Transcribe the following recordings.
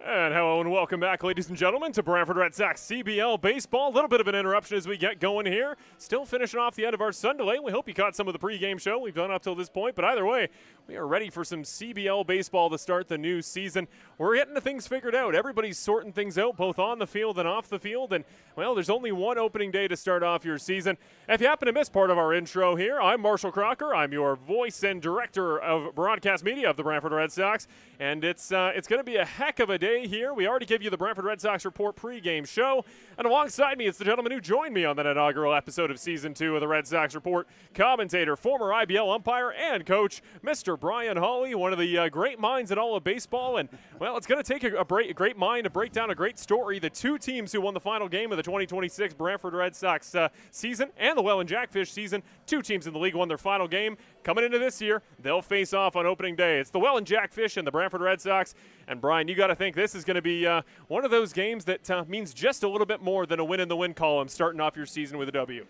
And hello and welcome back, ladies and gentlemen, to Brantford Red Sox CBL Baseball. A little bit of an interruption as we get going here. Still finishing off the end of our Sunday. We hope you caught some of the pregame show we've done up till this point. But either way, we are ready for some CBL baseball to start the new season. We're getting the things figured out. Everybody's sorting things out, both on the field and off the field. And, well, there's only one opening day to start off your season. If you happen to miss part of our intro here, I'm Marshall Crocker. I'm your voice and director of broadcast media of the Brantford Red Sox. And it's going to be a heck of a day here. We already give you the Brantford Red Sox Report pregame show. And alongside me, it's the gentleman who joined me on that inaugural episode of Season 2 of the Red Sox Report, commentator, former IBL umpire, and coach, Mr. Brian Hawley, one of the great minds in all of baseball. And, well, it's going to take a great mind to break down a great story. The two teams who won the final game of the 2026 Brantford Red Sox season and the Welland Jackfish season, two teams in the league won their final game. Coming into this year, they'll face off on opening day. It's the Welland Jackfish and the Brantford Red Sox. And, Brian, you got to think this is going to be one of those games that means just a little bit more than a win in the win column starting off your season with a W.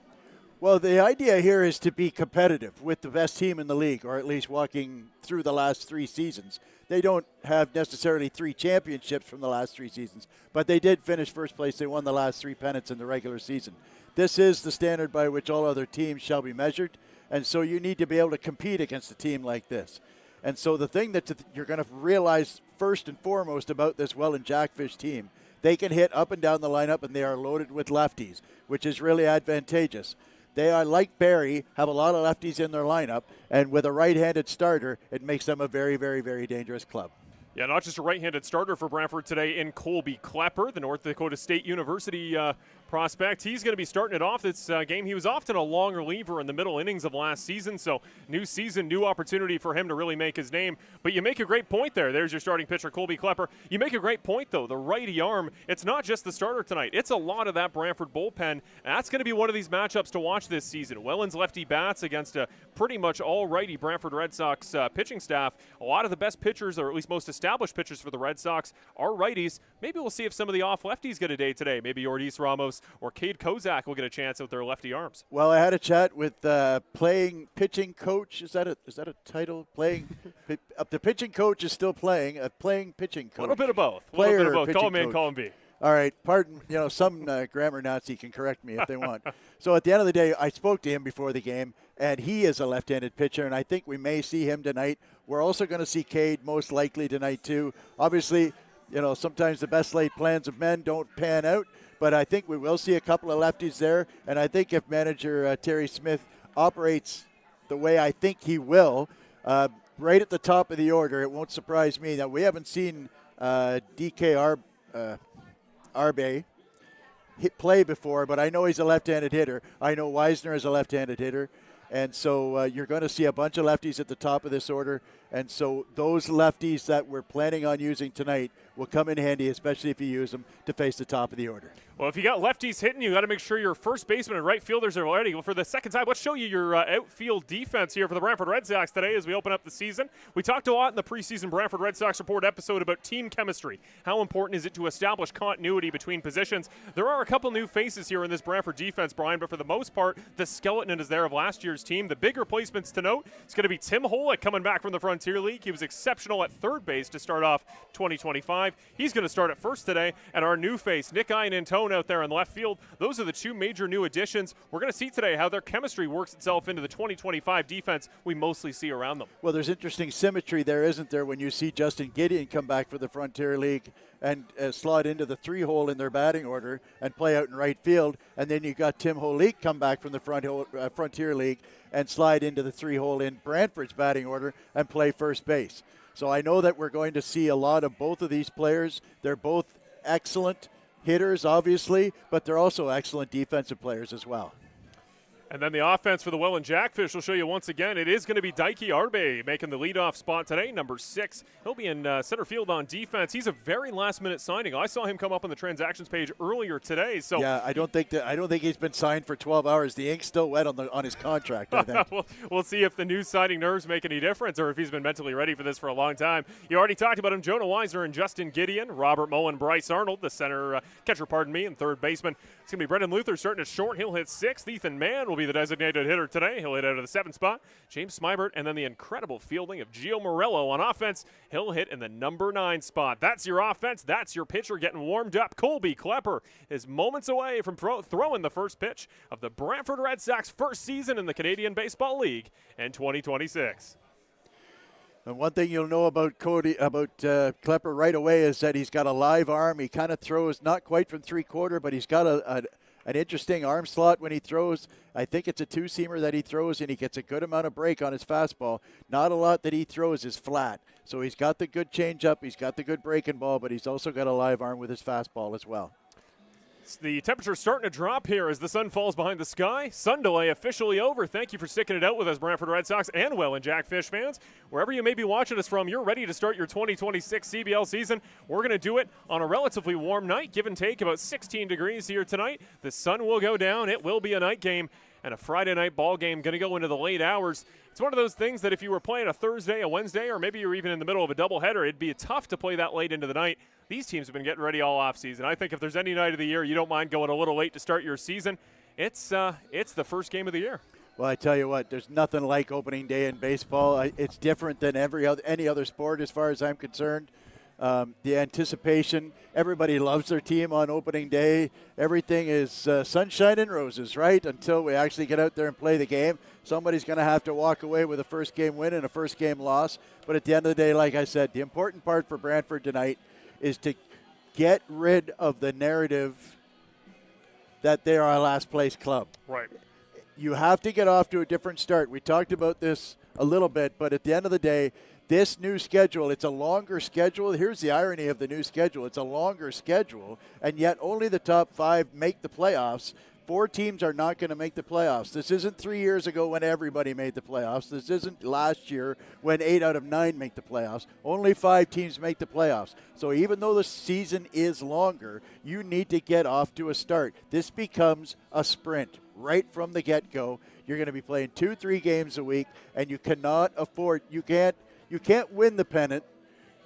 Well, the idea here is to be competitive with the best team in the league, or at least walking through the last three seasons. They don't have necessarily three championships from the last three seasons, but they did finish first place. They won the last three pennants in the regular season. This is the standard by which all other teams shall be measured, and so you need to be able to compete against a team like this. And so the thing that you're going to realize first and foremost about this Welland Jackfish team, they can hit up and down the lineup, and they are loaded with lefties, which is really advantageous. They are, like Barrie, have a lot of lefties in their lineup, and with a right-handed starter, it makes them a very, very, very dangerous club. Yeah, not just a right-handed starter for Brantford today in Colby Klepper, the North Dakota State University prospect. He's going to be starting it off this game. He was often a long reliever in the middle innings of last season, so new season, new opportunity for him to really make his name. But you make a great point there. There's your starting pitcher, Colby Klepper. You make a great point, though. The righty arm, it's not just the starter tonight. It's a lot of that Brantford bullpen, and that's going to be one of these matchups to watch this season. Welland's lefty bats against a pretty much all-righty Brantford Red Sox pitching staff. A lot of the best pitchers, or at least most established pitchers for the Red Sox, are righties. Maybe we'll see if some of the off-lefties get a day today. Maybe Ordis Ramos or Cade Kozak will get a chance with their lefty arms. Well, I had a chat with playing pitching coach. Is that a title? Playing the pitching coach is still playing. Playing pitching coach. A little bit of both. Player, a little bit of both. Call him A, coach. call him B. All right, pardon. Some grammar Nazi can correct me if they want. So at the end of the day, I spoke to him before the game, and he is a left-handed pitcher, and I think we may see him tonight. We're also going to see Cade most likely tonight too. Obviously, sometimes the best laid plans of men don't pan out, but I think we will see a couple of lefties there, and I think if manager Terry Smith operates the way I think he will, right at the top of the order, it won't surprise me that we haven't seen DK Arbe play before, but I know he's a left-handed hitter. I know Weisner is a left-handed hitter. And so you're going to see a bunch of lefties at the top of this order. And so those lefties that we're planning on using tonight will come in handy, especially if you use them to face the top of the order. Well, if you got lefties hitting, you got to make sure your first baseman and right fielders are ready. Well, for the second time, let's show you your outfield defense here for the Brantford Red Sox today as we open up the season. We talked a lot in the preseason Brantford Red Sox Report episode about team chemistry. How important is it to establish continuity between positions? There are a couple new faces here in this Brantford defense, Brian, but for the most part, the skeleton is there of last year's team. The big replacements to note, it's going to be Tim Holick coming back from the Frontier League. He was exceptional at third base to start off 2025. He's going to start at first today. And our new face, Nick Iannantone out there in left field. Those are the two major new additions. We're going to see today how their chemistry works itself into the 2025 defense we mostly see around them. Well, there's interesting symmetry there, isn't there, when you see Justin Gideon come back for the Frontier League and slot into the three-hole in their batting order and play out in right field. And then you got Tim Holick come back from the Frontier League and slide into the three-hole in Brantford's batting order and play first base. So I know that we're going to see a lot of both of these players. They're both excellent hitters, obviously, but they're also excellent defensive players as well. And then the offense for the Welland Jackfish will show you once again. It is going to be Daiki Arbe making the leadoff spot today, number 6. He'll be in center field on defense. He's a very last-minute signing. I saw him come up on the transactions page earlier today. So yeah, I don't think he's been signed for 12 hours. The ink's still wet on his contract, I think. We'll see if the new signing nerves make any difference or if he's been mentally ready for this for a long time. You already talked about him, Jonah Weisner and Justin Gideon, Robert Mullen, Bryce Arnold, the catcher, and third baseman. It's going to be Brendan Luther starting at short. He'll hit 6th. Ethan Mann will be be the designated hitter today. He'll hit out of the 7th spot. James Smybert, and then the incredible fielding of Gio Morello on offense. He'll hit in the number 9 spot. That's your offense. That's your pitcher getting warmed up. Colby Klepper is moments away from throwing the first pitch of the Brantford Red Sox first season in the Canadian Baseball League in 2026. And one thing you'll know about Klepper right away is that he's got a live arm. He kind of throws not quite from 3/4, but he's got an interesting arm slot when he throws. I think it's a 2-seamer that he throws, and he gets a good amount of break on his fastball. Not a lot that he throws is flat. So he's got the good changeup, he's got the good breaking ball, but he's also got a live arm with his fastball as well. The temperature's starting to drop here as the sun falls behind the sky. Sun delay officially over. Thank you for sticking it out with us, Brantford Red Sox and Welland Jackfish fans. Wherever you may be watching us from, you're ready to start your 2026 CBL season. We're going to do it on a relatively warm night, give and take about 16 degrees here tonight. The sun will go down. It will be a night game and a Friday night ball game going to go into the late hours. It's one of those things that if you were playing a Thursday, a Wednesday, or maybe you're even in the middle of a doubleheader, it'd be tough to play that late into the night. These teams have been getting ready all offseason. I think if there's any night of the year you don't mind going a little late to start your season, it's the first game of the year. Well, I tell you what, there's nothing like opening day in baseball. It's different than any other sport as far as I'm concerned. The anticipation, everybody loves their team on opening day. Everything is sunshine and roses, right? Until we actually get out there and play the game. Somebody's going to have to walk away with a first game win and a first game loss. But at the end of the day, like I said, the important part for Brantford tonight is to get rid of the narrative that they are a last place club. Right. You have to get off to a different start. We talked about this a little bit, but at the end of the day, this new schedule, it's a longer schedule. Here's the irony of the new schedule. It's a longer schedule, and yet only the top 5 make the playoffs. 4 teams are not going to make the playoffs. This isn't 3 years ago when everybody made the playoffs. This isn't last year when 8 out of 9 make the playoffs. Only 5 teams make the playoffs. So even though the season is longer, you need to get off to a start. This becomes a sprint right from the get-go. You're going to be playing 2-3 games a week, and you cannot afford, you can't win the pennant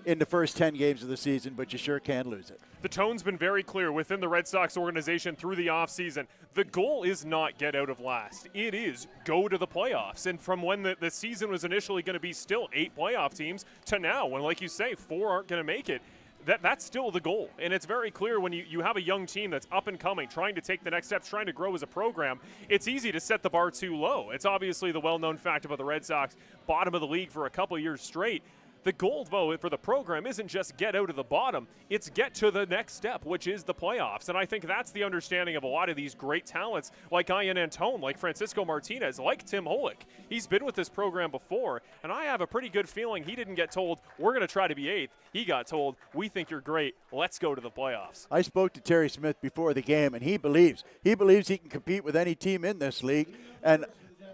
in the first 10 games of the season, but you sure can lose it. The tone's been very clear within the Red Sox organization through the offseason. The goal is not get out of last. It is go to the playoffs. And from when the season was initially going to be still 8 playoff teams to now, when, like you say, 4 aren't going to make it, that's still the goal. And it's very clear when you have a young team that's up and coming, trying to take the next steps, trying to grow as a program, it's easy to set the bar too low. It's obviously the well-known fact about the Red Sox, bottom of the league for a couple of years straight. The goal, though, for the program isn't just get out of the bottom. It's get to the next step, which is the playoffs. And I think that's the understanding of a lot of these great talents like Ian Antone, like Francisco Martinez, like Tim Holick. He's been with this program before, and I have a pretty good feeling he didn't get told, we're going to try to be 8th. He got told, we think you're great. Let's go to the playoffs. I spoke to Terry Smith before the game, and he believes he can compete with any team in this league. And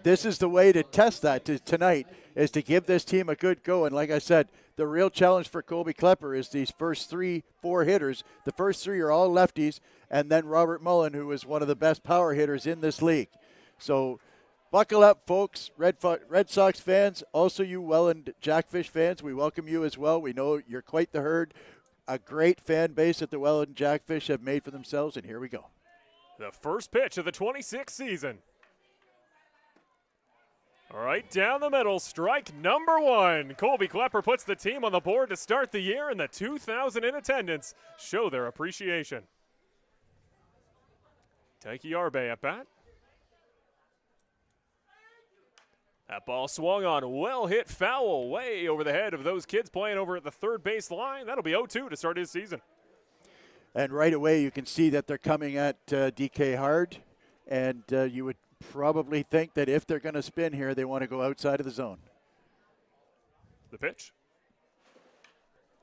this is the way to test that tonight, is to give this team a good go. And like I said, the real challenge for Colby Klepper is these first 3-4 hitters. The first 3 are all lefties, and then Robert Mullen, who is one of the best power hitters in this league. So buckle up, folks, Red Sox fans. Also, you Welland Jackfish fans, we welcome you as well. We know you're quite the herd. A great fan base that the Welland Jackfish have made for themselves, and here we go. The first pitch of the 26th season. Right down the middle, strike number 1. Colby Klepper puts the team on the board to start the year, and the 2,000 in attendance show their appreciation. Taiki Arbe at bat. That ball swung on, well hit foul, way over the head of those kids playing over at the third base line. That'll be 0-2 to start his season. And right away you can see that they're coming at DK hard, and you would probably think that if they're going to spin here, they want to go outside of the zone. The pitch.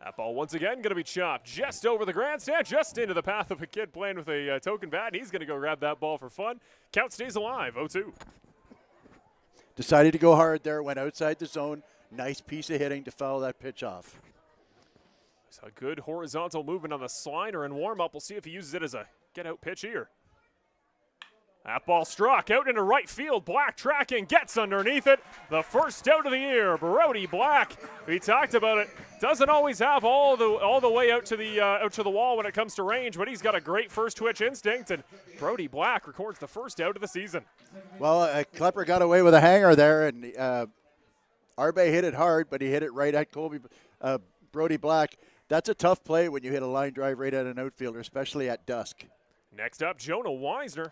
That ball once again going to be chopped just over the grandstand, just into the path of a kid playing with a token bat. And he's going to go grab that ball for fun. Count stays alive, 0-2. Decided to go hard there, went outside the zone. Nice piece of hitting to foul that pitch off. So a good horizontal movement on the slider and warm-up. We'll see if he uses it as a get-out pitch here. That ball struck out into right field. Black tracking, gets underneath it. The first out of the year, Brody Black. We talked about it. Doesn't always have all the way out to the wall when it comes to range, but he's got a great first twitch instinct, and Brody Black records the first out of the season. Well, Klepper got away with a hanger there, and Arbe hit it hard, but he hit it right at Brody Black. That's a tough play when you hit a line drive right at an outfielder, especially at dusk. Next up, Jonah Weisner.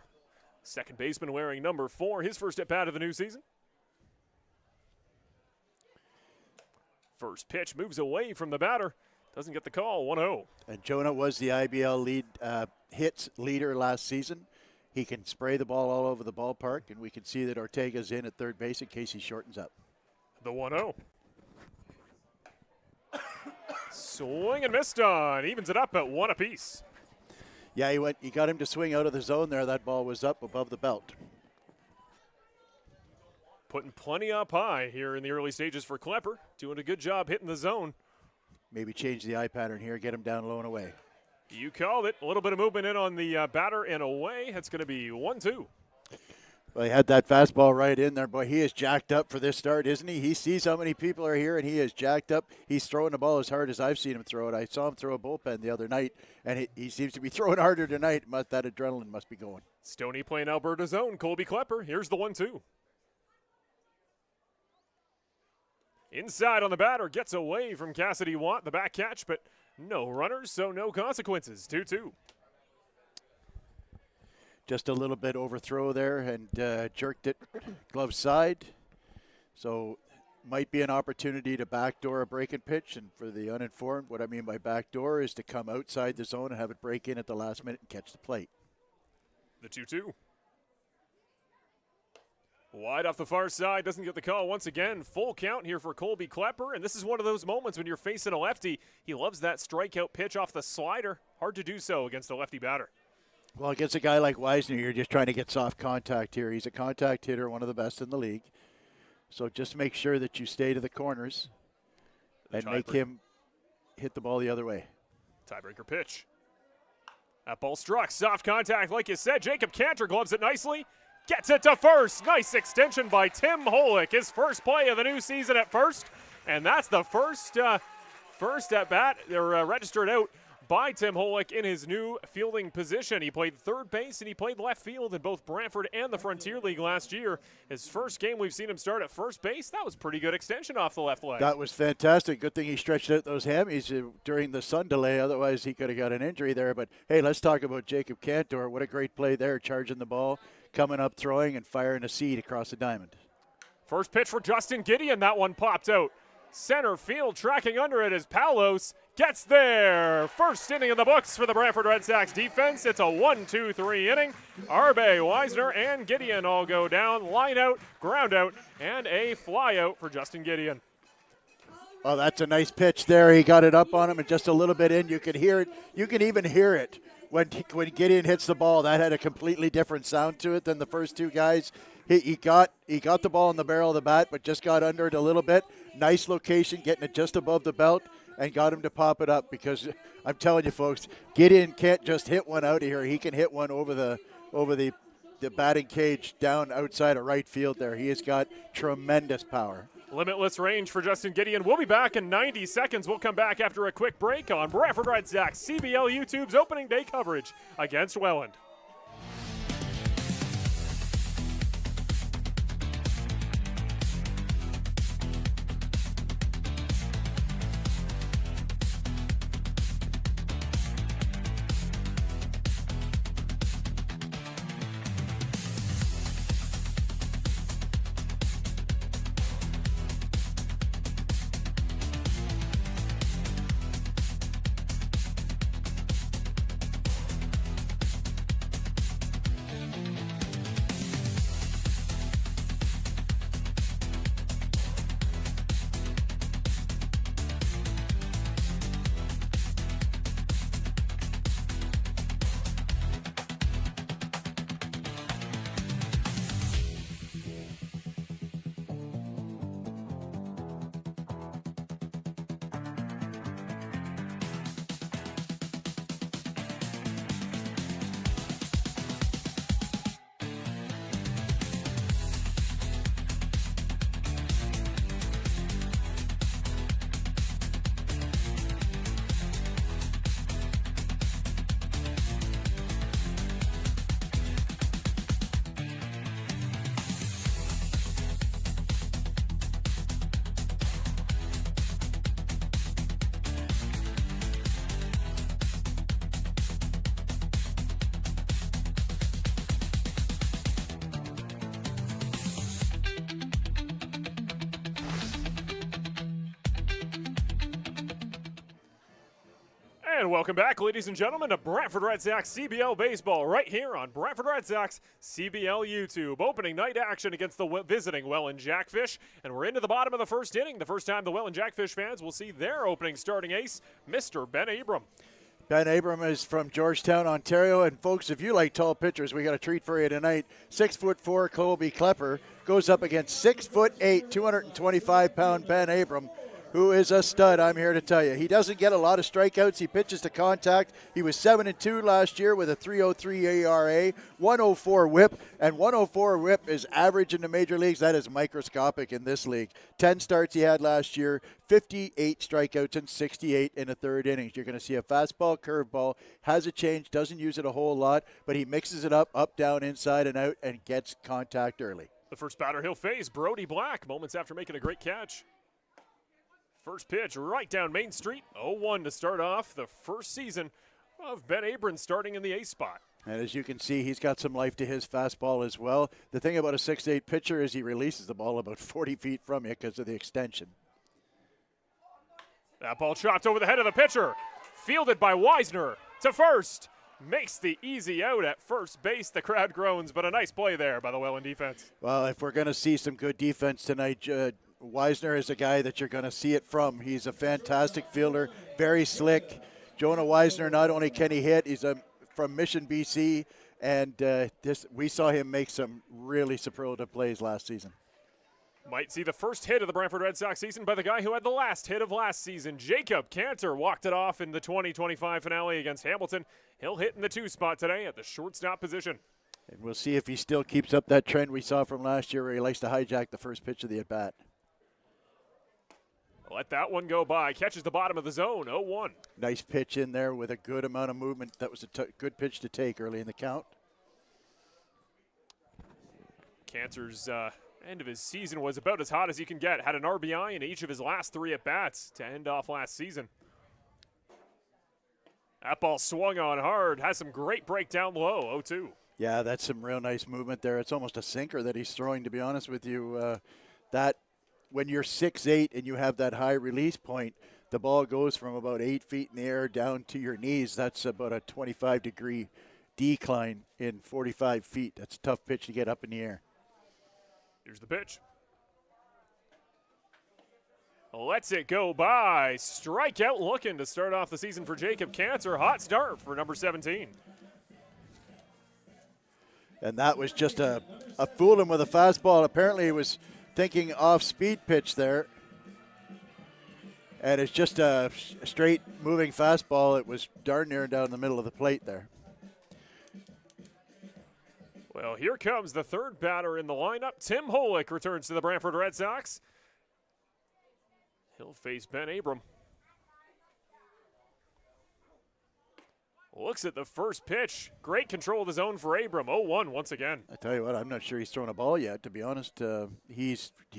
Second baseman wearing number 4, his first at bat of the new season. First pitch moves away from the batter. Doesn't get the call, 1-0. And Jonah was the IBL hits leader last season. He can spray the ball all over the ballpark, and we can see that Ortega's in at third base in case he shortens up. The 1-0. Swing and missed on. Evens it up at 1 apiece. Yeah, he got him to swing out of the zone there. That ball was up above the belt. Putting plenty up high here in the early stages for Klepper. Doing a good job hitting the zone. Maybe change the eye pattern here, get him down low and away. You called it. A little bit of movement in on the batter and away. That's going to be 1-2. Well, he had that fastball right in there. Boy, he is jacked up for this start, isn't he? He sees how many people are here, and he is jacked up. He's throwing the ball as hard as I've seen him throw it. I saw him throw a bullpen the other night, and he seems to be throwing harder tonight. That adrenaline must be going. Stoney playing Alberta's own Colby Klepper. Here's the 1-2. Inside on the batter, gets away from Cassidy Watt, the back catch, but no runners, so no consequences. 2-2. Just a little bit overthrow there and jerked it glove side. So might be an opportunity to backdoor a break and pitch. And for the uninformed, what I mean by backdoor is to come outside the zone and have it break in at the last minute and catch the plate. The 2-2. Wide off the far side, doesn't get the call once again. Full count here for Colby Klepper, and this is one of those moments when you're facing a lefty. He loves that strikeout pitch off the slider. Hard to do so against a lefty batter. Well, against a guy like Weisner, you're just trying to get soft contact here. He's a contact hitter, one of the best in the league. So just make sure that you stay to the corners and make him hit the ball the other way. Tiebreaker pitch. That ball struck. Soft contact, like you said. Jacob Cantor gloves it nicely. Gets it to first. Nice extension by Tim Holick. His first play of the new season at first. And that's the first at bat. They're registered out by Tim Holick in his new fielding position. He played third base and he played left field in both Brantford and the Frontier League last year. His first game we've seen him start at first base. That was pretty good extension off the left leg. That was fantastic. Good thing he stretched out those hammies during the sun delay. Otherwise, he could have got an injury there. But, hey, let's talk about Jacob Cantor. What a great play there, charging the ball, coming up, throwing, and firing a seed across the diamond. First pitch for Justin Gideon. That one popped out. Center field tracking under it as Palos gets there. First inning in the books for the Brantford Red Sox defense. It's a 1-2-3 inning. Arbe, Weisner, and Gideon all go down. Line out, ground out, and a fly out for Justin Gideon. Oh, that's a nice pitch there. He got it up on him and just a little bit in. You could hear it. You can even hear it when Gideon hits the ball. That had a completely different sound to it than the first two guys. He got the ball in the barrel of the bat, but just got under it a little bit. Nice location, getting it just above the belt, and got him to pop it up, because I'm telling you, folks, Gideon can't just hit one out of here. He can hit one over the batting cage down outside of right field there. He has got tremendous power. Limitless range for Justin Gideon. We'll be back in 90 seconds. We'll come back after a quick break on Brantford Red Sox CBL YouTube's opening day coverage against Welland. And welcome back, ladies and gentlemen, to Brantford Red Sox CBL Baseball right here on Brantford Red Sox CBL YouTube. Opening night action against the visiting Welland Jackfish. And we're into the bottom of the first inning. The first time the Welland Jackfish fans will see their opening starting ace, Mr. Ben Abram. Ben Abram is from Georgetown, Ontario. And folks, if you like tall pitchers, we got a treat for you tonight. 6'4" Colby Klepper goes up against 6'8", 225-pound Ben Abram, who is a stud, I'm here to tell you. He doesn't get a lot of strikeouts. He pitches to contact. He was 7-2 last year with a 3.03 ERA, 104 whip, and 104 whip is average in the major leagues. That is microscopic in this league. 10 starts he had last year, 58 strikeouts and 68 in the third innings. You're going to see a fastball, curveball, has a change, doesn't use it a whole lot, but he mixes it up, down, inside, and out, and gets contact early. The first batter he'll face, Brody Black, moments after making a great catch. First pitch right down Main Street, 0-1 to start off the first season of Ben Abram starting in the ace spot. And as you can see, he's got some life to his fastball as well. The thing about a 6'8" pitcher is he releases the ball about 40 feet from you because of the extension. That ball chopped over the head of the pitcher. Fielded by Weisner to first. Makes the easy out at first base. The crowd groans, but a nice play there by the Welland defense. Well, if we're going to see some good defense tonight, Weisner is a guy that you're going to see it from. He's a fantastic fielder, very slick. Jonah Weisner, not only can he hit, he's from Mission, BC, and we saw him make some really superlative plays last season. Might see the first hit of the Brantford Red Sox season by the guy who had the last hit of last season. Jacob Cantor walked it off in the 2025 finale against Hamilton. He'll hit in the 2 spot today at the shortstop position. And we'll see if he still keeps up that trend we saw from last year where he likes to hijack the first pitch of the at-bat. Let that one go by. Catches the bottom of the zone, 0-1. Nice pitch in there with a good amount of movement. That was a good pitch to take early in the count. Cantor's end of his season was about as hot as you can get. Had an RBI in each of his last 3 at-bats to end off last season. That ball swung on hard. Has some great break down low, 0-2. Yeah, that's some real nice movement there. It's almost a sinker that he's throwing, to be honest with you. When you're 6'8" and you have that high release point, the ball goes from about 8 feet in the air down to your knees. That's about a 25-degree decline in 45 feet. That's a tough pitch to get up in the air. Here's the pitch. Lets it go by. Strikeout looking to start off the season for Jacob Cantor. Hot start for number 17. And that was just a fool him with a fastball. Apparently he was thinking off-speed pitch there. And it's just a straight moving fastball. It was darn near down the middle of the plate there. Well, here comes the third batter in the lineup. Tim Holick returns to the Brantford Red Sox. He'll face Ben Abram. Looks at the first pitch. Great control of the zone for Abram. 0-1 once again. I tell you what, I'm not sure he's thrown a ball yet, to be honest. He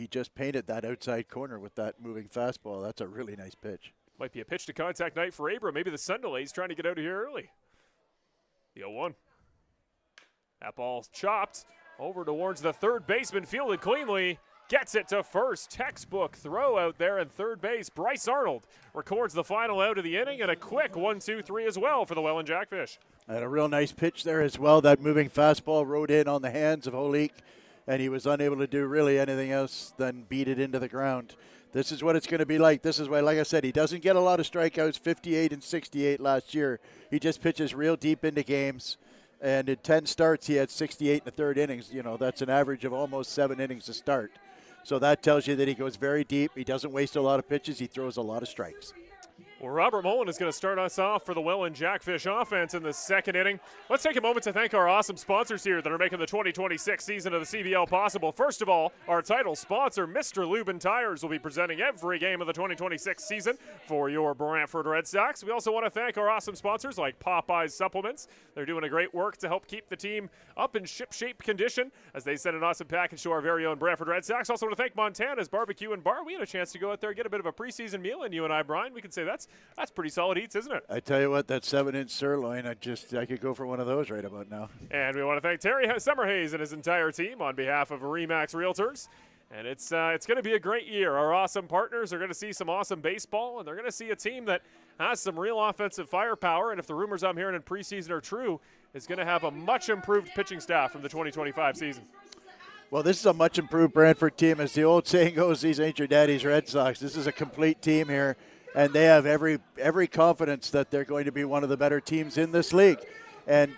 just painted that outside corner with that moving fastball. That's a really nice pitch. Might be a pitch to contact night for Abram. Maybe the sun delay's trying to get out of here early. The 0-1. That ball's chopped over towards the third baseman, fielded cleanly. Gets it to first. Textbook throw out there in third base. Bryce Arnold records the final out of the inning, and a quick 1-2-3 as well for the Welland Jackfish. And a real nice pitch there as well. That moving fastball rode in on the hands of Holick, and he was unable to do really anything else than beat it into the ground. This is what it's going to be like. This is why, like I said, he doesn't get a lot of strikeouts, 58 and 68 last year. He just pitches real deep into games. And in 10 starts, he had 68 in the third innings. You know, that's an average of almost 7 innings to start. So that tells you that he goes very deep. He doesn't waste a lot of pitches. He throws a lot of strikes. Well, Robert Mullen is going to start us off for the Welland Jackfish offense in the second inning. Let's take a moment to thank our awesome sponsors here that are making the 2026 season of the CBL possible. First of all, our title sponsor, Mr. Lubin Tires, will be presenting every game of the 2026 season for your Brantford Red Sox. We also want to thank our awesome sponsors like Popeye's Supplements. They're doing a great work to help keep the team up in ship-shape condition as they send an awesome package to our very own Brantford Red Sox. Also want to thank Montana's Barbecue and Bar. We had a chance to go out there and get a bit of a preseason meal, and you and I, Brian, we can say that's pretty solid eats, isn't it? I tell you what, that 7-inch sirloin, I could go for one of those right about now. And we want to thank Terry Summerhays and his entire team on behalf of RE/MAX Realtors. And it's going to be a great year. Our awesome partners are going to see some awesome baseball, and they're going to see a team that has some real offensive firepower. And if the rumors I'm hearing in preseason are true, is going to have a much improved pitching staff from the 2025 season. Well, this is a much improved Brantford team. As the old saying goes, these ain't your daddy's Red Sox. This is a complete team here, and they have every confidence that they're going to be one of the better teams in this league. And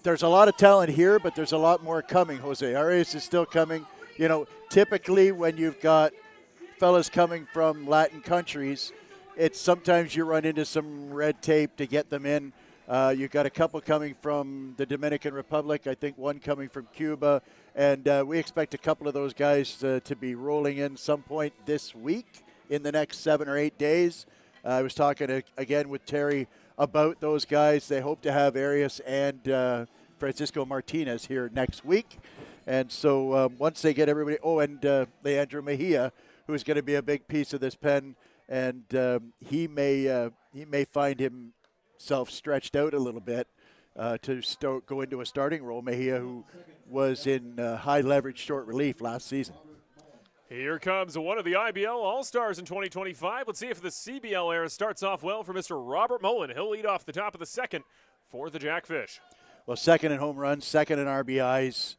there's a lot of talent here, but there's a lot more coming, Jose. Arias is still coming. You know, typically when you've got fellas coming from Latin countries, it's sometimes you run into some red tape to get them in. You've got a couple coming from the Dominican Republic, I think one coming from Cuba, and we expect a couple of those guys to be rolling in some point this week in the next 7 or 8 days. I was talking again with Terry about those guys. They hope to have Arias and Francisco Martinez here next week. And so once they get everybody, and Leandro Mejia, who's going to be a big piece of this pen, and he may find himself stretched out a little bit to go into a starting role. Mejia, who was in high leverage short relief last season. Here comes one of the IBL All-Stars in 2025. Let's see if the CBL era starts off well for Mr. Robert Mullen. He'll lead off the top of the second for the Jackfish. Well, second in home runs, second in RBIs.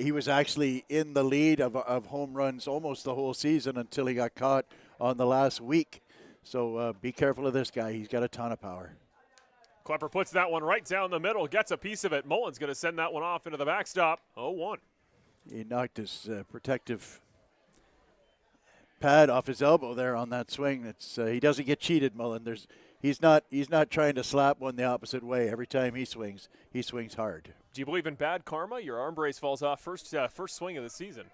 He was actually in the lead of home runs almost the whole season until he got caught on the last week. So be careful of this guy. He's got a ton of power. Klepper puts that one right down the middle, gets a piece of it. Mullen's going to send that one off into the backstop. 0-1. He knocked his protective pad off his elbow there on that swing. That's he doesn't get cheated, Mullen. He's not trying to slap one the opposite way. Every time he swings hard. Do you believe in bad karma? Your arm brace falls off first swing of the season.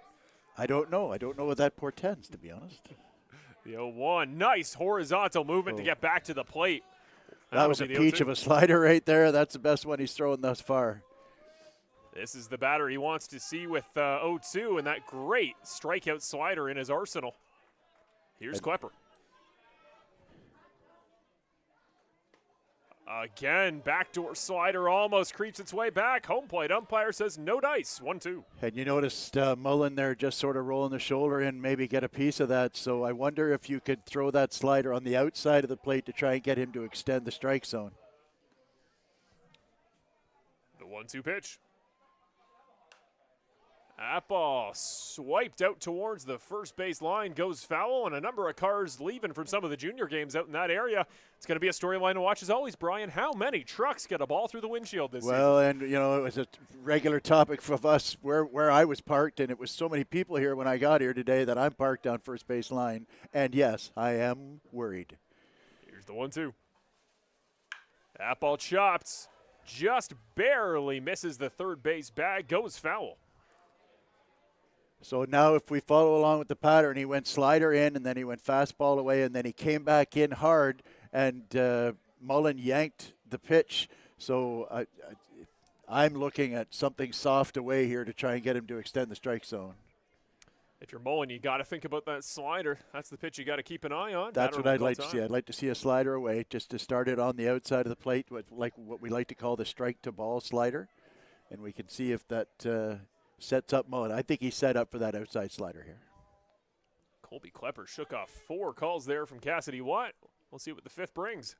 I don't know. I don't know what that portends, to be honest. The 0-1. Nice horizontal movement to get back to the plate. That was a peach of a slider right there. That's the best one he's thrown thus far. This is the batter he wants to see with 0-2 and that great strikeout slider in his arsenal. Here's Klepper. Again, backdoor slider almost creeps its way back. Home plate umpire says no dice. 1-2. And you noticed Mullen there just sort of rolling the shoulder in, maybe get a piece of that. So I wonder if you could throw that slider on the outside of the plate to try and get him to extend the strike zone. The 1-2 pitch. That ball swiped out towards the first base line, goes foul, and a number of cars leaving from some of the junior games out in that area. It's going to be a storyline to watch as always, Brian. How many trucks get a ball through the windshield this season? Well, and, you know, it was a regular topic for us where I was parked, and it was so many people here when I got here today that I'm parked on first base line. And, yes, I am worried. Here's the 1-2. That ball chopped. Just barely misses the third base bag, goes foul. So now if we follow along with the pattern, he went slider in, and then he went fastball away, and then he came back in hard, and Mullen yanked the pitch. So I'm looking at something soft away here to try and get him to extend the strike zone. If you're Mullen, you got to think about that slider. That's the pitch you got to keep an eye on. That's what I'd like to see. I'd like to see a slider away, just to start it on the outside of the plate, like what we like to call the strike-to-ball slider, and we can see if that sets up Mullen. I think he's set up for that outside slider here. Colby Klepper shook off 4 calls there from Cassidy Watt. We'll see what the 5th brings.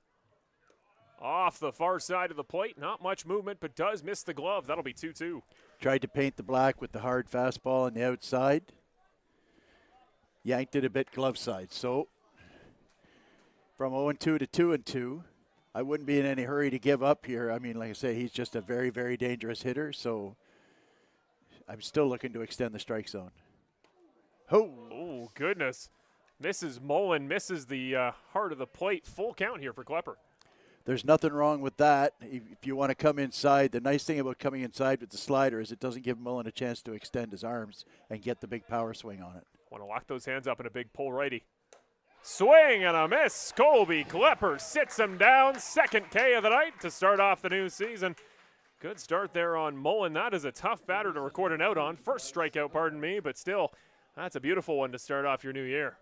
Off the far side of the plate, not much movement, but does miss the glove. That'll be 2-2. Tried to paint the black with the hard fastball on the outside. Yanked it a bit glove side. So from 0-2 to 2-2, I wouldn't be in any hurry to give up here. I mean, like I say, he's just a very, very dangerous hitter, so I'm still looking to extend the strike zone. Oh, goodness. Misses Mullen, misses the heart of the plate. Full count here for Klepper. There's nothing wrong with that. If you want to come inside, the nice thing about coming inside with the slider is it doesn't give Mullen a chance to extend his arms and get the big power swing on it. Want to lock those hands up in a big pull righty. Swing and a miss. Colby Klepper sits him down. 2nd K of the night to start off the new season. Good start there on Mullen. That is a tough batter to record an out on. First strikeout, pardon me, but still, that's a beautiful one to start off your new year.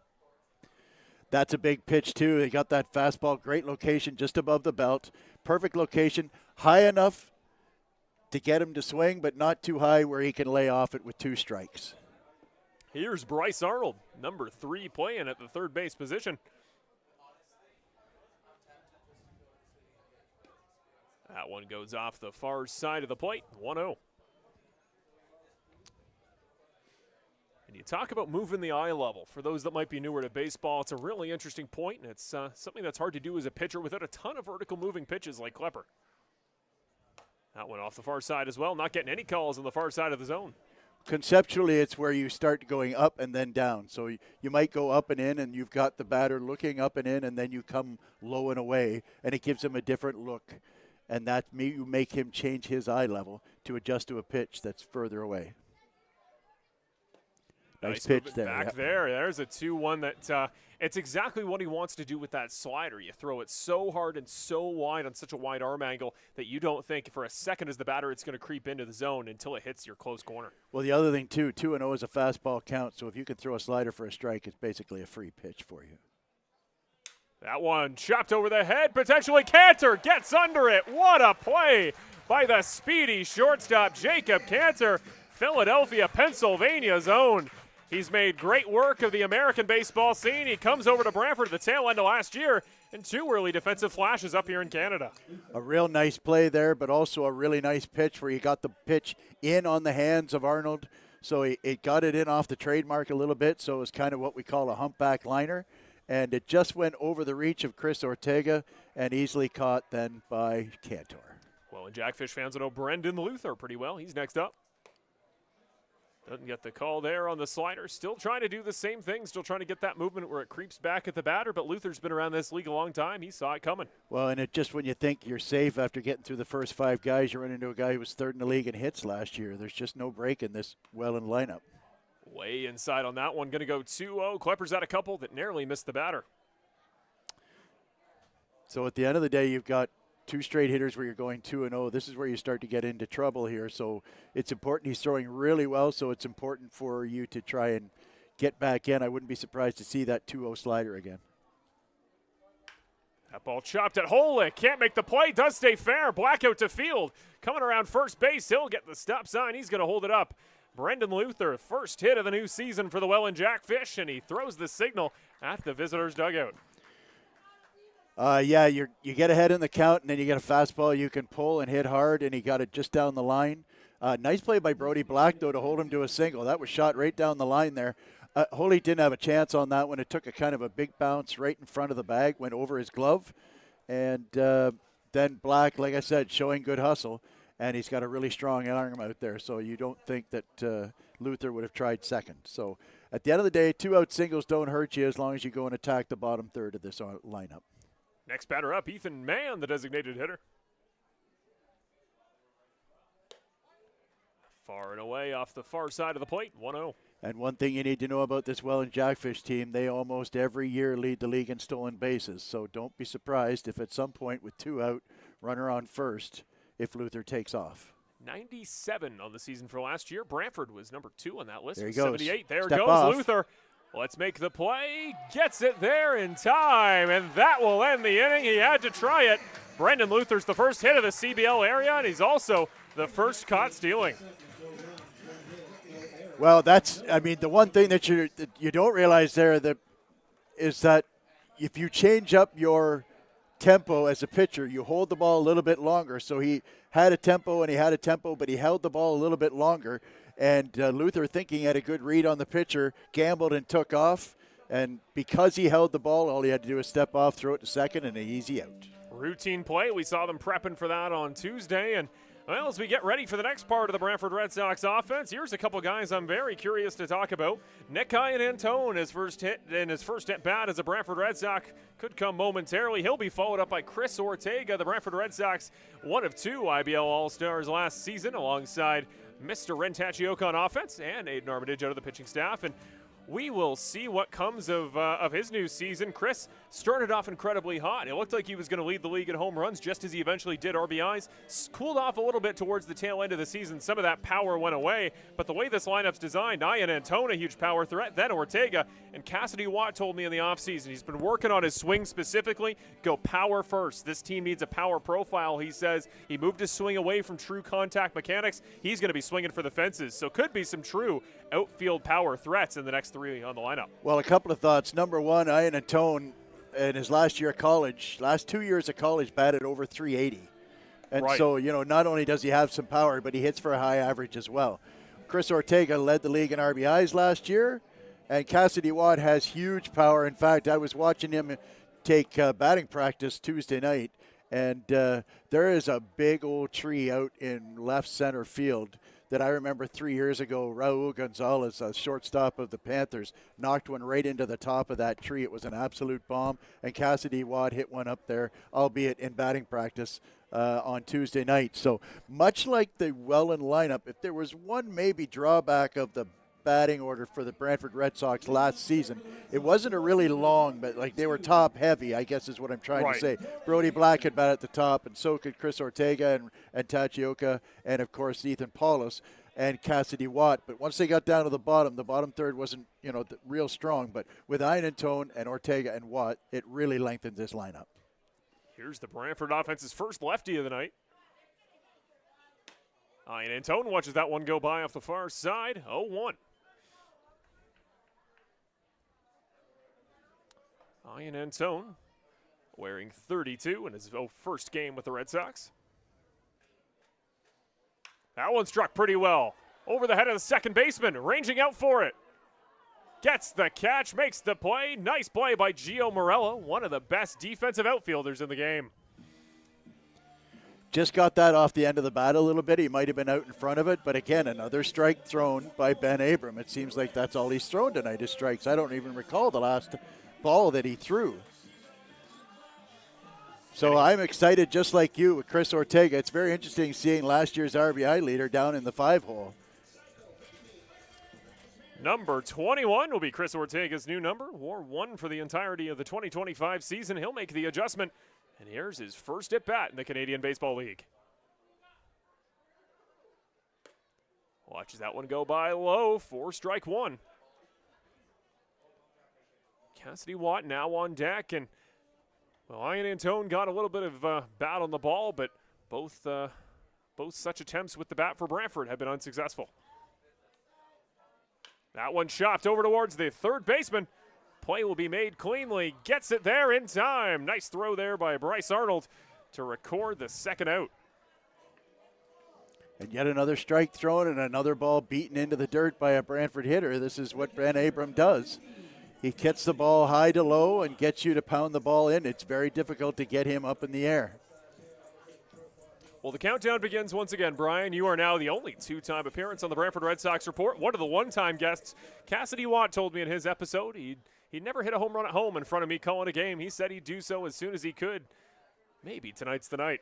That's a big pitch, too. They got that fastball. Great location just above the belt. Perfect location. High enough to get him to swing, but not too high where he can lay off it with 2 strikes. Here's Bryce Arnold, number 3, playing at the third base position. That one goes off the far side of the plate, 1-0. And you talk about moving the eye level. For those that might be newer to baseball, it's a really interesting point, and it's something that's hard to do as a pitcher without a ton of vertical moving pitches like Klepper. That one off the far side as well, not getting any calls on the far side of the zone. Conceptually, it's where you start going up and then down. So you might go up and in, and you've got the batter looking up and in, and then you come low and away, and it gives him a different look. And you make him change his eye level to adjust to a pitch that's further away. Nice pitch there. Back there. There's a 2-1 that it's exactly what he wants to do with that slider. You throw it so hard and so wide on such a wide arm angle that you don't think for a second as the batter it's going to creep into the zone until it hits your close corner. Well, the other thing, too, 2-0 is a fastball count, so if you can throw a slider for a strike, it's basically a free pitch for you. That one chopped over the head, potentially Cantor gets under it. What a play by the speedy shortstop, Jacob Cantor, Philadelphia, Pennsylvania's own. He's made great work of the American baseball scene. He comes over to Brantford at the tail end of last year, and 2 early defensive flashes up here in Canada. A real nice play there, but also a really nice pitch where you got the pitch in on the hands of Arnold. So it got it in off the trademark a little bit, so it was kind of what we call a humpback liner. And it just went over the reach of Chris Ortega and easily caught then by Cantor. Well, and Jackfish fans will know Brendan Luther pretty well. He's next up. Doesn't get the call there on the slider. Still trying to do the same thing. Still trying to get that movement where it creeps back at the batter. But Luther's been around this league a long time. He saw it coming. Well, and it just when you think you're safe after getting through the first 5 guys, you run into a guy who was 3rd in the league in hits last year. There's just no break in this Welland lineup. Way inside on that one. Going to go 2-0. Klepper's had a couple that narrowly missed the batter. So at the end of the day, you've got 2 straight hitters where you're going 2-0. This is where you start to get into trouble here. So it's important. He's throwing really well, so it's important for you to try and get back in. I wouldn't be surprised to see that 2-0 slider again. That ball chopped at Holick. Can't make the play. Does stay fair. Blackout to field. Coming around first base. He'll get the stop sign. He's going to hold it up. Brendan Luther, first hit of the new season for the Welland Jackfish, and he throws the signal at the visitors' dugout. Yeah, you get ahead in the count, and then you get a fastball you can pull and hit hard, and he got it just down the line. Nice play by Brody Black, though, to hold him to a single. That was shot right down the line there. Holy didn't have a chance on that one. It took a kind of a big bounce right in front of the bag, went over his glove, and then Black, like I said, showing good hustle, and he's got a really strong arm out there, so you don't think that Luther would have tried second. So at the end of the day, 2-out singles don't hurt you as long as you go and attack the bottom third of this lineup. Next batter up, Ethan Mann, the designated hitter. Far and away off the far side of the plate, 1-0. And one thing you need to know about this Welland Jackfish team, they almost every year lead the league in stolen bases. So don't be surprised if at some point with 2 out, runner on first, if Luther takes off. 97 on the season for last year. Brantford was number 2 on that list. There he goes. 78. There Step goes off. Luther. Let's make the play. Gets it there in time, and that will end the inning. He had to try it. Brendan Luther's the first hit of the CBL area, and he's also the first caught stealing. Well, the one thing that you don't realize there is that if you change up your tempo as a pitcher, you hold the ball a little bit longer. So he had a tempo, but he held the ball a little bit longer. And Luther, thinking he had a good read on the pitcher, gambled and took off. And because he held the ball, all he had to do was step off, throw it to second, and an easy out. Routine play. We saw them prepping for that on Tuesday. And, well, as we get ready for the next part of the Brantford Red Sox offense, here's a couple guys I'm very curious to talk about. Nick Antone, his first hit at bat as a Brantford Red Sox could come momentarily. He'll be followed up by Chris Ortega, the Brantford Red Sox, one of 2 IBL All-Stars last season, alongside Mr. Rentacioca on offense and Aiden Armitage out of the pitching staff. And we will see what comes of his new season. Chris started off incredibly hot. It looked like he was going to lead the league in home runs, just as he eventually did RBIs. Cooled off a little bit towards the tail end of the season. Some of that power went away, but the way this lineup's designed, Ian Antone, a huge power threat, then Ortega, and Cassidy Watt told me in the offseason he's been working on his swing specifically. Go power first. This team needs a power profile, he says. He moved his swing away from true contact mechanics. He's going to be swinging for the fences, so could be some true outfield power threats in the next 3 on the lineup. Well, a couple of thoughts. Number one, Ian Antone, in his last 2 years of college, batted over 380. And right. So, not only does he have some power, but he hits for a high average as well. Chris Ortega led the league in RBIs last year, and Cassidy Watt has huge power. In fact, I was watching him take batting practice Tuesday night, and there is a big old tree out in left center field that I remember 3 years ago. Raul Gonzalez, a shortstop of the Panthers, knocked one right into the top of that tree. It was an absolute bomb, and Cassidy Watt hit one up there, albeit in batting practice on Tuesday night. So much like the Welland lineup, if there was one maybe drawback of the batting order for the Brantford Red Sox last season, it wasn't a really long, but like they were top heavy, I guess is what I'm trying to say. Brody Black could bat at the top, and so could Chris Ortega and Tachioka, and of course Ethan Paulus and Cassidy Watt. But once they got down to the bottom third wasn't real strong. But with Ian Antone and Ortega and Watt, it really lengthened this lineup. Here's the Brantford offense's first lefty of the night. Ian Antone watches that one go by off the far side. 0-1. Ian Antone wearing 32 in his first game with the Red Sox. That one struck pretty well. Over the head of the second baseman, ranging out for it. Gets the catch, makes the play. Nice play by Gio Morello, one of the best defensive outfielders in the game. Just got that off the end of the bat a little bit. He might have been out in front of it, but again, another strike thrown by Ben Abram. It seems like that's all he's thrown tonight is strikes. I don't even recall the last ball that he threw. So I'm excited, just like you, with Chris Ortega. It's very interesting seeing last year's RBI leader down in the 5-hole. Number 21 will be Chris Ortega's new number. Wore 1 for the entirety of the 2025 season. He'll make the adjustment. And here's his first at-bat in the Canadian Baseball League. Watches that one go by low for strike 1. Cassidy Watt now on deck, and Ian Antone got a little bit of bat on the ball, but both such attempts with the bat for Brantford have been unsuccessful. That one chopped over towards the third baseman. Play will be made cleanly. Gets it there in time. Nice throw there by Bryce Arnold to record the second out. And yet another strike thrown and another ball beaten into the dirt by a Brantford hitter. This is what Ben Abram does. He gets the ball high to low and gets you to pound the ball in. It's very difficult to get him up in the air. Well, the countdown begins once again, Brian. You are now the only two-time appearance on the Brantford Red Sox Report. One of the one-time guests, Cassidy Watt, told me in his episode he'd never hit a home run at home in front of me calling a game. He said he'd do so as soon as he could. Maybe tonight's the night.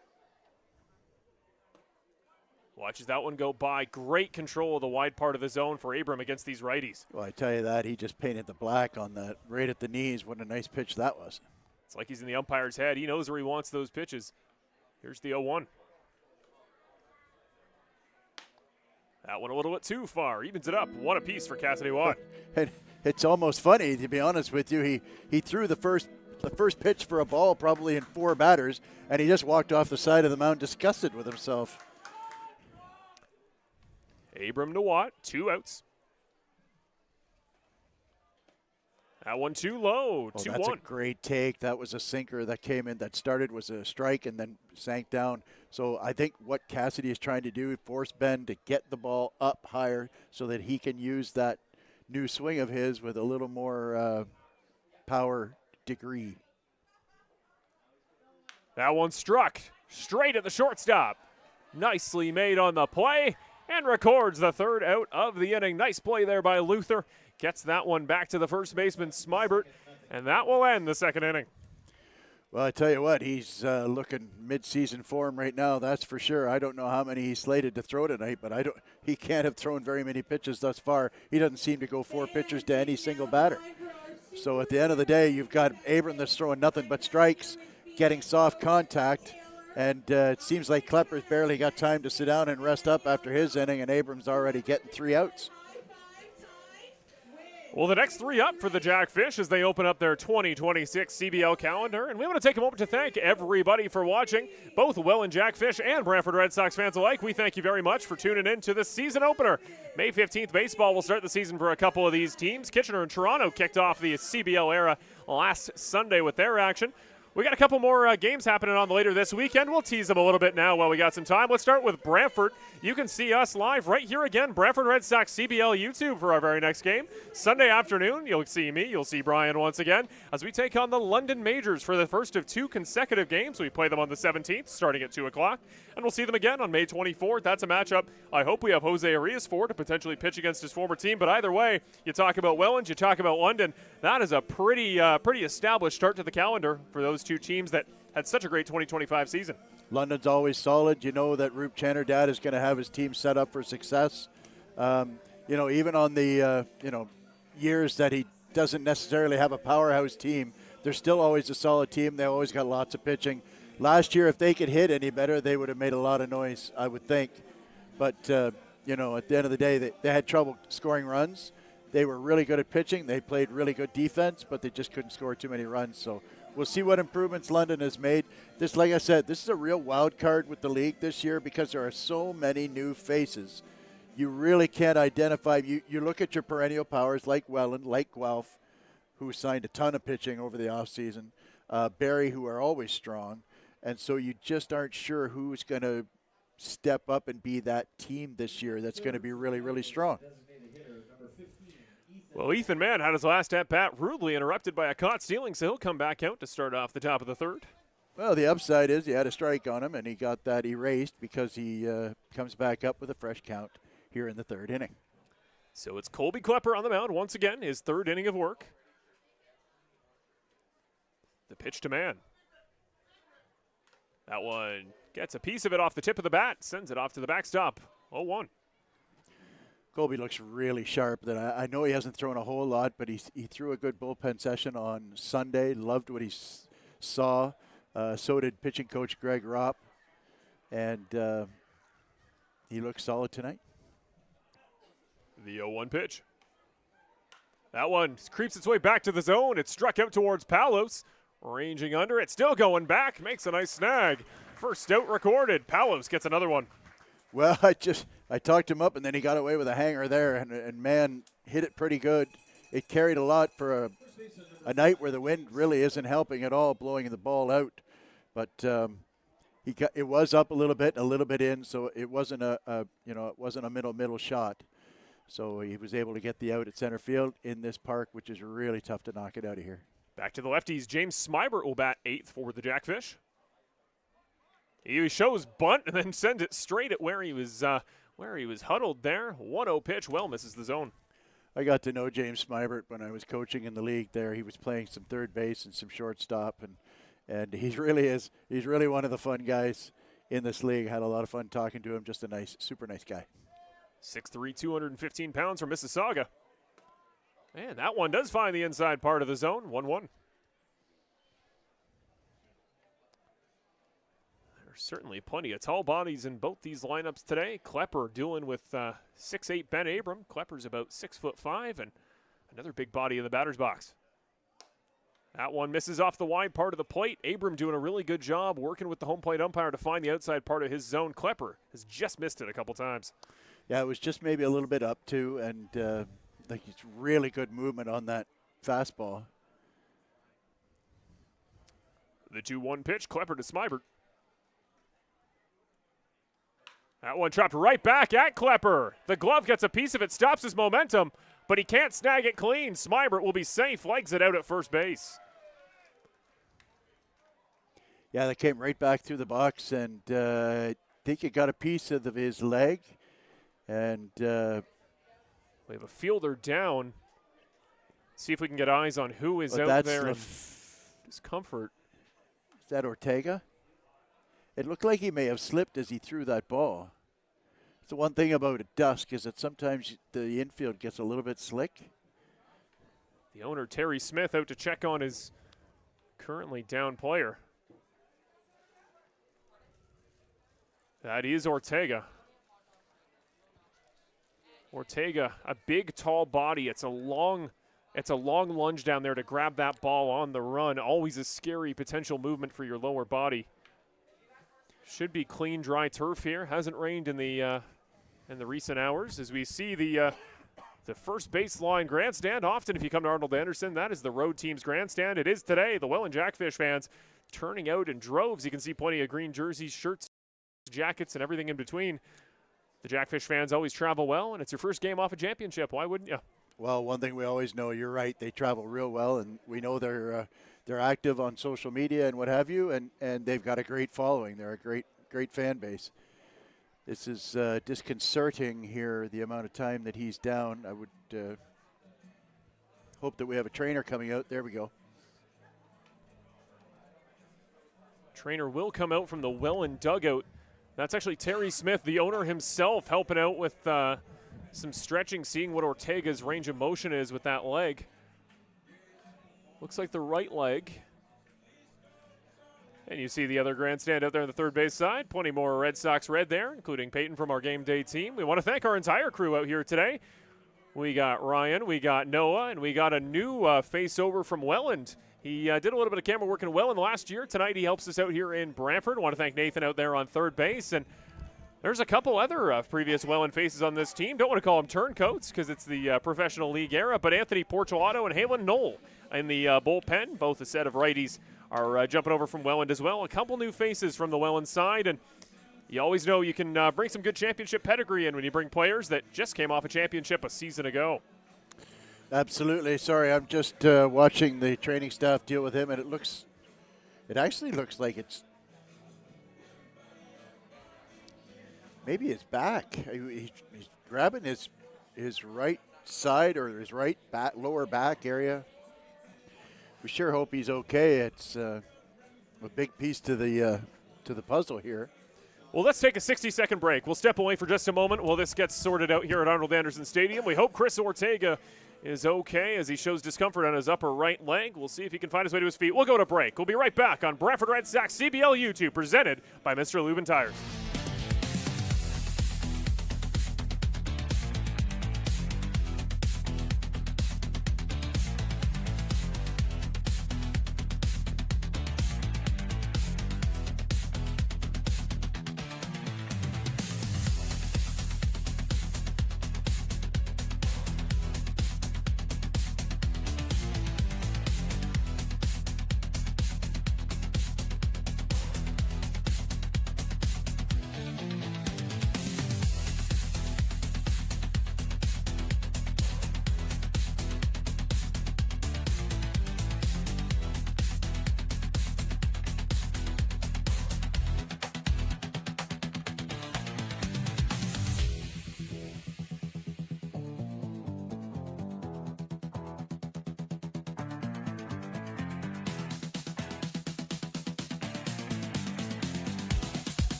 Watches that one go by. Great control of the wide part of the zone for Abram against these righties. Well, I tell you that, he just painted the black on that right at the knees. What a nice pitch that was. It's like he's in the umpire's head. He knows where he wants those pitches. Here's the 0-1. That one a little bit too far. Evens it up. One apiece for Cassidy Watt. And it's almost funny, to be honest with you. He threw the first pitch for a ball probably in 4 batters, and he just walked off the side of the mound disgusted with himself. Abram to Watt, 2 outs. That one too low, 2-1. That's a great take. That was a sinker that came in, that started was a strike and then sank down. So I think what Cassidy is trying to do, force Ben to get the ball up higher so that he can use that new swing of his with a little more power degree. That one struck straight at the shortstop. Nicely made on the play and records the third out of the inning. Nice play there by Luther. Gets that one back to the first baseman, Smybert, and that will end the second inning. Well, I tell you what, he's looking mid-season form right now. That's for sure. I don't know how many he's slated to throw tonight, but he can't have thrown very many pitches thus far. He doesn't seem to go 4 pitches to any single batter. So at the end of the day, you've got Abram that's throwing nothing but strikes, getting soft contact, and it seems like Klepper's barely got time to sit down and rest up after his inning, and Abram's already getting 3 outs. Well, the next 3 up for the Jackfish as they open up their 2026 CBL calendar. And we want to take a moment to thank everybody for watching, both Welland Jackfish and Brantford Red Sox fans alike. We thank you very much for tuning in to the season opener. May 15th, baseball will start the season for a couple of these teams. Kitchener and Toronto kicked off the CBL era last Sunday with their action. We got a couple more games happening on later this weekend. We'll tease them a little bit now while we got some time. Let's start with Brantford. You can see us live right here again, Brantford Red Sox CBL YouTube for our very next game. Sunday afternoon, you'll see me, you'll see Brian once again, as we take on the London Majors for the first of 2 consecutive games. We play them on the 17th, starting at 2 o'clock, and we'll see them again on May 24th. That's a matchup I hope we have Jose Arias for to potentially pitch against his former team. But either way, you talk about Welland, you talk about London. That is a pretty established start to the calendar for those 2 teams that had such a great 2025 season. London's always solid. You know that Roop Chanardad is going to have his team set up for success. Even on the years that he doesn't necessarily have a powerhouse team, they're still always a solid team. They always got lots of pitching. Last year, if they could hit any better, they would have made a lot of noise, I would think. But, at the end of the day, they had trouble scoring runs. They were really good at pitching. They played really good defense, but they just couldn't score too many runs. So we'll see what improvements London has made. This, like I said, this is a real wild card with the league this year because there are so many new faces. You really can't identify. You look at your perennial powers like Welland, like Guelph, who signed a ton of pitching over the offseason, Barrie, who are always strong. And so you just aren't sure who's going to step up and be that team this year that's going to be really, really strong. Well, Ethan Mann had his last at-bat rudely interrupted by a caught stealing, so he'll come back out to start off the top of the 3rd. Well, the upside is he had a strike on him, and he got that erased because he comes back up with a fresh count here in the 3rd inning. So it's Colby Klepper on the mound once again, his 3rd inning of work. The pitch to Mann. That one gets a piece of it off the tip of the bat, sends it off to the backstop. 0-1. Colby looks really sharp. That I know he hasn't thrown a whole lot, but he threw a good bullpen session on Sunday. Loved what he saw. So did pitching coach Greg Ropp. And he looks solid tonight. The 0-1 pitch. That one creeps its way back to the zone. It's struck out towards Palos. Ranging under it, still going back. Makes a nice snag. First out recorded. Palos gets another one. Well, I talked him up, and then he got away with a hanger there, and man, hit it pretty good. It carried a lot for a night where the wind really isn't helping at all, blowing the ball out. But it was up a little bit in, so it wasn't a middle shot. So he was able to get the out at center field in this park, which is really tough to knock it out of here. Back to the lefties. James Smybert will bat 8th for the Jackfish. He shows bunt and then sends it straight at where he was huddled there. 1-0 pitch. Well misses the zone. I got to know James Smybert when I was coaching in the league there. He was playing some third base and some shortstop, and he's really one of the fun guys in this league. Had a lot of fun talking to him. Just a super nice guy. 6'3", 215 pounds from Mississauga. And that one does find the inside part of the zone. 1-1. There's certainly plenty of tall bodies in both these lineups today. Klepper dealing with 6'8" Ben Abram. Klepper's about 6'5", and another big body in the batter's box. That one misses off the wide part of the plate. Abram doing a really good job working with the home plate umpire to find the outside part of his zone. Klepper has just missed it a couple times. Yeah, it was just maybe a little bit up too, and it's really good movement on that fastball. The 2-1 pitch, Klepper to Smybert. That one dropped right back at Klepper. The glove gets a piece of it, stops his momentum, but he can't snag it clean. Smybert will be safe, legs it out at first base. Yeah, that came right back through the box, and I think it got a piece of his leg. And we have a fielder down. See if we can get eyes on who is out there in discomfort. that Ortega? It looked like he may have slipped as he threw that ball. The one thing about dusk is that sometimes the infield gets a little bit slick. The owner, Terry Smith, out to check on his currently down player. That is Ortega. Ortega, a big, tall body. It's a long lunge down there to grab that ball on the run. Always a scary potential movement for your lower body. Should be clean, dry turf here. Hasn't rained in the recent hours. As we see the first baseline grandstand. Often, if you come to Arnold Anderson, that is the road team's grandstand. It is today. The Welland Jackfish fans turning out in droves. You can see plenty of green jerseys, shirts, jackets, and everything in between. The Jackfish fans always travel well, and it's your first game off a championship. Why wouldn't you? Well, one thing we always know, you're right, they travel real well, and we know they're active on social media and what have you, and they've got a great following. They're a great fan base. This is disconcerting here, the amount of time that he's down. I would hope that we have a trainer coming out. There we go. Trainer will come out from the Welland dugout. That's actually Terry Smith, the owner himself, helping out with some stretching, seeing what Ortega's range of motion is with that leg. Looks like the right leg. And you see the other grandstand out there on the third base side. Plenty more Red Sox red there, including Peyton from our game day team. We want to thank our entire crew out here today. We got Ryan, we got Noah, and we got a new face over from Welland. He did a little bit of camera work in Welland last year. Tonight he helps us out here in Brantford. I want to thank Nathan out there on third base. And there's a couple other previous Welland faces on this team. Don't want to call them turncoats because it's the professional league era, but Anthony Portolato and Halen Knoll in the bullpen. Both a set of righties are jumping over from Welland as well. A couple new faces from the Welland side, and you always know you can bring some good championship pedigree in when you bring players that just came off a championship a season ago. Absolutely. Sorry, I'm just watching the training staff deal with him, and it actually looks like it's maybe his back. He's grabbing his right side or his right back, lower back area. We sure hope he's okay. It's a big piece to the puzzle here. Well, let's take a 60-second break. We'll step away for just a moment while this gets sorted out here at Arnold Anderson Stadium. We hope Chris Ortega is okay as he shows discomfort on his upper right leg. We'll see if he can find his way to his feet. We'll go to break. We'll be right back on Brantford Red Sox CBL YouTube, presented by Mr. Lubin Tires.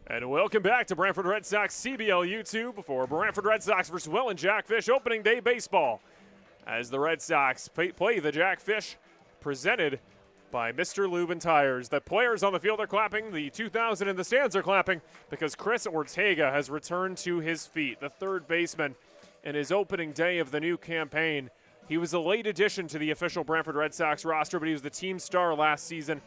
And welcome back to Brantford Red Sox CBL YouTube for Brantford Red Sox versus Welland Jackfish opening day baseball. As the Red Sox play the Jackfish, presented by Mr. Lubin Tires. The players on the field are clapping. The 2,000 in the stands are clapping because Chris Ortega has returned to his feet, the third baseman, in his opening day of the new campaign. He was a late addition to the official Brantford Red Sox roster, but he was the team star last season.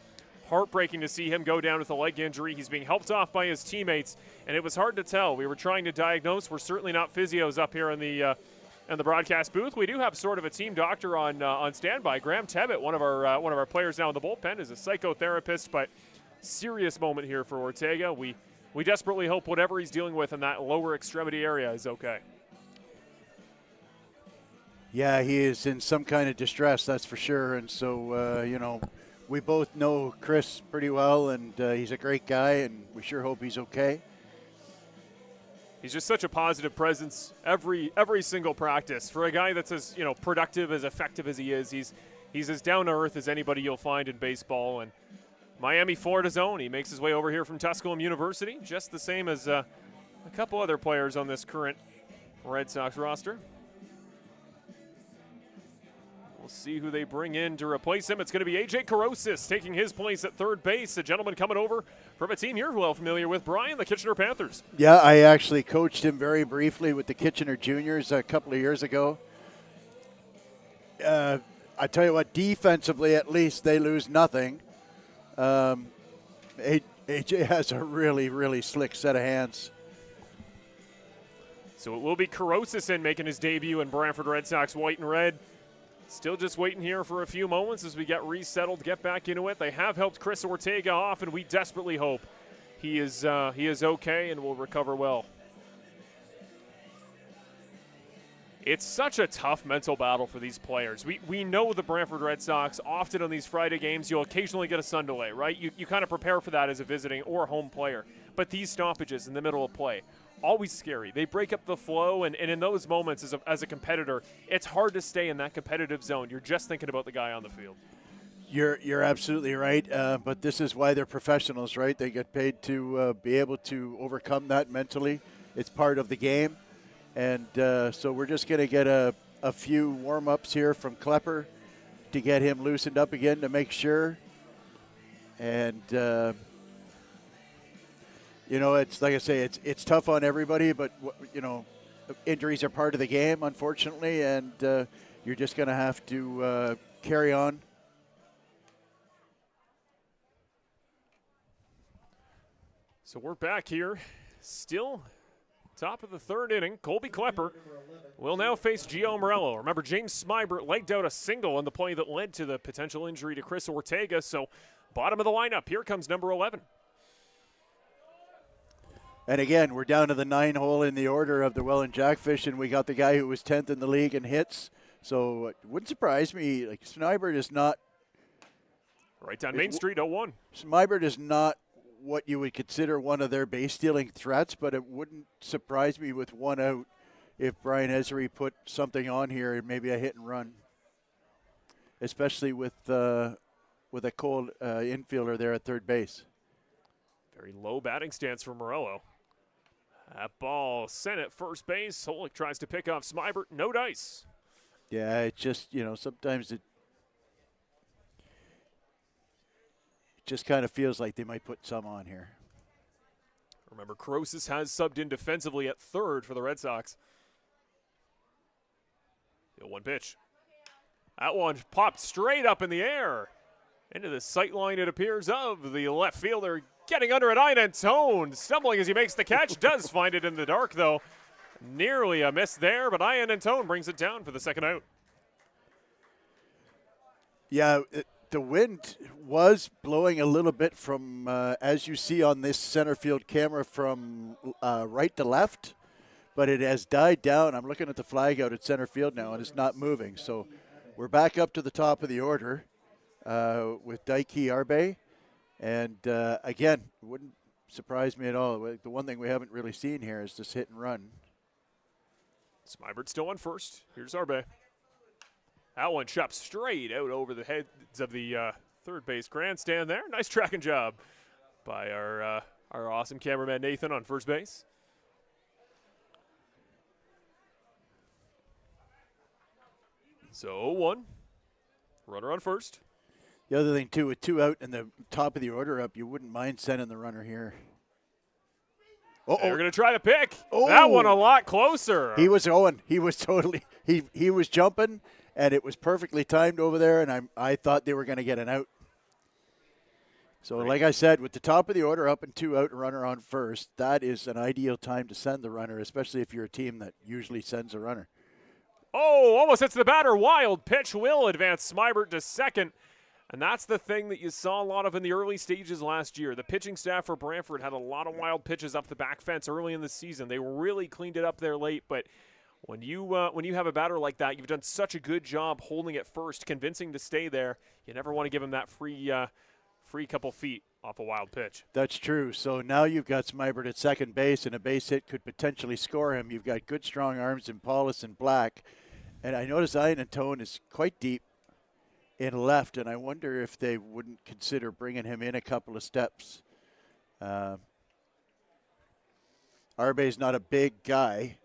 Heartbreaking to see him go down with a leg injury. He's being helped off by his teammates, and it was hard to tell. We were trying to diagnose. We're certainly not physios up here in the broadcast booth. We do have sort of a team doctor on standby. Graham Tebbett, one of our players now in the bullpen, is a psychotherapist, but serious moment here for Ortega. We desperately hope whatever he's dealing with in that lower extremity area is okay. Yeah, he is in some kind of distress, that's for sure. And so, we both know Chris pretty well, and he's a great guy, and we sure hope he's okay. He's just such a positive presence every single practice. For a guy that's as productive, as effective as he is, he's as down to earth as anybody you'll find in baseball. And Miami, Florida's own. He makes his way over here from Tusculum University, just the same as a couple other players on this current Red Sox roster. We'll see who they bring in to replace him. It's going to be A.J. Carosis taking his place at third base, a gentleman coming over from a team you're well familiar with, Brian, the Kitchener Panthers. Yeah, I actually coached him very briefly with the Kitchener Juniors a couple of years ago. I tell you what, defensively at least they lose nothing. A.J. has a really, really slick set of hands. So it will be Carosis in making his debut in Brantford Red Sox white and red. Still just waiting here for a few moments as we get resettled, get back into it. They have helped Chris Ortega off, and we desperately hope he is okay and will recover well. It's such a tough mental battle for these players. We know the Brantford Red Sox, often on these Friday games, you'll occasionally get a sun delay, right? You kind of prepare for that as a visiting or home player. But these stoppages in the middle of play, always scary. They break up the flow, and in those moments as a competitor, it's hard to stay in that competitive zone. You're just thinking about the guy on the field. You're absolutely right, but this is why they're professionals, right? They get paid to be able to overcome that mentally. It's part of the game, and so we're just going to get a few warm-ups here from Klepper to get him loosened up again to make sure. And it's like I say, it's tough on everybody, but injuries are part of the game, unfortunately, and you're just going to have to carry on. So we're back here, still top of the third inning. Colby Klepper will now face Gio Morello. Remember, James Smybert legged out a single on the play that led to the potential injury to Chris Ortega, so bottom of the lineup, here comes number 11. And again, we're down to the 9 hole in the order of the Welland Jackfish, and we got the guy who was 10th in the league in hits. So it wouldn't surprise me. Like Smybert is not right down Main Street, 0-1. Smybert is not what you would consider one of their base stealing threats, but it wouldn't surprise me with one out if Brian Esery put something on here, maybe a hit and run, especially with a cold infielder there at third base. Very low batting stance for Morello. That ball sent at first base. Holick tries to pick off Smybert. No dice. Yeah, it's just, sometimes it just kind of feels like they might put some on here. Remember, Carosis has subbed in defensively at third for the Red Sox. The 1 pitch. That one popped straight up in the air. Into the sight line, it appears, of the left fielder. Getting under it, Ian Antone, stumbling as he makes the catch. Does find it in the dark, though. Nearly a miss there, but Ian Antone brings it down for the second out. Yeah, the wind was blowing a little bit from, as you see on this center field camera, from right to left, but it has died down. I'm looking at the flag out at center field now, and it's not moving. So we're back up to the top of the order with Daiki Arbe. And, again, it wouldn't surprise me at all. The one thing we haven't really seen here is this hit and run. Smybert still on first. Here's Arbe. That one chopped straight out over the heads of the third base grandstand there. Nice tracking job by our awesome cameraman Nathan on first base. So 0-1. Runner on first. The other thing, too, with 2 out and the top of the order up, you wouldn't mind sending the runner here. They're going to try to pick. That one a lot closer. He was going. He was totally – he was jumping, and it was perfectly timed over there, and I thought they were going to get an out. So, like I said, with the top of the order up and 2 out and runner on first, that is an ideal time to send the runner, especially if you're a team that usually sends a runner. Oh, almost hits the batter. Wild pitch will advance Smybert to second. And that's the thing that you saw a lot of in the early stages last year. The pitching staff for Brantford had a lot of wild pitches up the back fence early in the season. They really cleaned it up there late, but When you have a batter like that, you've done such a good job holding it first, convincing to stay there. You never want to give him that free couple feet off a wild pitch. That's true. So now you've got Smybert at second base, and a base hit could potentially score him. You've got good strong arms in Paulus and Black. And I notice Ian and Tone is quite deep in left, and I wonder if they wouldn't consider bringing him in a couple of steps. Arbe's not a big guy.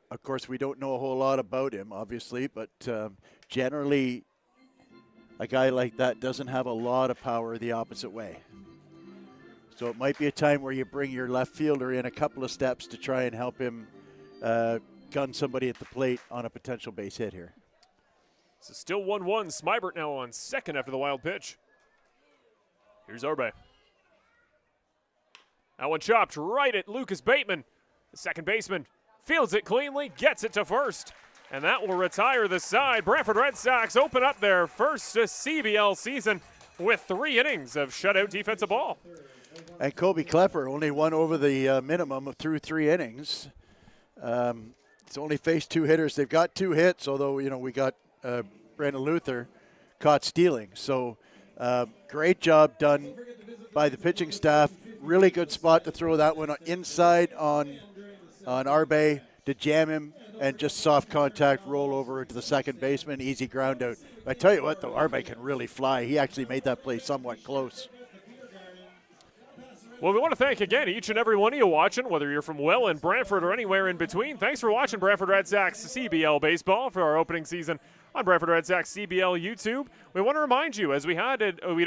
Of course, we don't know a whole lot about him, obviously, but generally a guy like that doesn't have a lot of power the opposite way. So it might be a time where you bring your left fielder in a couple of steps to try and help him gun somebody at the plate on a potential base hit here. So still 1-1. Smybert now on second after the wild pitch. Here's Arbe. That one chopped right at Lucas Bateman. The second baseman fields it cleanly, gets it to first, and that will retire the side. Brantford Red Sox open up their first CBL season with 3 innings of shutout defensive ball. And Kobe Klepper only won over the minimum through 3 innings. It's only faced 2 hitters. They've got 2 hits, although, we got Brandon Luther caught stealing. So great job done by the pitching staff. Really good spot to throw that one inside on Arbe to jam him, and just soft contact roll over to the second baseman, easy ground out. I tell you what, though, Arbe can really fly. He actually made that play somewhat close. Well, we want to thank again each and every one of you watching, whether you're from Welland, Brantford, or anywhere in between. Thanks for watching Brantford Red Sox CBL Baseball for our opening season on Brantford Red Sox CBL YouTube. We want to remind you, as we'd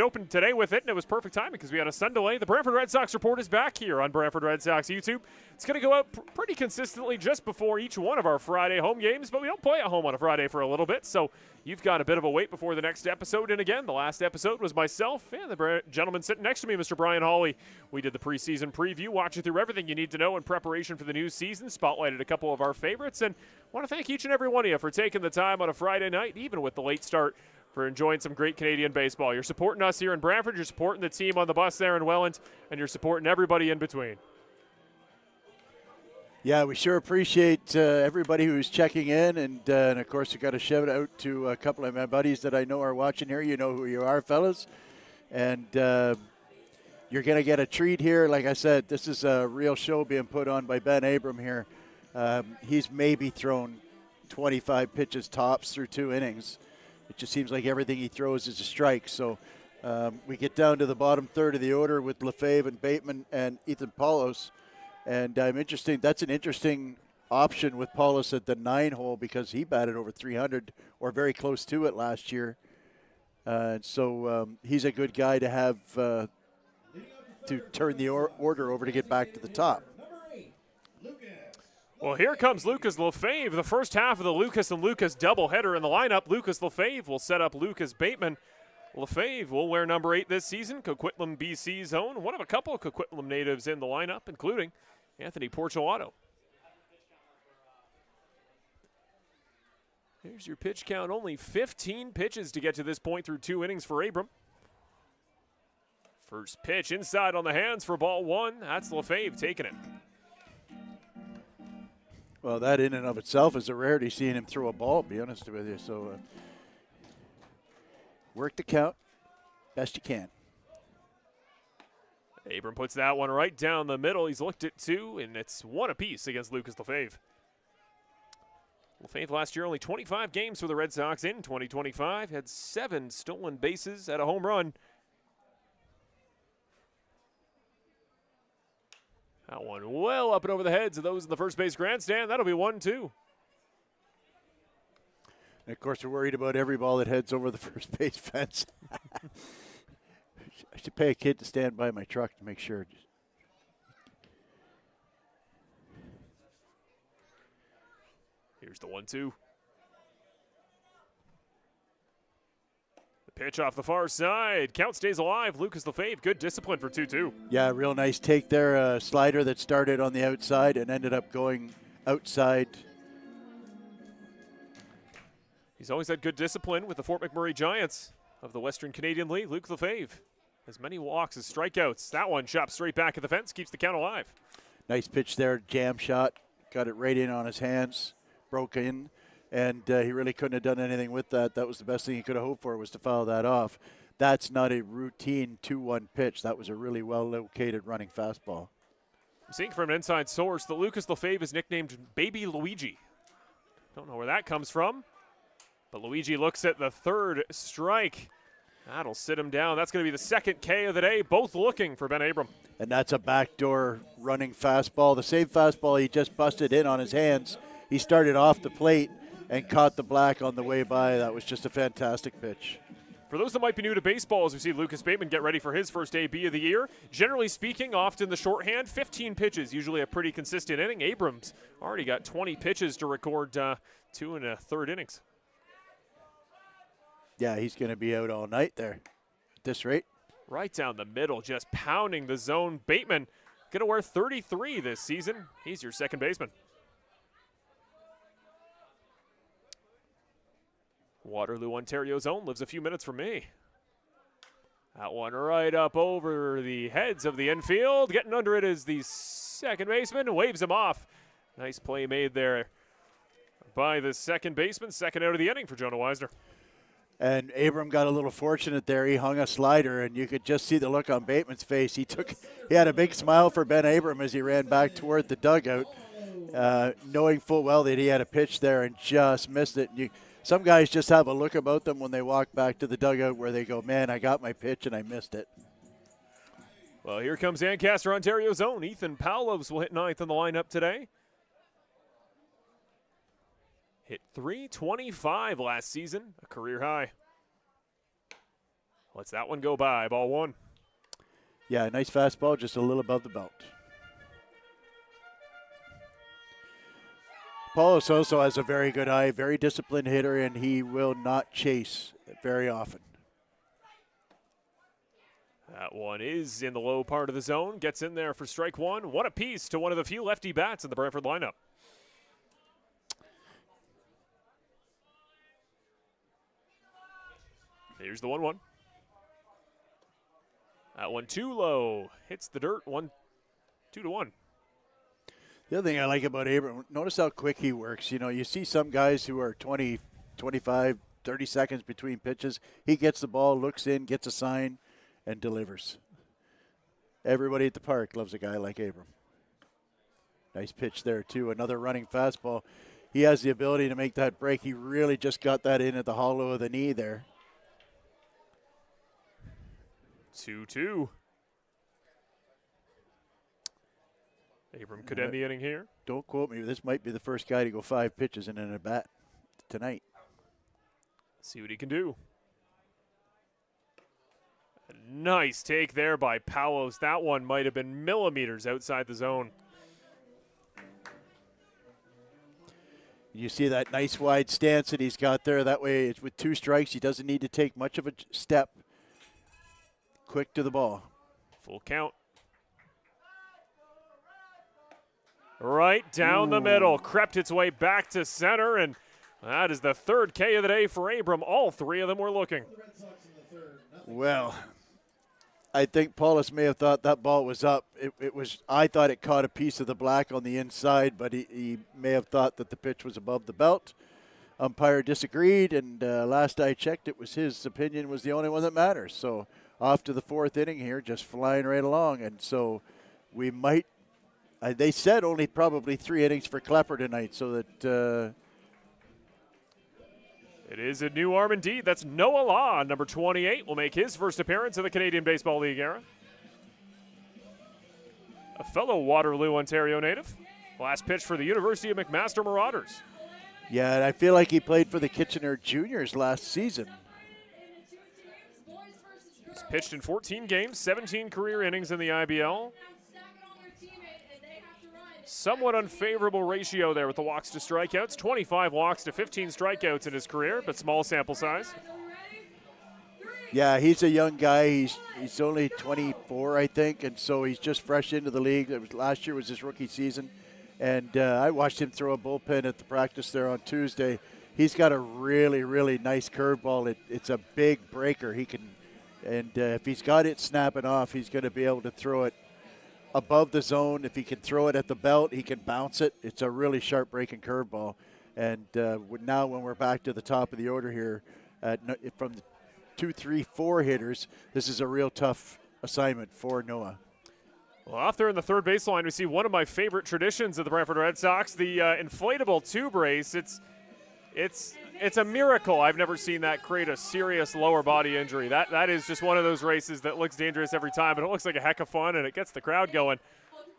opened today with it, and it was perfect timing because we had a sun delay. The Brantford Red Sox report is back here on Brantford Red Sox YouTube. It's going to go out pretty consistently just before each one of our Friday home games, but we don't play at home on a Friday for a little bit, so you've got a bit of a wait before the next episode. And again, the last episode was myself and the gentleman sitting next to me, Mr. Brian Hawley. We did the preseason preview, walking through everything you need to know in preparation for the new season, spotlighted a couple of our favorites, and want to thank each and every one of you for taking the time on a Friday night, even with the late start, for enjoying some great Canadian baseball. You're supporting us here in Brantford, you're supporting the team on the bus there in Welland, and you're supporting everybody in between. Yeah, we sure appreciate everybody who's checking in, and of course, we got a shout out to a couple of my buddies that I know are watching here. You know who you are, fellas, and you're going to get a treat here. Like I said, this is a real show being put on by Ben Abram here. He's maybe thrown 25 pitches tops through 2 innings. It just seems like everything he throws is a strike. So we get down to the bottom third of the order with Lefebvre and Bateman and Ethan Paulos. And that's an interesting option with Paulus at the 9 hole because he batted over 300 or very close to it last year. So he's a good guy to have to turn the order over to get back to the top. Well, here comes Lucas Lefebvre, the first half of the Lucas and Lucas doubleheader in the lineup. Lucas Lefebvre will set up Lucas Bateman. Lefebvre will wear number 8 this season, Coquitlam, BC's own. One of a couple of Coquitlam natives in the lineup, including Anthony Porcelato. Here's your pitch count. Only 15 pitches to get to this point through 2 innings for Abram. First pitch inside on the hands for ball 1. That's Lefebvre taking it. Well, that in and of itself is a rarity, seeing him throw a ball, to be honest with you. So work the count best you can. Abram puts that one right down the middle. He's looked at 2, and it's 1 apiece against Lucas Lefebvre. Lefebvre last year only 25 games for the Red Sox in 2025. Had 7 stolen bases at a home run. That one well up and over the heads of those in the first base grandstand. That'll be 1-2. And of course, we're worried about every ball that heads over the first base fence. I should pay a kid to stand by my truck to make sure. Here's the 1-2. The pitch off the far side. Count stays alive. Lucas Lefebvre, good discipline for 2-2. Yeah, real nice take there. Slider that started on the outside and ended up going outside. He's always had good discipline with the Fort McMurray Giants of the Western Canadian League. Luke Lefebvre, as many walks as strikeouts. That one chopped straight back at the fence, keeps the count alive. Nice pitch there, jam shot. Got it right in on his hands. broke in, and he really couldn't have done anything with that. That was the best thing he could have hoped for, was to foul that off. That's not a routine 2-1 pitch. That was a really well-located running fastball. I'm seeing from an inside source that Lucas Lefebvre is nicknamed Baby Luigi. Don't know where that comes from, but Luigi looks at the third strike. That'll sit him down. That's going to be the second K of the day, both looking for Ben Abram. And that's a backdoor running fastball. The same fastball he just busted in on his hands. He started off the plate and caught the black on the way by. That was just a fantastic pitch. For those that might be new to baseball, as we see Lucas Bateman get ready for his first AB of the year, generally speaking, often the shorthand, 15 pitches, usually a pretty consistent inning. Abrams already got 20 pitches to record 2 1/3 innings. Yeah, he's going to be out all night there at this rate. Right down the middle, just pounding the zone. Bateman going to wear 33 this season. He's your second baseman. Waterloo, Ontario zone lives a few minutes from me. That one right up over the heads of the infield. Getting under it is the second baseman. Waves him off. Nice play made there by the second baseman. Second out of the inning for Jonah Weisner. And Abram got a little fortunate there. He hung a slider, and you could just see the look on Bateman's face. He had a big smile for Ben Abram as he ran back toward the dugout, knowing full well that he had a pitch there and just missed it. Some guys just have a look about them when they walk back to the dugout where they go, man, I got my pitch and I missed it. Well, here comes Ancaster, Ontario zone. Ethan Pavlovs will hit ninth in the lineup today. Hit .325 last season, a career high. Lets that one go by, ball one. Yeah, nice fastball, just a little above the belt. Paulo Soso has a very good eye, very disciplined hitter, and he will not chase very often. That one is in the low part of the zone, gets in there for strike one. What a piece to one of the few lefty bats in the Brantford lineup. Here's the 1-1. That one too low. Hits the dirt. 2-1. The other thing I like about Abram, notice how quick he works. You know, you see some guys who are 20, 25, 30 seconds between pitches. He gets the ball, looks in, gets a sign, and delivers. Everybody at the park loves a guy like Abram. Nice pitch there, too. Another running fastball. He has the ability to make that break. He really just got that in at the hollow of the knee there. 2-2. Abram could end the inning here. Don't quote me. This might be the first guy to go 5 pitches in an at-bat tonight. See what he can do. A nice take there by Palos. That one might have been millimeters outside the zone. You see that nice wide stance that he's got there. That way, it's with 2 strikes, he doesn't need to take much of a step. Quick to the ball. Full count. Right down the middle. Crept its way back to center, and that is the third K of the day for Abram. All 3 of them were looking. Well, I think Paulus may have thought that ball was up. I thought it caught a piece of the black on the inside, but he may have thought that the pitch was above the belt. Umpire disagreed, and last I checked, it was his opinion was the only one that matters. So off to the 4th inning here, just flying right along. And so we might, they said only probably 3 innings for Klepper tonight, so that it is a new arm indeed. That's Noah Law, number 28, will make his first appearance in the Canadian Baseball League era. A fellow Waterloo, Ontario native. Last pitch for the University of McMaster Marauders. Yeah, and I feel like he played for the Kitchener Juniors last season. He's pitched in 14 games, 17 career innings in the IBL. Somewhat unfavorable ratio there with the walks to strikeouts. 25 walks to 15 strikeouts in his career, but small sample size. Yeah, he's a young guy. He's only 24, I think, and so he's just fresh into the league. Last year was his rookie season, and I watched him throw a bullpen at the practice there on Tuesday. He's got a really, really nice curveball. It's a big breaker. And if he's got it snapping off, he's going to be able to throw it above the zone. If he can throw it at the belt, he can bounce it. It's a really sharp breaking curveball. And now when we're back to the top of the order here, from the 2, 3, 4 hitters, this is a real tough assignment for Noah. Well, off there in the third baseline, we see one of my favorite traditions of the Brantford Red Sox, the inflatable tube race. It's a miracle. I've never seen that create a serious lower body injury. That is just one of those races that looks dangerous every time, but it looks like a heck of fun, and it gets the crowd going.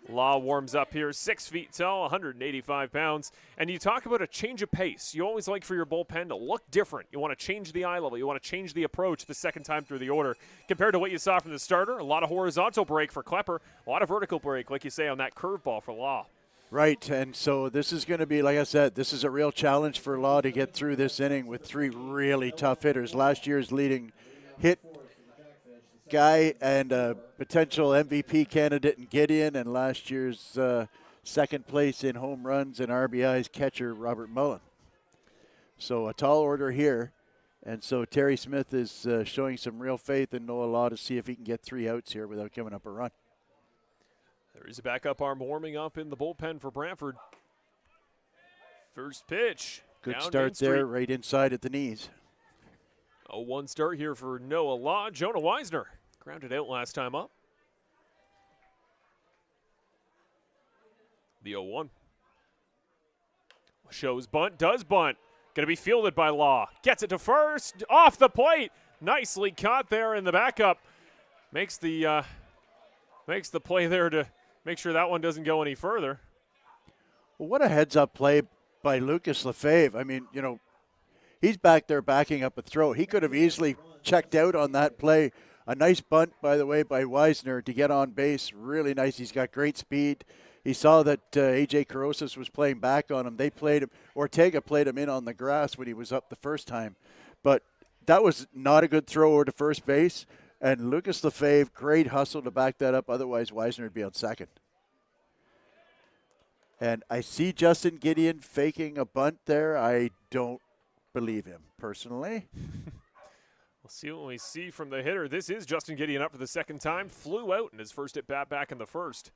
Law warms up here, 6 feet tall, 185 pounds. And you talk about a change of pace. You always like for your bullpen to look different. You want to change the eye level. You want to change the approach the second time through the order. Compared to what you saw from the starter, a lot of horizontal break for Klepper, a lot of vertical break, like you say, on that curveball for Law. Right, and so this is going to be, like I said, this is a real challenge for Law to get through this inning with 3 really tough hitters. Last year's leading hit guy and a potential MVP candidate in Gideon, and last year's second place in home runs and RBIs catcher Robert Mullen. So a tall order here, and so Terry Smith is showing some real faith in Noah Law to see if he can get 3 outs here without giving up a run. There is a backup arm warming up in the bullpen for Brantford. First pitch. Good start there, right inside at the knees. 0-1 start here for Noah Law. Jonah Weisner grounded out last time up. The 0-1. Shows bunt, does bunt. Going to be fielded by Law. Gets it to first, off the plate. Nicely caught there in the backup. Makes the play there to make sure that one doesn't go any further. Well, what a heads-up play by Lucas Lefebvre. I mean, you know, he's back there backing up a throw. He could have easily checked out on that play. A nice bunt, by the way, by Weisner to get on base. Really nice. He's got great speed. He saw that A.J. Carosas was playing back on him. They played him. Ortega played him in on the grass when he was up the first time. But that was not a good throw over to first base. And Lucas Lefebvre, great hustle to back that up. Otherwise, Weisner would be on second. And I see Justin Gideon faking a bunt there. I don't believe him, personally. We'll see what we see from the hitter. This is Justin Gideon up for the second time. Flew out in his first at-bat back in the first.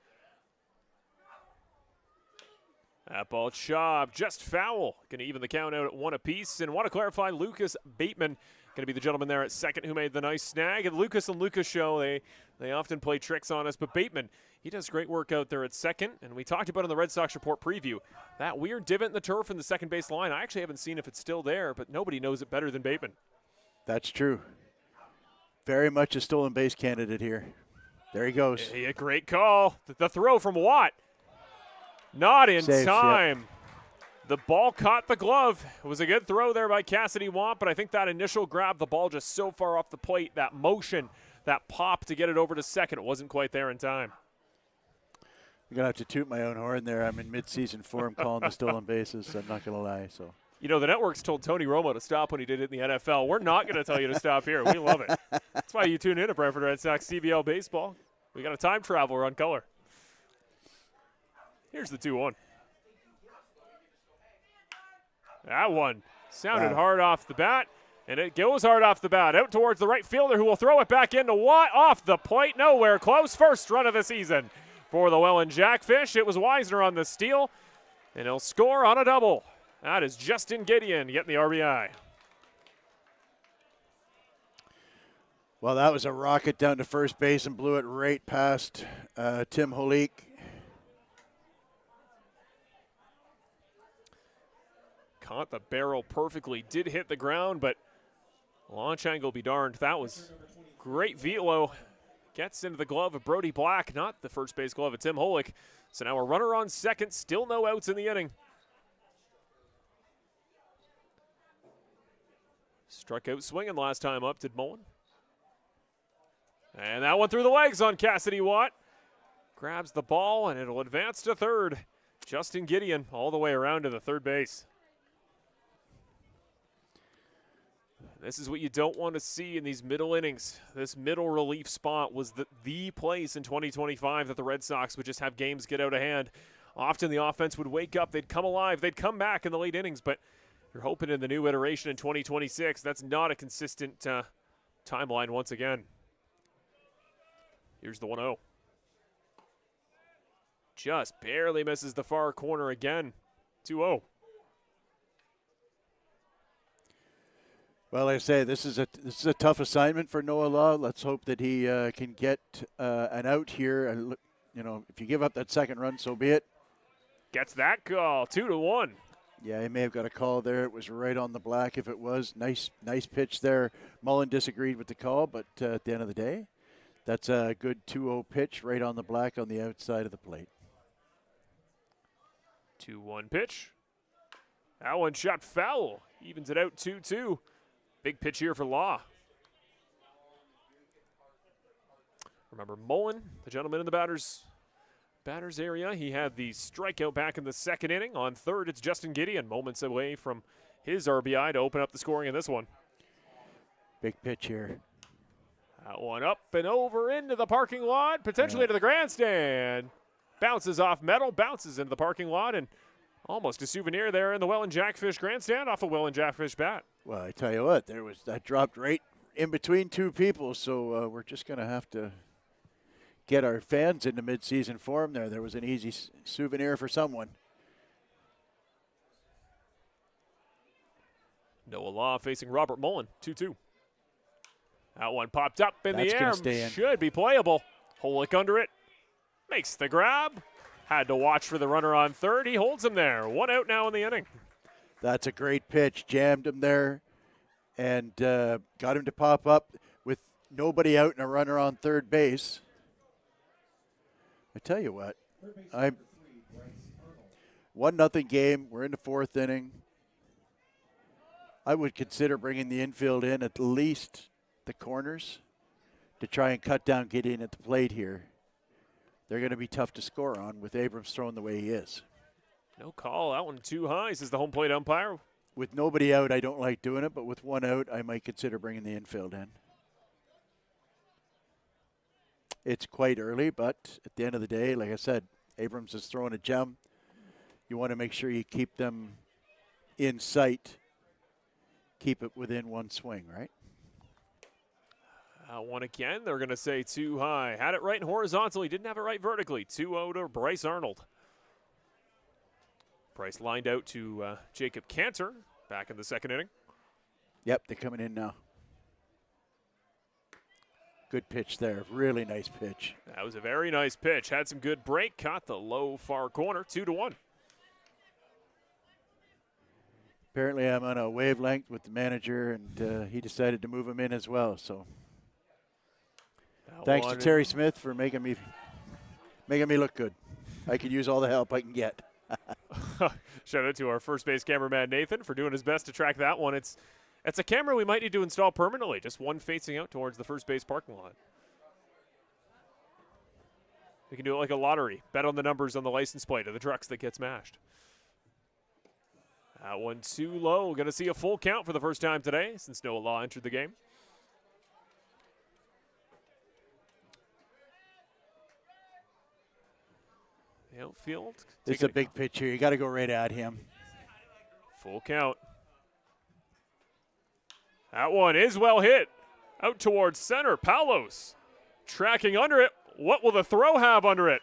That ball chopped, just foul. Going to even the count out at 1 apiece. And want to clarify, Lucas Bateman going to be the gentleman there at second who made the nice snag. And Lucas show, they often play tricks on us. But Bateman, he does great work out there at second. And we talked about in the Red Sox Report preview, that weird divot in the turf in the second base line. I actually haven't seen if it's still there, but nobody knows it better than Bateman. That's true. Very much a stolen base candidate here. There he goes. A great call. The throw from Watt. Not in Safe, time. Yep. The ball caught the glove. It was a good throw there by Cassidy Watt, but I think that initial grab, the ball just so far off the plate, that motion, that pop to get it over to second, it wasn't quite there in time. I'm going to have to toot my own horn there. I'm in mid-season form calling the stolen bases. I'm not going to lie. So, you know, the network's told Tony Romo to stop when he did it in the NFL. We're not going to tell you to stop here. We love it. That's why you tune in to Brantford Red Sox CBL Baseball. We got a time traveler on color. Here's the 2-1. That one sounded hard off the bat, and it goes hard off the bat. Out towards the right fielder who will throw it back into Watt. Off the plate, nowhere close. First run of the season for the Welland Jackfish. It was Weisner on the steal, and he'll score on a double. That is Justin Gideon getting the RBI. Well, that was a rocket down to first base and blew it right past Tim Holik. Caught the barrel perfectly, did hit the ground, but launch angle be darned. That was great velo. Gets into the glove of Brody Black, not the first base glove of Tim Holik. So now a runner on second, still no outs in the inning. Struck out swinging last time up, did Mullen. And that one through the legs on Cassidy Watt. Grabs the ball, and it'll advance to third. Justin Gideon all the way around to the third base. This is what you don't want to see in these middle innings. This middle relief spot was the place in 2025 that the Red Sox would just have games get out of hand. Often the offense would wake up, they'd come alive, they'd come back in the late innings, but you're hoping in the new iteration in 2026, that's not a consistent timeline once again. Here's the 1-0. Just barely misses the far corner again. 2-0. Well, like I say, this is a tough assignment for Noah Law. Let's hope that he can get an out here. And if you give up that second run, so be it. Gets that call, 2-1. Yeah, he may have got a call there. It was right on the black if it was. Nice pitch there. Mullen disagreed with the call, but at the end of the day, that's a good 2-0 pitch right on the black on the outside of the plate. 2-1 pitch. That one shot foul. Evens it out 2-2. Big pitch here for Law. Remember Mullen, the gentleman in the batter's area. He had the strikeout back in the second inning. On third, it's Justin Gideon, moments away from his RBI to open up the scoring in this one. Big pitch here. That one up and over into the parking lot, potentially to the grandstand. Bounces off metal, bounces into the parking lot, and almost a souvenir there in the Welland Jackfish grandstand off a Welland Jackfish bat. Well, I tell you what, that dropped right in between two people, so we're just going to have to get our fans into mid-season form there. There was an easy souvenir for someone. Noah Law facing Robert Mullen, 2-2. That one popped up in That's the gonna air. stay in. Should be playable. Holick under it. Makes the grab. Had to watch for the runner on third. He holds him there. 1 out now in the inning. That's a great pitch. Jammed him there and got him to pop up with nobody out and a runner on third base. I tell you what, 1-0 game. We're in the fourth inning. I would consider bringing the infield in at least the corners to try and cut down Gideon at the plate here. They're going to be tough to score on with Abrams throwing the way he is. No call. That one too high, says the home plate umpire. With nobody out, I don't like doing it, but with one out, I might consider bringing the infield in. It's quite early, but at the end of the day, like I said, Abrams is throwing a gem. You want to make sure you keep them in sight, keep it within one swing, right? One again. They're going to say too high. Had it right horizontally, didn't have it right vertically. 2-0 to Bryce Arnold. Bryce lined out to Jacob Cantor back in the second inning. Yep, they're coming in now. Good pitch there. Really nice pitch. That was a very nice pitch. Had some good break. Caught the low far corner. 2-1. Apparently I'm on a wavelength with the manager, and he decided to move him in as well. So thanks to Terry Smith for making me look good. I could use all the help I can get. Shout out to our first base cameraman Nathan for doing his best to track that one. It's a camera we might need to install permanently, just one facing out towards the first base parking lot. We can do it like a lottery. Bet on the numbers on the license plate of the trucks that get smashed. That one too low. Going to see a full count for the first time today since Noah Law entered the game. The outfield. It's a big pitch here. You got to go right at him. Full count. That one is well hit. Out towards center. Palos tracking under it. What will the throw have under it?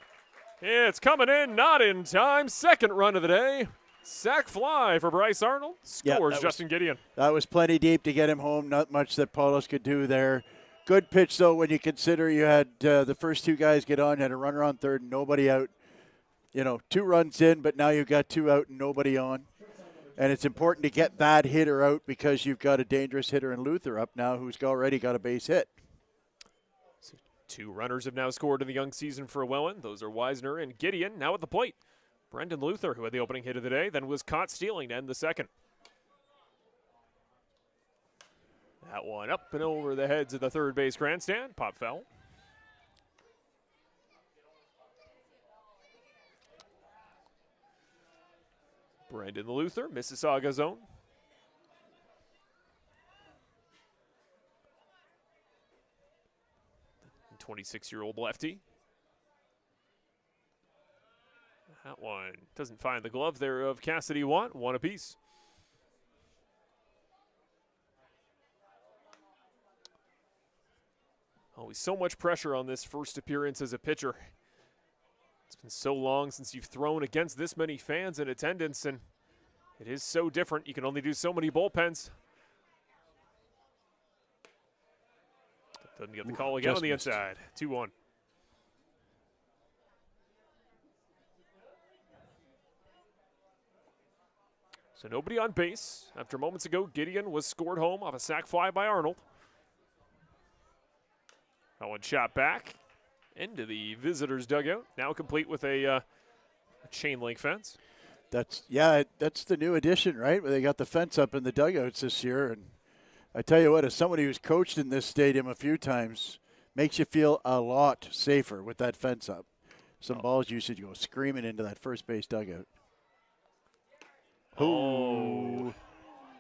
It's coming in, not in time. Second run of the day. Sack fly for Bryce Arnold. Scores Justin Gideon. That was plenty deep to get him home. Not much that Palos could do there. Good pitch, though, when you consider you had the first two guys get on. You had a runner on third and nobody out. 2 runs in, but now you've got 2 out and nobody on. And it's important to get that hitter out because you've got a dangerous hitter in Luther up now who's already got a base hit. So 2 runners have now scored in the young season for Welland. Those are Weisner and Gideon. Now at the plate, Brendan Luther, who had the opening hit of the day, then was caught stealing to end the second. That one up and over the heads of the third base grandstand. Pop foul. Brendan Luther, Mississauga zone. 26-year-old lefty. That one doesn't find the glove there of Cassidy Watt. One apiece. Always so much pressure on this first appearance as a pitcher. It's been so long since you've thrown against this many fans in attendance, and it is so different. You can only do so many bullpens. Couldn't get the call again on the inside. 2-1. So nobody on base. After moments ago, Gideon was scored home off a sac fly by Arnold. That one shot back into the visitors' dugout. Now complete with a chain link fence. That's the new addition, right? Where they got the fence up in the dugouts this year. And I tell you what, as somebody who's coached in this stadium a few times, makes you feel a lot safer with that fence up. Some balls you should go screaming into that first base dugout. Oh,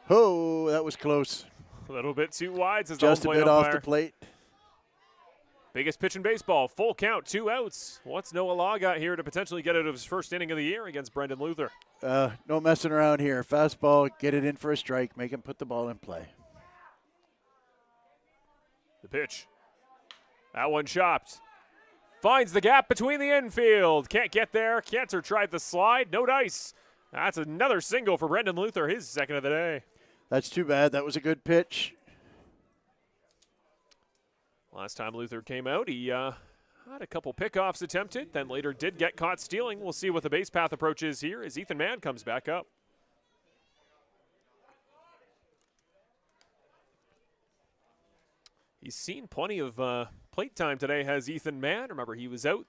that was close. A little bit too wide. Says just a bit off the plate. Biggest pitch in baseball. Full count, 2 outs. What's Noah Law got here to potentially get out of his first inning of the year against Brendan Luther? No messing around here. Fastball, get it in for a strike, make him put the ball in play. The pitch. That one chopped. Finds the gap between the infield. Can't get there. Cantor tried the slide. No dice. That's another single for Brendan Luther, his second of the day. That's too bad. That was a good pitch. Last time Luther came out, he had a couple pickoffs attempted, then later did get caught stealing. We'll see what the base path approach is here as Ethan Mann comes back up. He's seen plenty of plate time today, has Ethan Mann. Remember, he was out,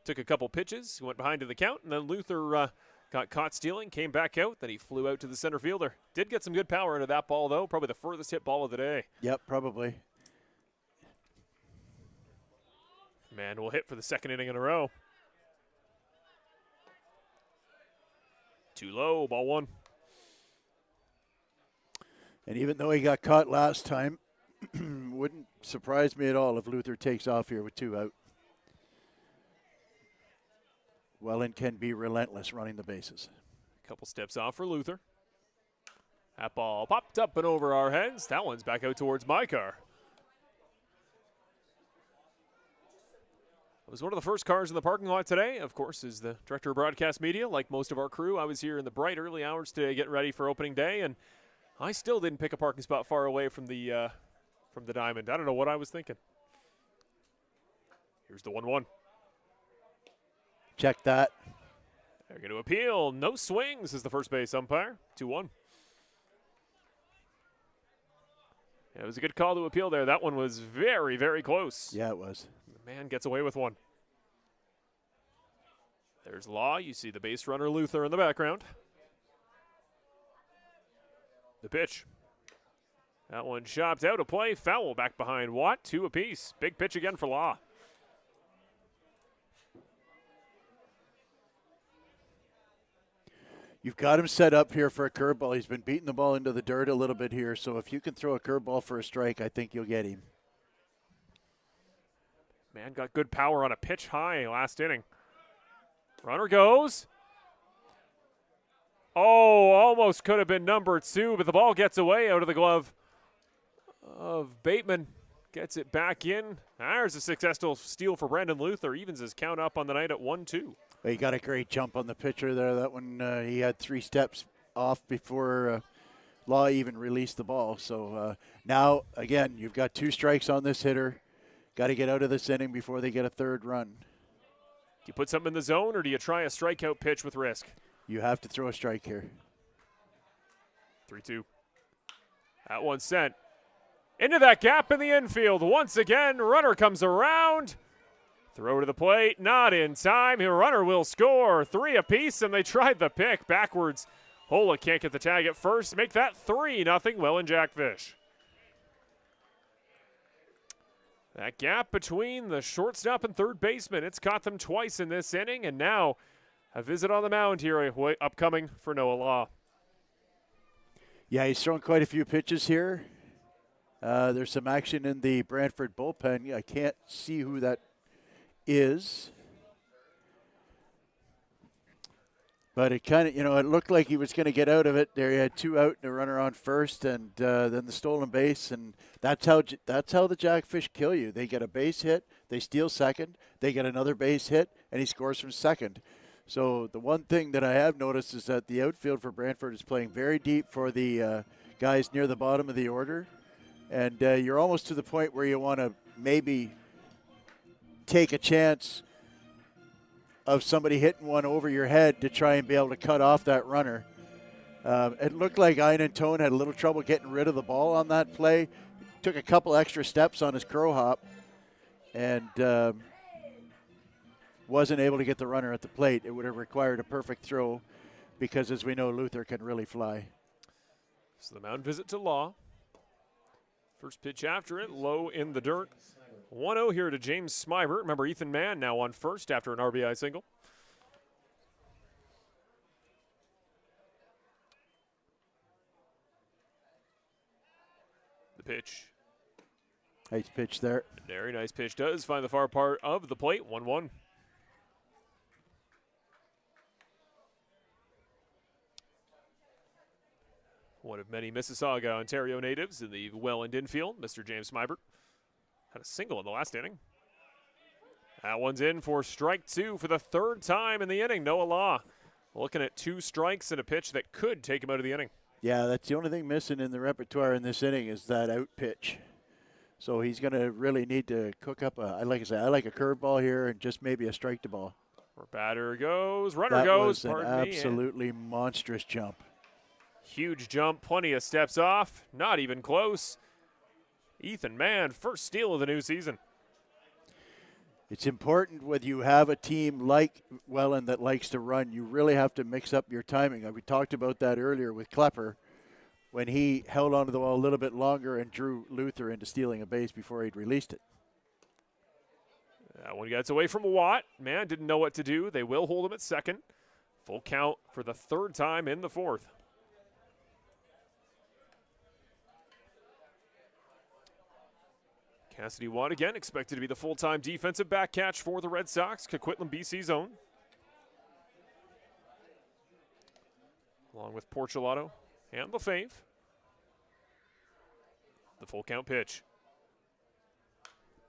took a couple pitches, went behind to the count, and then Luther got caught stealing, came back out, then he flew out to the center fielder. Did get some good power into that ball, though. Probably the furthest hit ball of the day. Yep, probably. Man will hit for the second inning in a row. Too low, ball 1. And even though he got caught last time, wouldn't surprise me at all if Luther takes off here with 2 out. Welland can be relentless running the bases. A couple steps off for Luther. That ball popped up and over our heads. That one's back out towards my car. It was one of the first cars in the parking lot today. Of course, as the director of broadcast media, like most of our crew, I was here in the bright early hours today getting ready for opening day, and I still didn't pick a parking spot far away from the diamond. I don't know what I was thinking. Here's the 1-1. Check that. They're going to appeal. No swings as the first base umpire. 2-1. Yeah, it was a good call to appeal there. That one was very, very close. Yeah, it was. The man gets away with one. There's Law. You see the base runner Luther in the background. The pitch. That one chopped out of play. Foul back behind Watt. 2 apiece. Big pitch again for Law. You've got him set up here for a curveball. He's been beating the ball into the dirt a little bit here, so if you can throw a curveball for a strike, I think you'll get him. Man got good power on a pitch high last inning. Runner goes. Oh, almost could have been number 2, but the ball gets away out of the glove of Bateman. Gets it back in. There's a successful steal for Brandon Luther. Evens his count up on the night at 1-2. He got a great jump on the pitcher there. That one, he had 3 steps off before Law even released the ball. So now, again, you've got 2 strikes on this hitter. Got to get out of this inning before they get a 3rd run. Do you put something in the zone, or do you try a strikeout pitch with risk? You have to throw a strike here. 3-2. That one sent into that gap in the infield. Once again, runner comes around. Throw to the plate, not in time. Your runner will score. 3 apiece, and they tried the pick backwards. Hola can't get the tag at first. Make that 3-0 Welland Jackfish. That gap between the shortstop and third baseman, it's caught them twice in this inning, and now a visit on the mound here upcoming for Noah Law. Yeah, he's thrown quite a few pitches here. There's some action in the Brantford bullpen. I can't see who that is. But it kind of, it looked like he was going to get out of it. There he had 2 out and a runner on first, and then the stolen base, and that's how the Jackfish kill you. They get a base hit, they steal second, they get another base hit, and he scores from second. So the one thing that I have noticed is that the outfield for Brantford is playing very deep for the guys near the bottom of the order, And you're almost to the point where you want to maybe take a chance of somebody hitting one over your head to try and be able to cut off that runner. It looked like Einan Tone had a little trouble getting rid of the ball on that play. Took a couple extra steps on his crow hop and wasn't able to get the runner at the plate. It would have required a perfect throw because, as we know, Luther can really fly. So the mound visit to Law. First pitch after it, low in the dirt. 1-0 here to James Smybert. Remember, Ethan Mann now on first after an RBI single. The pitch. Nice pitch there. Very nice pitch. Does find the far part of the plate. 1-1. One of many Mississauga, Ontario natives in the Welland infield, Mr. James Smybert. Had a single in the last inning. That one's in for strike two for the third time in the inning. Noah Law looking at 2 strikes and a pitch that could take him out of the inning. Yeah, that's the only thing missing in the repertoire in this inning is that out pitch. So he's going to really need to cook up like I say, I like a curveball here and just maybe a strike to ball. Where batter goes, runner that goes. That was an absolutely monstrous jump. Huge jump, plenty of steps off, not even close. Ethan Mann, first steal of the new season. It's important when you have a team like Welland that likes to run, you really have to mix up your timing. We talked about that earlier with Klepper when he held onto the ball a little bit longer and drew Luther into stealing a base before he'd released it. That one gets away from Watt. Mann didn't know what to do. They will hold him at second. Full count for the third time in the fourth. Cassidy Watt again, expected to be the full-time defensive back catch for the Red Sox. Coquitlam, BC zone. Along with Porchelato and LaFave. The full count pitch.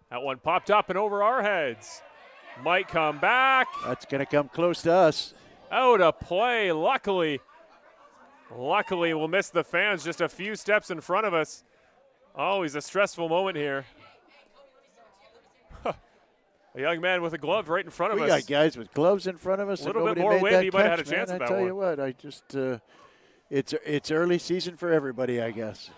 That one popped up and over our heads. Might come back. That's going to come close to us. Out of play. Luckily, we'll miss the fans just a few steps in front of us. Always a stressful moment here. A young man with a glove right in front of us. We got guys with gloves in front of us. A little bit more wind, he might have had a chance at that one. I tell you what, I just, it's early season for everybody, I guess.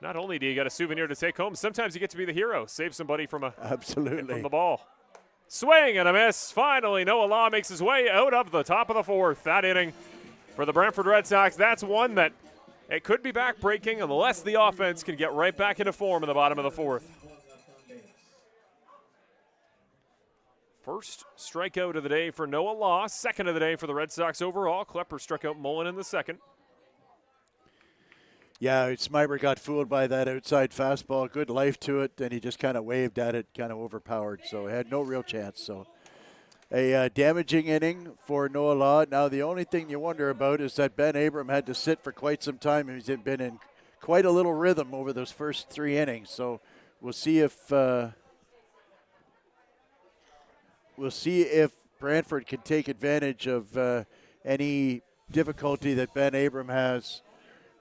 Not only do you get a souvenir to take home, sometimes you get to be the hero. Save somebody from Absolutely. from the ball. Swing and a miss. Finally, Noah Law makes his way out of the top of the fourth. That inning for the Brantford Red Sox, that's one that it could be back-breaking unless the offense can get right back into form in the bottom of the fourth. First strikeout of the day for Noah Law. Second of the day for the Red Sox overall. Klepper struck out Mullen in the second. Yeah, Smybert got fooled by that outside fastball. Good life to it, and he just kind of waved at it, kind of overpowered. So he had no real chance. So a damaging inning for Noah Law. Now the only thing you wonder about is that Ben Abram had to sit for quite some time. He's been in quite a little rhythm over those first 3 innings. So we'll see if Brantford can take advantage of any difficulty that Ben Abram has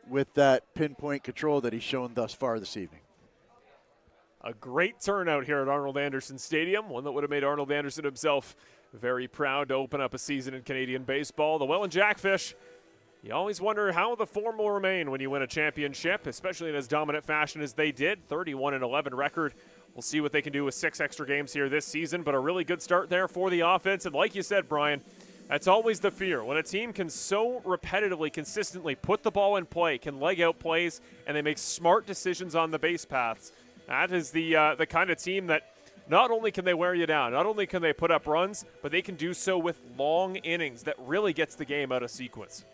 with that pinpoint control that he's shown thus far this evening. A great turnout here at Arnold Anderson Stadium, one that would have made Arnold Anderson himself very proud to open up a season in Canadian baseball. The Welland Jackfish, you always wonder how the form will remain when you win a championship, especially in as dominant fashion as they did, 31-11 record. We'll see what they can do with 6 extra games here this season, but a really good start there for the offense. And like you said, Brian, that's always the fear. When a team can so repetitively, consistently put the ball in play, can leg out plays, and they make smart decisions on the base paths, that is the kind of team that not only can they wear you down, not only can they put up runs, but they can do so with long innings that really gets the game out of sequence.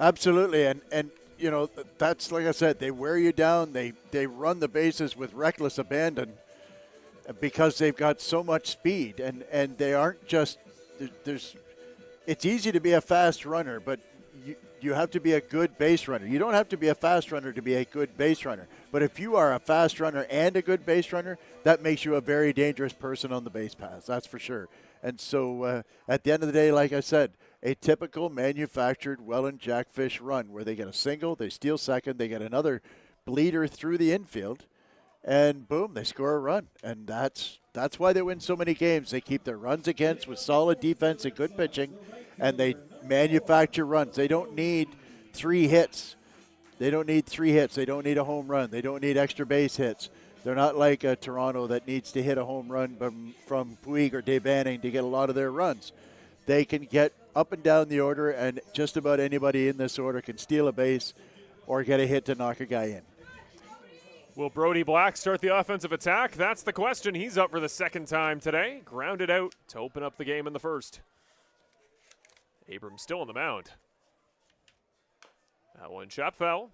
Absolutely, and you know, that's like I said, they wear you down. They run the bases with reckless abandon because they've got so much speed, and they aren't just there's. It's easy to be a fast runner, but you have to be a good base runner. You don't have to be a fast runner to be a good base runner. But if you are a fast runner and a good base runner, that makes you a very dangerous person on the base paths. That's for sure. And so at the end of the day, like I said, a typical manufactured Welland Jackfish run where they get a single, they steal second, they get another bleeder through the infield, and boom, they score a run. And that's why they win so many games. They keep their runs against with solid defense and good pitching, and they manufacture runs. They don't need 3 hits. They don't need 3 hits. They don't need a home run. They don't need extra base hits. They're not like Toronto that needs to hit a home run from Puig or Debanning to get a lot of their runs. They can get up and down the order, and just about anybody in this order can steal a base or get a hit to knock a guy in. Will Brody Black start the offensive attack? That's the question. He's up for the second time today. Grounded out to open up the game in the first. Abram still on the mound. That one shot foul.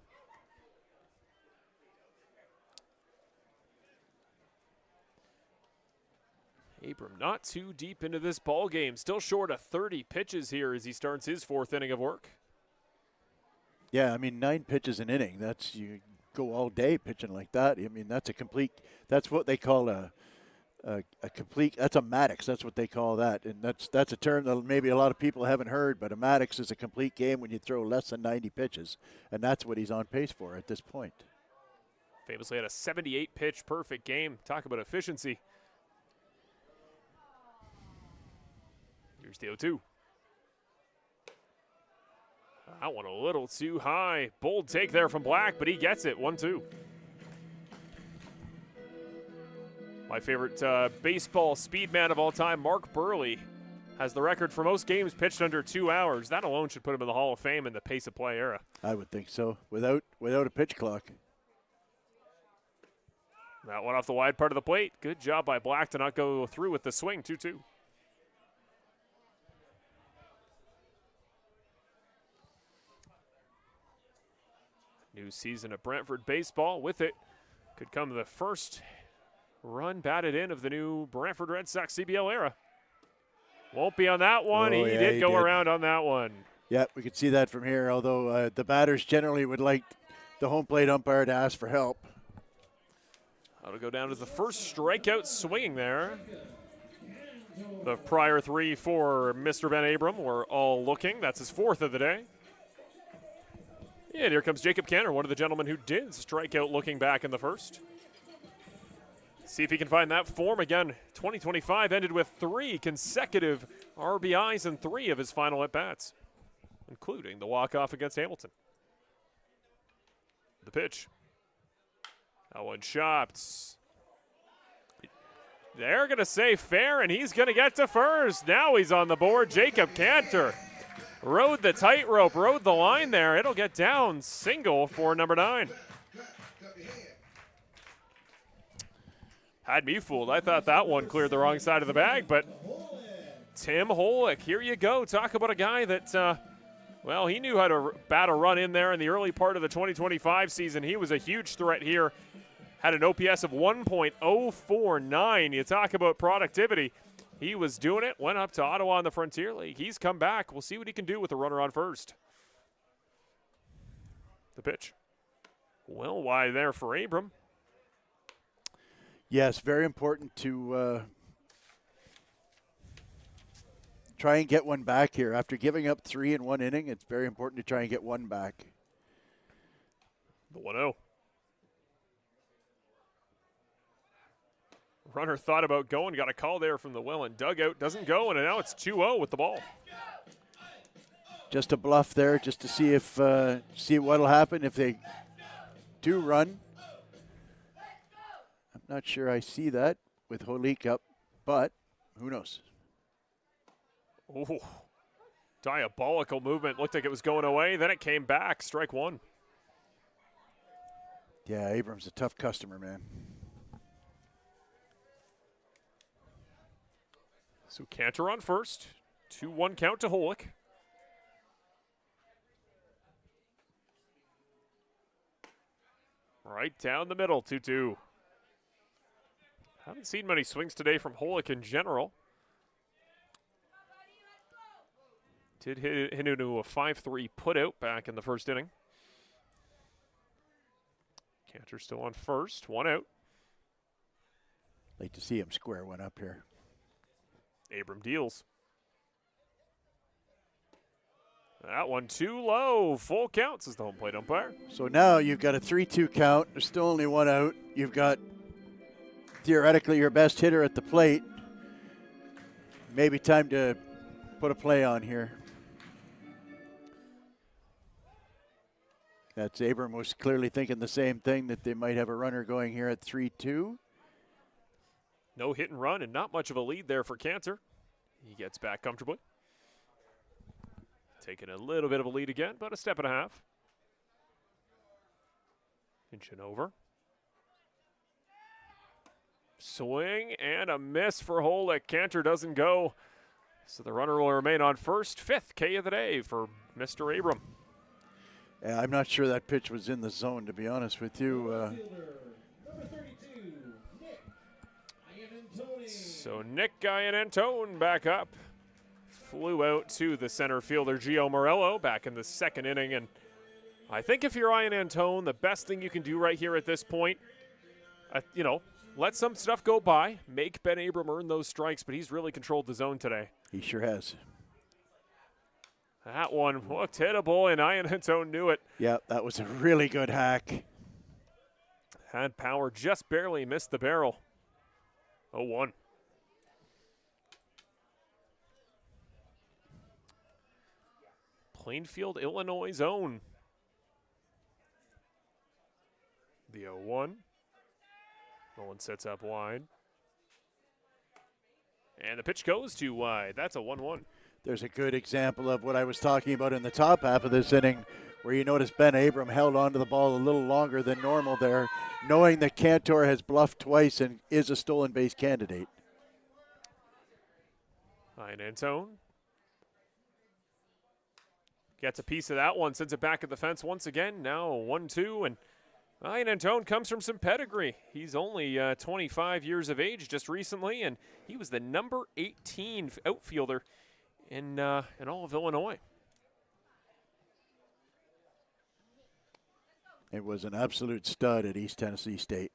Abram not too deep into this ball game. Still short of 30 pitches here as he starts his 4th inning of work. Yeah, I mean, 9 pitches an inning. That's, you go all day pitching like that. I mean, that's a complete, that's what they call a complete, that's a Maddox. That's what they call that. And that's a term that maybe a lot of people haven't heard, but a Maddox is a complete game when you throw less than 90 pitches. And that's what he's on pace for at this point. Famously had a 78 pitch perfect game. Talk about efficiency. Here's the 0-2. That one a little too high. Bold take there from Black, but he gets it. 1-2. My favorite baseball speed man of all time, Mark Burley, has the record for most games pitched under 2 hours. That alone should put him in the Hall of Fame in the pace of play era. I would think so, without a pitch clock. That one off the wide part of the plate. Good job by Black to not go through with the swing. 2-2. New season of Brantford baseball. With it could come the first run batted in of the new Brantford Red Sox CBL era. Won't be on that one. Oh, he yeah, did go around on that one. Yeah, we could see that from here, although the batters generally would like the home plate umpire to ask for help. That'll go down as the first strikeout swinging there. The prior 3 for Mr. Ben Abram were all looking. That's his 4th of the day. And here comes Jacob Cantor, one of the gentlemen who did strike out looking back in the first. See if he can find that form again. 2025 ended with 3 consecutive RBIs in 3 of his final at-bats, including the walk-off against Hamilton. The pitch. That one chopped. They're going to say fair, and he's going to get to first. Now he's on the board. Jacob Cantor rode the tightrope, rode the line there. It'll get down single for number 9. Had me fooled. I thought that one cleared the wrong side of the bag, but Tim Holick, here you go. Talk about a guy that, well, he knew how to bat a run in there in the early part of the 2025 season. He was a huge threat here. Had an OPS of 1.049. You talk about productivity. He was doing it, went up to Ottawa in the Frontier League. He's come back. We'll see what he can do with the runner on first. The pitch. Well wide there for Abram. Yes, very important to try and get one back here. After giving up 3 in 1 inning, it's very important to try and get one back. The 1-0. Runner thought about going, got a call there from the Welland dugout. Doesn't go, and now it's 2-0 with the ball. Just a bluff there, just to see if see what'll happen if they do run. I'm not sure I see that with Holick up, but who knows? Oh, diabolical movement. Looked like it was going away. Then it came back. Strike 1. Yeah, Abram's a tough customer, man. So Cantor on first. 2-1 count to Holick. Right down the middle, 2-2. Haven't seen many swings today from Holick in general. Did hit into a 5-3 putout back in the first inning. Cantor still on first, 1 out. Like to see him square one up here. Abram deals. That one too low. Full count, says the home plate umpire. So now you've got a 3-2 count. There's still only one out. You've got theoretically your best hitter at the plate. Maybe time to put a play on here. That's Abram was clearly thinking the same thing, that they might have a runner going here at 3-2. No hit and run and not much of a lead there for Cantor. He gets back comfortably. Taking a little bit of a lead again, about a step and a half. Inching over. Swing and a miss for Holick. Cantor doesn't go. So the runner will remain on first. 5th K of the day for Mr. Abram. Yeah, I'm not sure that pitch was in the zone, to be honest with you. So Nick Guyan-Antone back up. Flew out to the center fielder, Gio Morello, back in the 2nd inning. And I think if you're Guyan-Antone, the best thing you can do right here at this point, let some stuff go by. Make Ben Abram earn those strikes, but he's really controlled the zone today. He sure has. That one looked hittable, and Guyan-Antone knew it. Yeah, that was a really good hack. Had power, just barely missed the barrel. 0-1. Plainfield, Illinois zone. The 0-1. Welland sets up wide. And the pitch goes too wide. That's a 1-1. There's a good example of what I was talking about in the top half of this inning, where you notice Ben Abram held onto the ball a little longer than normal there, knowing that Cantor has bluffed twice and is a stolen base candidate. Guyan-Antone gets a piece of that one, sends it back at the fence once again. Now 1-2, and Guyan-Antone comes from some pedigree. He's only 25 years of age just recently, and he was the number 18 outfielder in all of Illinois. It was an absolute stud at East Tennessee State.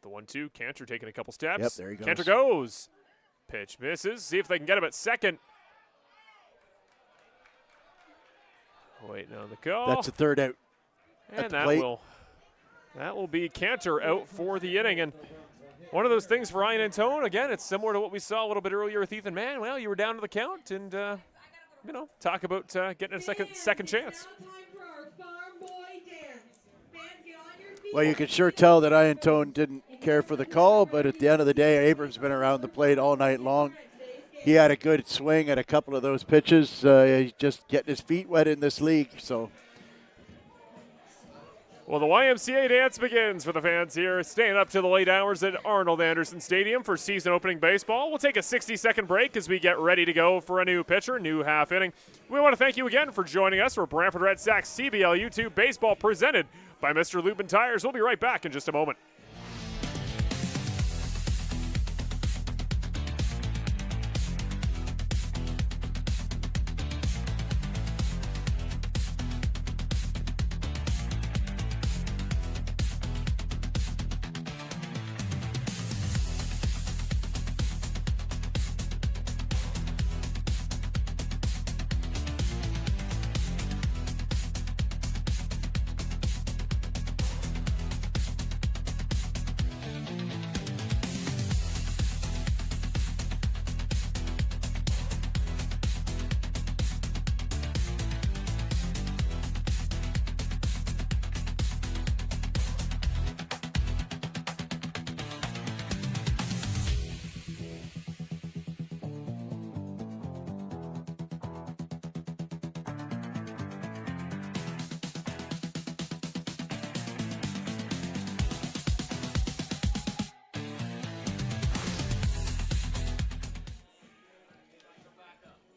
The 1-2, Cantor taking a couple steps. Yep, there he goes. Cantor goes. Pitch misses. See if they can get him at second. Waiting on the call. That's a third out. And that will be Cantor out for the inning. And one of those things for Guyan-Antone, again, it's similar to what we saw a little bit earlier with Ethan Mann. Well, you were down to the count, and talk about getting a second chance. Well, you can sure tell that Guyan-Antone didn't care for the call, but at the end of the day, Abram's been around the plate all night long. He had a good swing at a couple of those pitches. He's just getting his feet wet in this league. So, well, the YMCA dance begins for the fans here, staying up to the late hours at Arnold Anderson Stadium for season opening baseball. We'll take a 60-second break as we get ready to go for a new pitcher, new half inning. We want to thank you again for joining us for Brantford Red Sox CBL YouTube Baseball presented by Mr. Lubin Tires. We'll be right back in just a moment.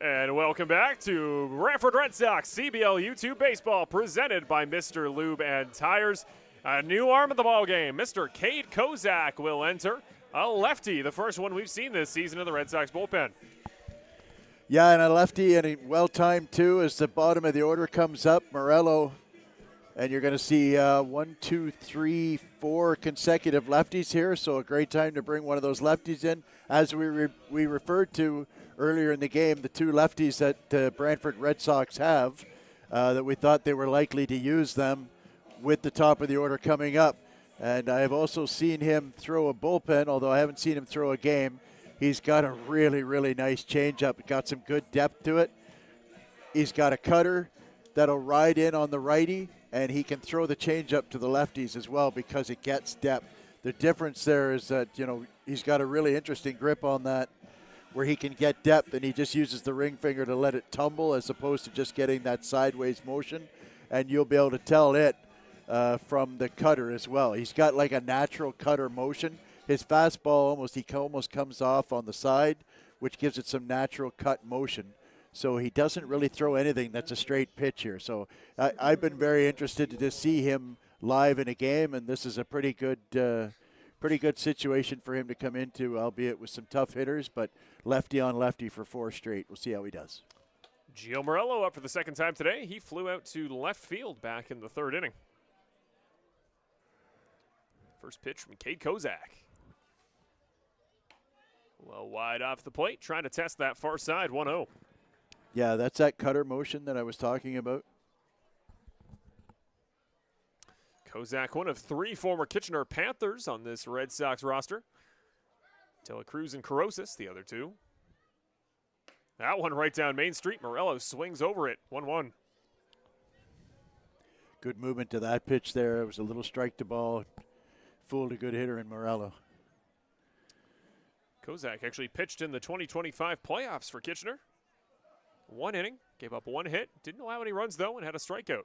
And welcome back to Brantford Red Sox CBL YouTube Baseball presented by Mr. Lube and Tires. A new arm of the ball game. Mr. Cade Kozak will enter. A lefty, the first one we've seen this season in the Red Sox bullpen. Yeah, and a lefty, and well-timed too as the bottom of the order comes up. Morello And you're going to see 1, 2, 3, 4 consecutive lefties here. So a great time to bring one of those lefties in. As we referred to earlier in the game, the 2 lefties that the Brantford Red Sox have, that we thought they were likely to use them with the top of the order coming up. And I have also seen him throw a bullpen, although I haven't seen him throw a game. He's got a really, really nice changeup. Got some good depth to it. He's got a cutter that'll ride in on the righty, and he can throw the changeup to the lefties as well because it gets depth. The difference there is that, he's got a really interesting grip on that where he can get depth, and he just uses the ring finger to let it tumble as opposed to just getting that sideways motion, and you'll be able to tell it from the cutter as well. He's got like a natural cutter motion. His fastball almost comes off on the side, which gives it some natural cut motion. So he doesn't really throw anything that's a straight pitch here. So I've been very interested to see him live in a game, and this is a pretty good situation for him to come into, albeit with some tough hitters, but lefty on lefty for 4 straight. We'll see how he does. Gio Morello up for the second time today. He flew out to left field back in the 3rd inning. First pitch from Cade Kozak. Well wide off the plate, trying to test that far side, 1-0. Yeah, that's that cutter motion that I was talking about. Kozak, one of 3 former Kitchener Panthers on this Red Sox roster. De La Cruz and Carosis, the other 2. That one right down Main Street. Morello swings over it, 1-1. Good movement to that pitch there. It was a little strike to ball. Fooled a good hitter in Morello. Kozak actually pitched in the 2025 playoffs for Kitchener. 1 inning, gave up 1 hit, didn't allow any runs though, and had a strikeout.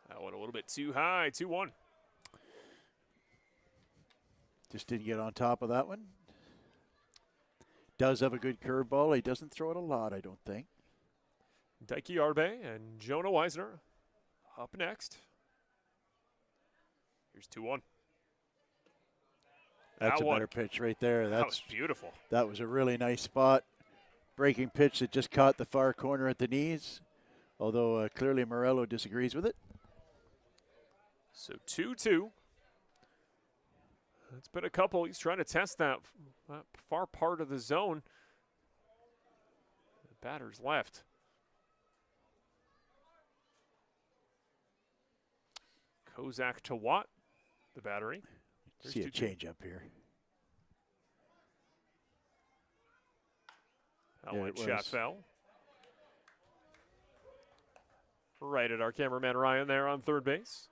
That one a little bit too high, 2-1. Just didn't get on top of that one. Does have a good curveball. He doesn't throw it a lot, I don't think. Daiki Arbe and Jonah Weisner up next. Here's 2-1. That's a better pitch right there. That was beautiful. That was a really nice spot. Breaking pitch that just caught the far corner at the knees, although clearly Morello disagrees with it. So 2-2. It's been a couple. He's trying to test that far part of the zone. The batter's left. Kozak to Watt, the battery. See a change up here. That one shot fell. Right at our cameraman Ryan there on 3rd base.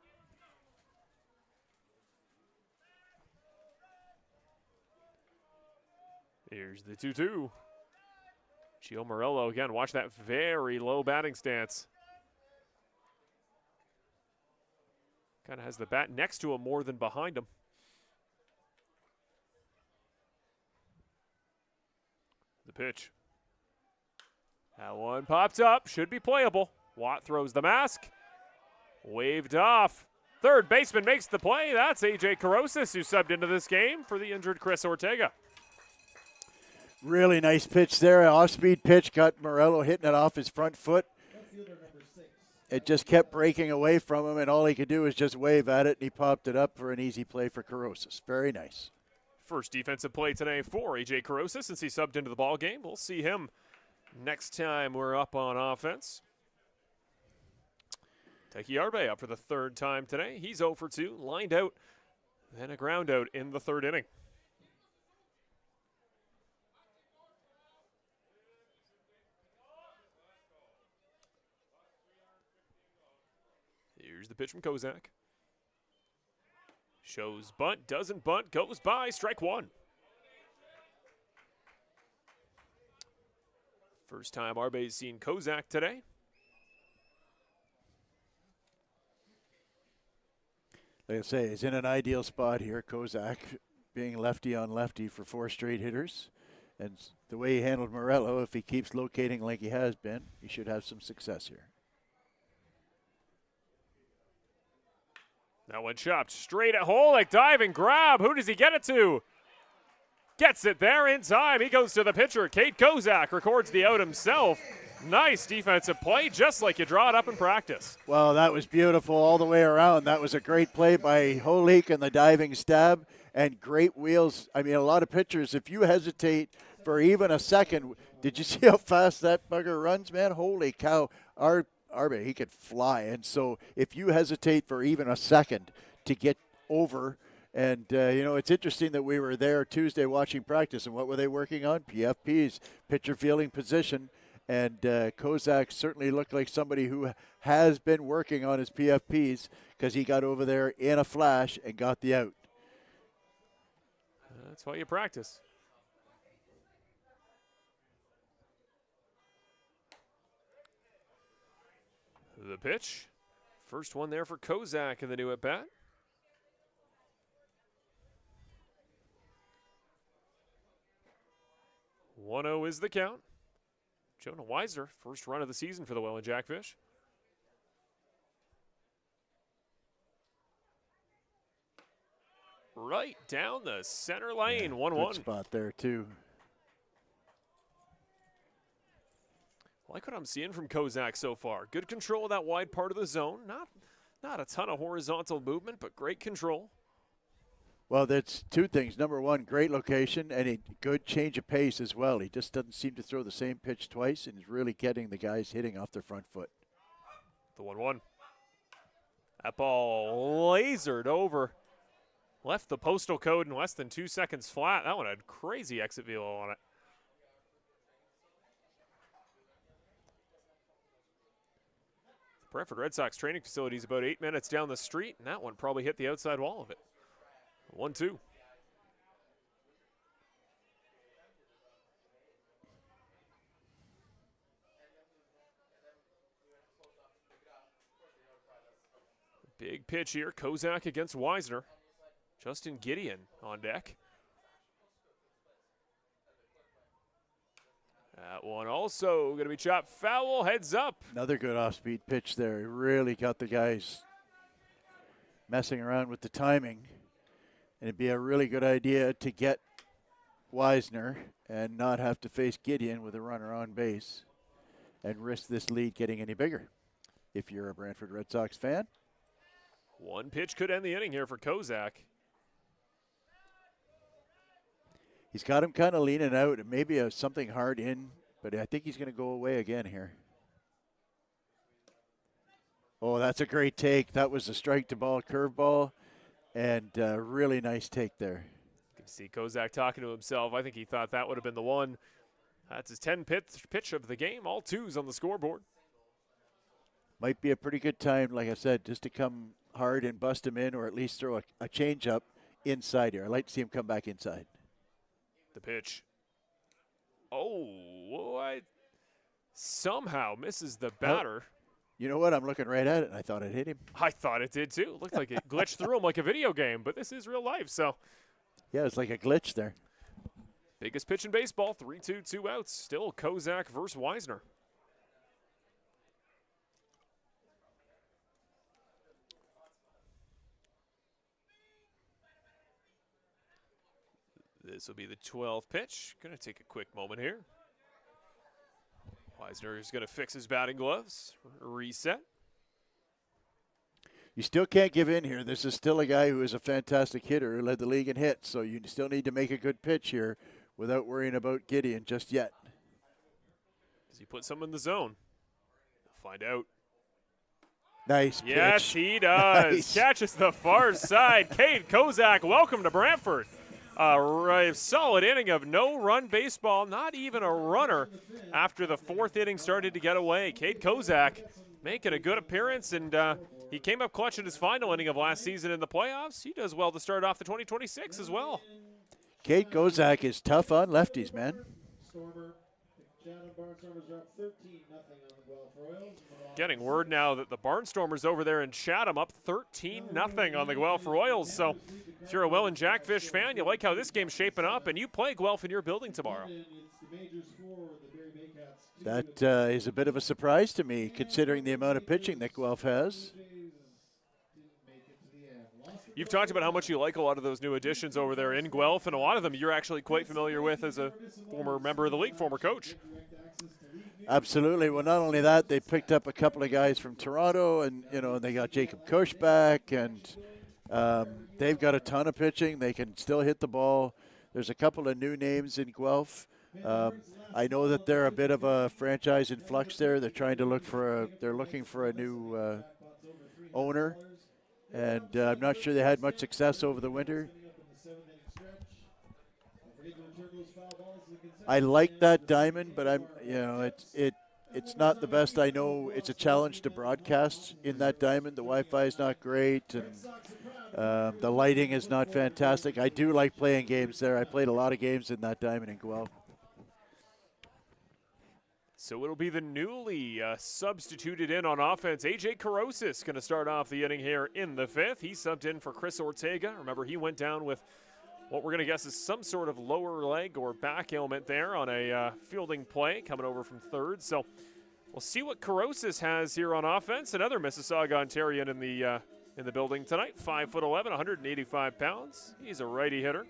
Here's the 2-2. Gio Morello again. Watch that very low batting stance. Kind of has the bat next to him more than behind him. The pitch. That one popped up. Should be playable. Watt throws the mask. Waved off. 3rd baseman makes the play. That's A.J. Carosis, who subbed into this game for the injured Chris Ortega. Really nice pitch there. Off-speed pitch. Got Morello hitting it off his front foot. It just kept breaking away from him, and all he could do was just wave at it, and he popped it up for an easy play for Carosis. Very nice. First defensive play today for A.J. Carosis since he subbed into the ball game. We'll see him next time we're up on offense. Daiki Arbe up for the 3rd time today. He's 0 for 2, lined out, then a ground out in the 3rd inning. Here's the pitch from Kozak. Shows bunt, doesn't bunt, goes by, strike 1. First time Arbe's seen Kozak today. Like I say, he's in an ideal spot here. Kozak being lefty on lefty for 4 straight hitters. And the way he handled Morello, if he keeps locating like he has been, he should have some success here. That one chopped straight at hole, like diving grab. Who does he get it to? Gets it there in time. He goes to the pitcher. Cade Kozak records the out himself. Nice defensive play, just like you draw it up in practice. Well, that was beautiful all the way around. That was a great play by Holik and the diving stab, and great wheels. I mean, a lot of pitchers, if you hesitate for even a second, did you see how fast that bugger runs, man? Holy cow. Arbe, he could fly. And so if you hesitate for even a second to get over, and, it's interesting that we were there Tuesday watching practice, and what were they working on? PFPs, pitcher fielding position. And Kozak certainly looked like somebody who has been working on his PFPs because he got over there in a flash and got the out. That's why you practice. The pitch. First one there for Kozak in the new at-bat. "1-0 is the count. Jonah Weiser, first run of the season for the Welland Jackfish. Right down the center lane, 1-1. Good spot there, too. Like what I'm seeing from Kozak so far. Good control of that wide part of the zone. Not a ton of horizontal movement, but great control. Well, that's two things. Number one, great location and a good change of pace as well. He just doesn't seem to throw the same pitch twice and is really getting the guys hitting off their front foot. The 1-1. That ball lasered over. Left the postal code in less than 2 seconds flat. That one had crazy exit velo on it. The Brantford Red Sox training facility is about 8 minutes down the street, and that one probably hit the outside wall of it. 1-2. Big pitch here. Kozak against Weisner. Justin Gideon on deck. That one also going to be chopped foul. Heads up. Another good off-speed pitch there. He really got the guys messing around with the timing. And it'd be a really good idea to get Weisner and not have to face Gideon with a runner on base and risk this lead getting any bigger. If you're a Brantford Red Sox fan. One pitch could end the inning here for Kozak. He's got him kind of leaning out and maybe something hard in, but I think he's going to go away again here. Oh, that's a great take. That was a strike to ball curveball. And really nice take there. You can see Kozak talking to himself. I think he thought that would have been the one. That's his 10th pitch of the game. All twos on the scoreboard. Might be a pretty good time, like I said, just to come hard and bust him in or at least throw a changeup inside here. I'd like to see him come back inside. The pitch. Oh, somehow misses the batter. You know what? I'm looking right at it, and I thought it hit him. I thought it did, too. Looked like it glitched through him like a video game, but this is real life, so. Yeah, it's like a glitch there. Biggest pitch in baseball, 3-2, 2 outs. Still Kozak versus Weisner. This will be the 12th pitch. Going to take a quick moment here. Weisner is going to fix his batting gloves, reset. You still can't give in here. This is still a guy who is a fantastic hitter who led the league in hits, so you still need to make a good pitch here without worrying about Gideon just yet. Does he put some in the zone? Find out. Nice pitch. Yes, he does. Nice. Catches the far side. Cade Kozak, welcome to Brantford. A solid inning of no-run baseball, not even a runner after the fourth inning started to get away. Cade Kozak making a good appearance, and he came up clutch in his final inning of last season in the playoffs. He does well to start off the 2026 as well. Cade Kozak is tough on lefties, man. Getting word now that the Barnstormers over there in Chatham up 13-0 on the Guelph Royals. So if you're a Welland Jackfish fan, you like how this game's shaping up, and you play Guelph in your building tomorrow. That is a bit of a surprise to me, considering the amount of pitching that Guelph has. You've talked about how much you like a lot of those new additions over there in Guelph, and a lot of them you're actually quite familiar with as a former member of the league, former coach. Absolutely. Well, not only that, they picked up a couple of guys from Toronto, and they got Jacob Cush back, and they've got a ton of pitching. They can still hit the ball. There's a couple of new names in Guelph. I know that they're a bit of a franchise in flux there. They're trying to looking for a new owner, and I'm not sure they had much success over the winter. I like that diamond, but it's not the best. I know it's a challenge to broadcast in that diamond. The Wi-Fi is not great, and the lighting is not fantastic. I do like playing games there. I played a lot of games in that diamond in Guelph. So it'll be the newly substituted in on offense. AJ Carosis going to start off the inning here in the 5th. He subbed in for Chris Ortega. Remember, he went down with what we're going to guess is some sort of lower leg or back ailment there on a fielding play coming over from third. So we'll see what Carosis has here on offense. Another Mississauga Ontarian in the building tonight. 5'11", 185 pounds. He's a righty hitter.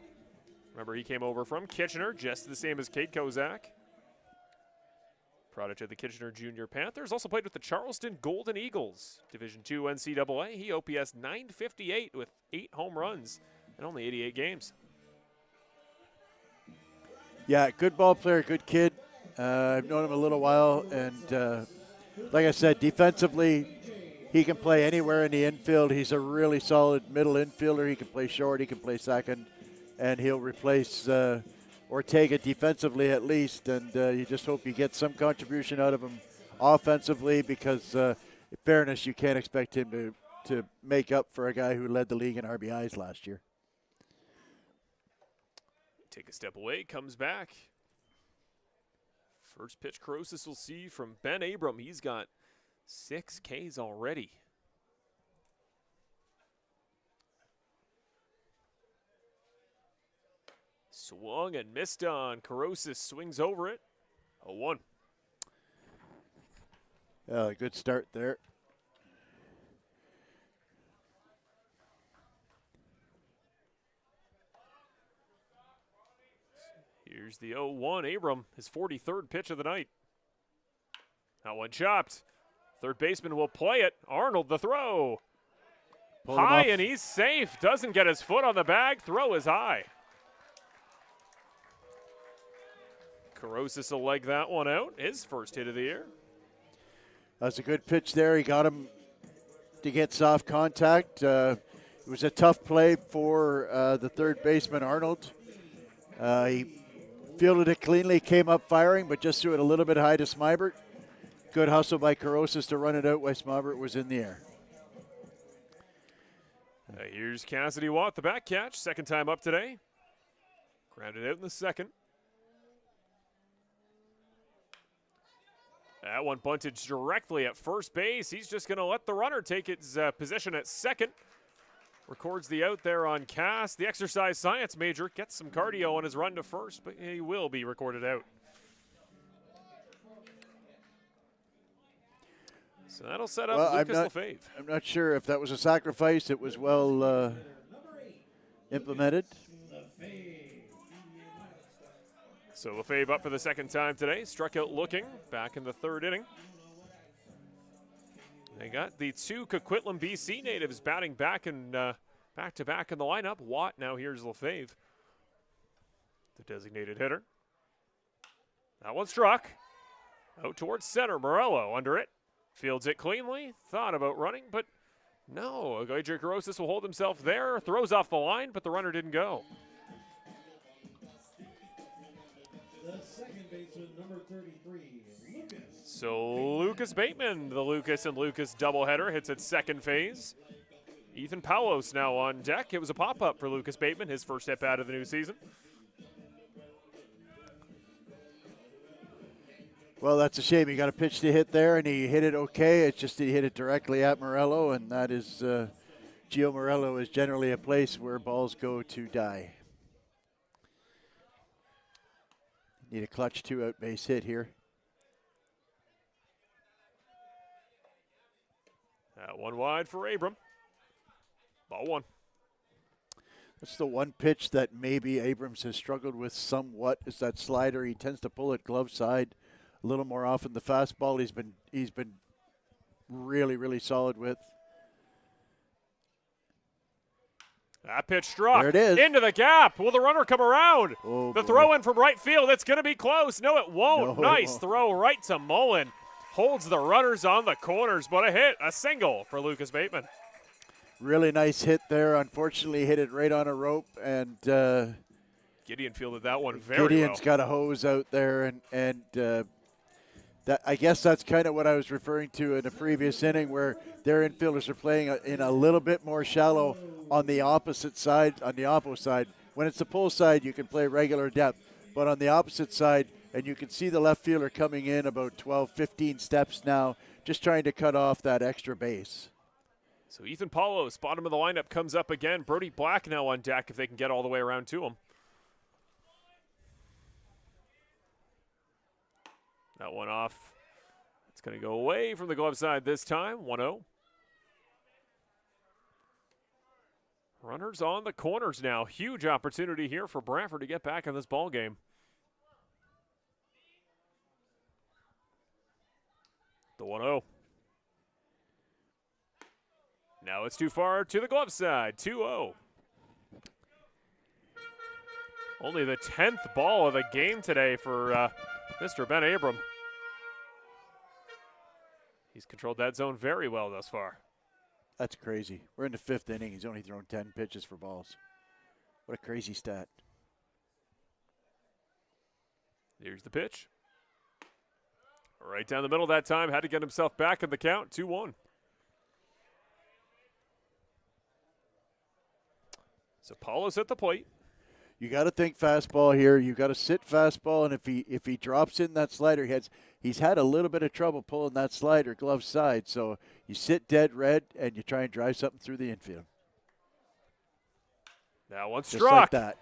Remember, he came over from Kitchener, just the same as Kate Kozak. Product of the Kitchener Junior Panthers. Also played with the Charleston Golden Eagles. Division II NCAA. He OPS 958 with 8 home runs in only 88 games. Yeah, good ball player, good kid. I've known him a little while, and like I said, defensively, he can play anywhere in the infield. He's a really solid middle infielder. He can play short, he can play second, and he'll replace Ortega defensively at least, and you just hope you get some contribution out of him offensively, because in fairness, you can't expect him to make up for a guy who led the league in RBIs last year. Take a step away, comes back. First pitch Carosis will see from Ben Abram. He's got 6 Ks already. Swung and missed on. Carosis swings over it. 0-1. Good start there. Here's the 0-1. Abram, his 43rd pitch of the night. That one chopped. Third baseman will play it. Arnold, the throw. High, and he's safe. Doesn't get his foot on the bag. Throw is high. Carosis will leg that one out. His first hit of the year. That's a good pitch there. He got him to get soft contact. It was a tough play for the third baseman, Arnold. He fielded it cleanly, came up firing, but just threw it a little bit high to Smybert. Good hustle by Carosis to run it out while Smybert was in the air. Here's Cassidy Watt, the back catch. Second time up today. Grounded out in the second. That one bunted directly at first base. He's just going to let the runner take its position at second. Records the out there on Cass. The exercise science major gets some cardio on his run to first, but he will be recorded out. So that'll set up Lucas Lefebvre. I'm not sure if that was a sacrifice. It was well implemented. So Lefebvre up for the second time today. Struck out looking back in the third inning. They got the 2 Coquitlam, BC natives batting back and back-to-back in the lineup. Watt, now here's Lefebvre, the designated hitter. That one struck. Out towards center. Morello under it. Fields it cleanly. Thought about running, but no. AJ Carosis will hold himself there. Throws off the line, but the runner didn't go. The second baseman, number 33, Lucas. So Lucas Bateman, the Lucas and Lucas doubleheader, hits its second phase. Ethan Paulos now on deck. It was a pop-up for Lucas Bateman, his first at-bat of the new season. Well, that's a shame. He got a pitch to hit there, and he hit it okay. It's just he hit it directly at Morello, and that is Gio Morello is generally a place where balls go to die. Need a clutch 2-out base hit here. That one wide for Abram. Ball 1. That's the one pitch that maybe Abrams has struggled with somewhat, is that slider. He tends to pull it glove side a little more often. The fastball he's been really, really solid with. That pitch struck. There it is. Into the gap. Will the runner come around? Oh, the boy. throw in from right field. It's going to be close. No, it won't. No, it Nice won't. throw right to Mullen. Holds the runners on the corners, but a hit, a single for Lucas Bateman. Really nice hit there. Unfortunately, hit it right on a rope, and Gideon fielded that one very Gideon's well. got a hose out there, and that, I guess that's kind of what I was referring to in the previous inning, where their infielders are playing in a little bit more shallow on the opposite side. On the opposite side, when it's the pull side, you can play regular depth, but on the opposite side, and you can see the left fielder coming in about 12, 15 steps now, just trying to cut off that extra base. So Ethan Paulos, bottom of the lineup, comes up again. Brody Black now on deck if they can get all the way around to him. That one off. It's going to go away from the glove side this time, 1-0. Runners on the corners now. Huge opportunity here for Brantford to get back in this ball game. The 1-0. Now it's too far to the glove side, 2-0. Only the 10th ball of the game today for Mr. Ben Abram. He's controlled that zone very well thus far. That's crazy. We're in the 5th inning. He's only thrown 10 pitches for balls. What a crazy stat. Here's the pitch. Right down the middle that time. Had to get himself back in the count, 2-1. So Paulo's at the plate. You got to think fastball here. You got to sit fastball, and if he drops in that slider, he's had a little bit of trouble pulling that slider glove side. So you sit dead red and you try and drive something through the infield. That one Just struck. like that.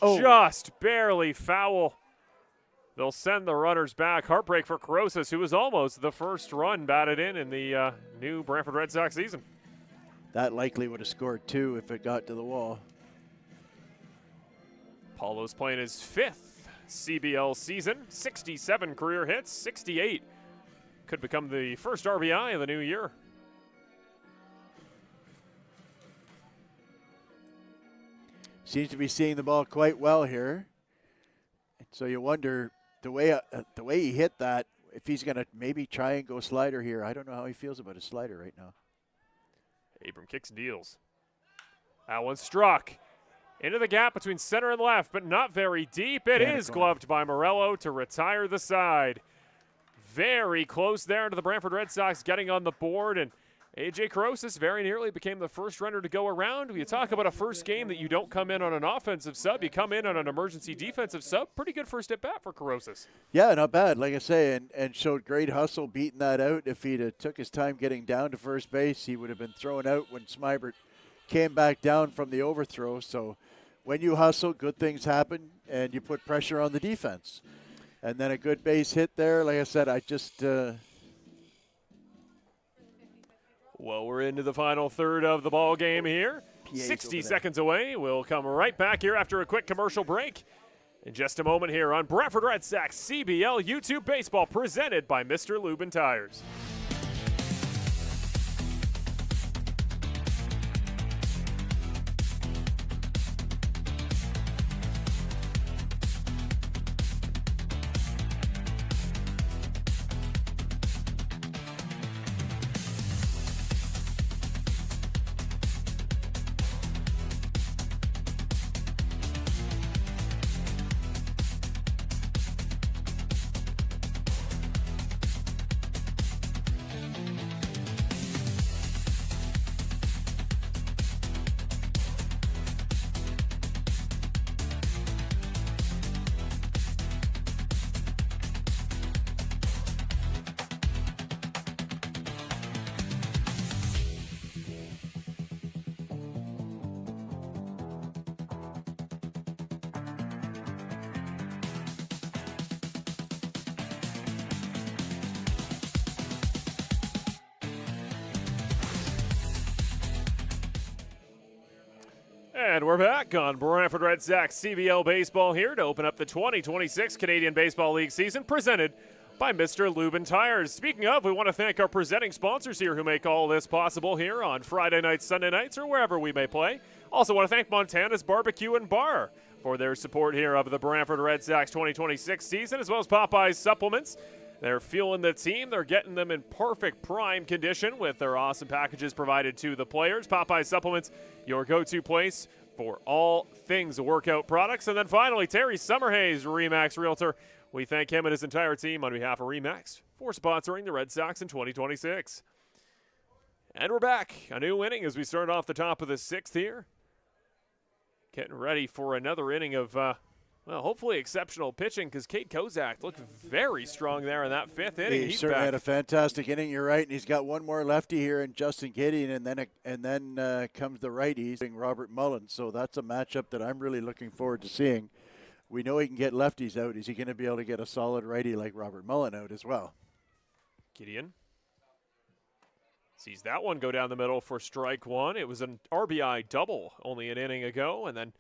Oh. Just barely foul. They'll send the runners back. Heartbreak for Corosas, who was almost the first run batted in the new Brantford Red Sox season. That likely would have scored 2 if it got to the wall. Paulo's playing his 5th CBL season, 67 career hits, 68. Could become the first RBI of the new year. Seems to be seeing the ball quite well here. So you wonder the way he hit that, if he's going to maybe try and go slider here. I don't know how he feels about his slider right now. Abram kicks and deals. That one struck. Into the gap between center and left, but not very deep. It is gloved by Morello to retire the side. Very close there to the Brantford Red Sox getting on the board, and A.J. Corosas very nearly became the first runner to go around. When you talk about a first game that you don't come in on an offensive sub, you come in on an emergency defensive sub. Pretty good first at bat for Corosas. Yeah, not bad, like I say, and showed great hustle beating that out. If he'd have took his time getting down to first base, he would have been thrown out when Smybert came back down from the overthrow. So when you hustle, good things happen, and you put pressure on the defense. And then a good base hit there. Like I said, I just Well, we're into the final third of the ball game here. PA's 60 over there. seconds away. We'll come right back here after a quick commercial break. In just a moment here on Brantford Red Sox CBL YouTube Baseball, presented by Mr. Lubin Tires. And we're back on Brantford Red Sox CBL Baseball here to open up the 2026 Canadian Baseball League season, presented by Mr. Lubin Tires. Speaking of, we want to thank our presenting sponsors here who make all this possible here on Friday nights, Sunday nights, or wherever we may play. Also want to thank Montana's Barbecue and Bar for their support here of the Brantford Red Sox 2026 season, as well as Popeye's Supplements. They're fueling the team. They're getting them in perfect prime condition with their awesome packages provided to the players. Popeye's Supplements, your go-to place for all things workout products. And then finally, Terry Summerhays, RE/MAX Realtor. We thank him and his entire team on behalf of RE/MAX for sponsoring the Red Sox in 2026. And we're back. A new inning as we start off the top of the 6th here. Getting ready for another inning of well, hopefully exceptional pitching, because Cade Kozak looked very strong there in that 5th inning. He certainly had a fantastic inning. You're right, and he's got one more lefty here in Justin Gideon, and then comes the righties, Robert Mullen. So that's a matchup that I'm really looking forward to seeing. We know he can get lefties out. Is he going to be able to get a solid righty like Robert Mullen out as well? Gideon sees that one go down the middle for strike one. It was an RBI double only an inning ago, and then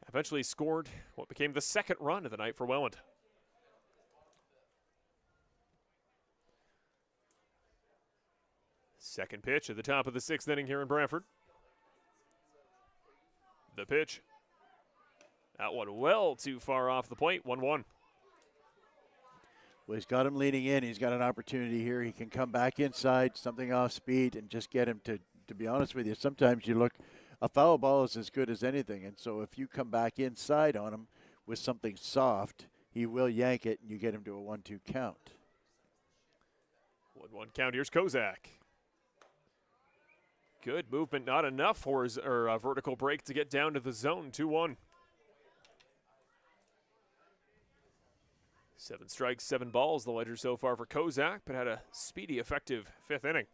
eventually scored what became the 2nd run of the night for Welland. Second pitch at the top of the 6th inning here in Brantford. The pitch. That one well too far off the plate, 1-1. Well, he's got him leaning in. He's got an opportunity here. He can come back inside, something off speed, and just get him to be honest with you, sometimes you look, a foul ball is as good as anything. And so if you come back inside on him with something soft, he will yank it, and you get him to a 1-2 count. 1-1 count. Here's Kozak. Good movement, not enough for his vertical break to get down to the zone. 2-1. 7 strikes, 7 balls, the ledger so far for Kozak, but had a speedy, effective 5th inning.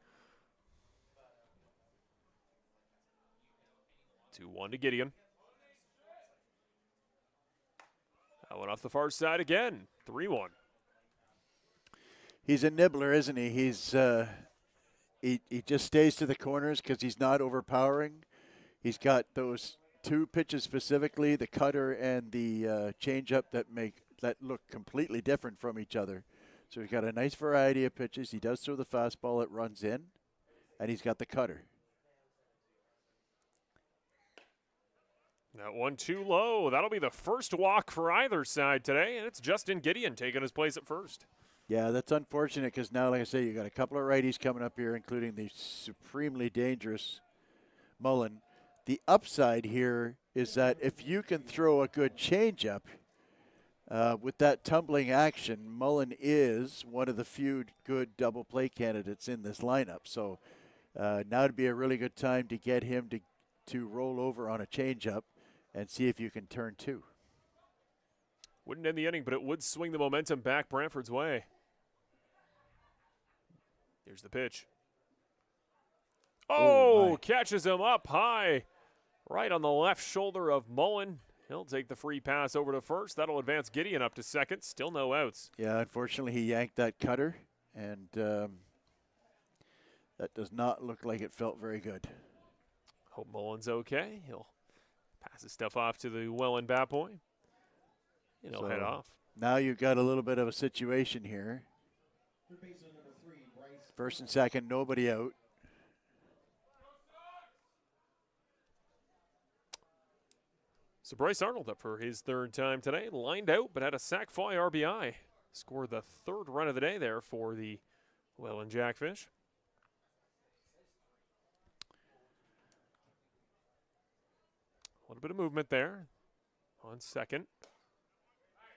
2-1 to Gideon. That one off the far side again. 3-1. He's a nibbler, isn't he? He's he just stays to the corners because he's not overpowering. He's got those 2 pitches specifically, the cutter and the changeup that look completely different from each other. So he's got a nice variety of pitches. He does throw the fastball, it runs in, and he's got the cutter. That one too low. That'll be the first walk for either side today, and it's Justin Gideon taking his place at first. Yeah, that's unfortunate because now, like I say, you got a couple of righties coming up here, including the supremely dangerous Mullen. The upside here is that if you can throw a good changeup with that tumbling action, Mullen is one of the few good double play candidates in this lineup. So now would be a really good time to get him to roll over on a changeup and see if you can turn 2. Wouldn't end the inning, but it would swing the momentum back Brantford's way. Here's the pitch. Oh, catches him up high, right on the left shoulder of Mullen. He'll take the free pass over to first. That'll advance Gideon up to second. Still no outs. Yeah, unfortunately, he yanked that cutter, and that does not look like it felt very good. Hope Mullen's okay. He'll pass his stuff off to the Welland bat boy, and he'll head off. Now you've got a little bit of a situation here. First and second, nobody out. So Bryce Arnold up for his 3rd time today. Lined out, but had a sac fly RBI. Scored the 3rd run of the day there for the Welland Jackfish. A little bit of movement there on second.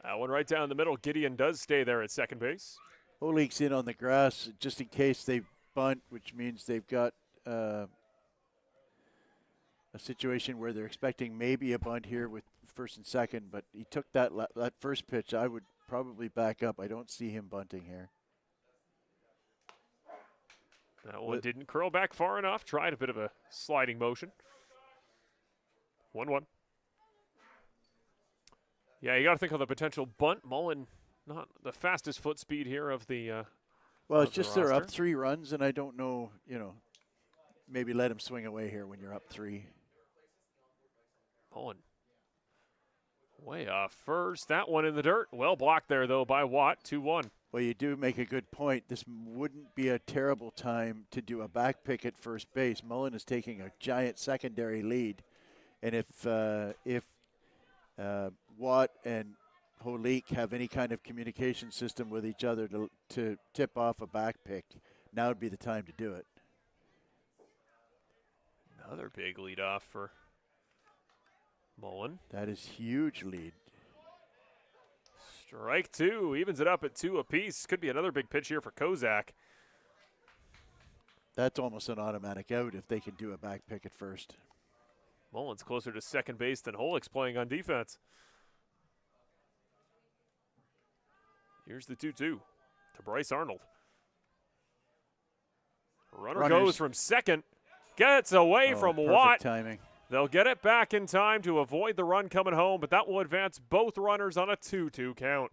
That one right down the middle. Gideon does stay there at second base. Oleg's in on the grass just in case they bunt, which means they've got a situation where they're expecting maybe a bunt here with first and second, but he took that first pitch. I would probably back up. I don't see him bunting here. That one didn't curl back far enough. Tried a bit of a sliding motion. 1-1. Yeah, you got to think of the potential bunt. Mullen, not the fastest foot speed here of the well, it's just they're up 3 runs, and I don't know, maybe let him swing away here when you're up 3. Mullen way off first. That one in the dirt. Well blocked there, though, by Watt. 2-1. Well, you do make a good point. This wouldn't be a terrible time to do a back pick at first base. Mullen is taking a giant secondary lead. And if Watt and Holik have any kind of communication system with each other to tip off a back pick, now would be the time to do it. Another big lead off for Mullen. That is huge lead. Strike two, evens it up at 2 apiece. Could be another big pitch here for Kozak. That's almost an automatic out if they can do a back pick at first. Mullen's closer to second base than Holik's playing on defense. Here's the 2-2 to Bryce Arnold. Runner goes from second, gets away from Watt. Timing. They'll get it back in time to avoid the run coming home, but that will advance both runners on a 2-2 count.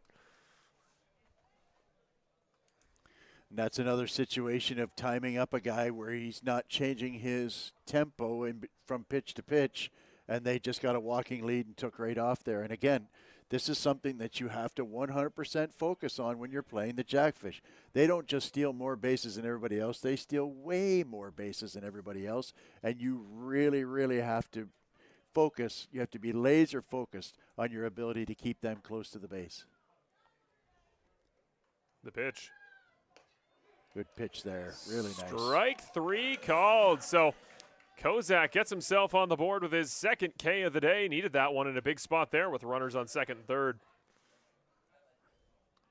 And that's another situation of timing up a guy where he's not changing his tempo from pitch to pitch, and they just got a walking lead and took right off there. And again, this is something that you have to 100% focus on when you're playing the Jackfish. They don't just steal more bases than everybody else. They steal way more bases than everybody else. And you really, really have to focus. You have to be laser focused on your ability to keep them close to the base. The pitch. Good pitch there. Really nice. Strike three called. So Kozak gets himself on the board with his second K of the day. Needed that one in a big spot there with runners on second and third.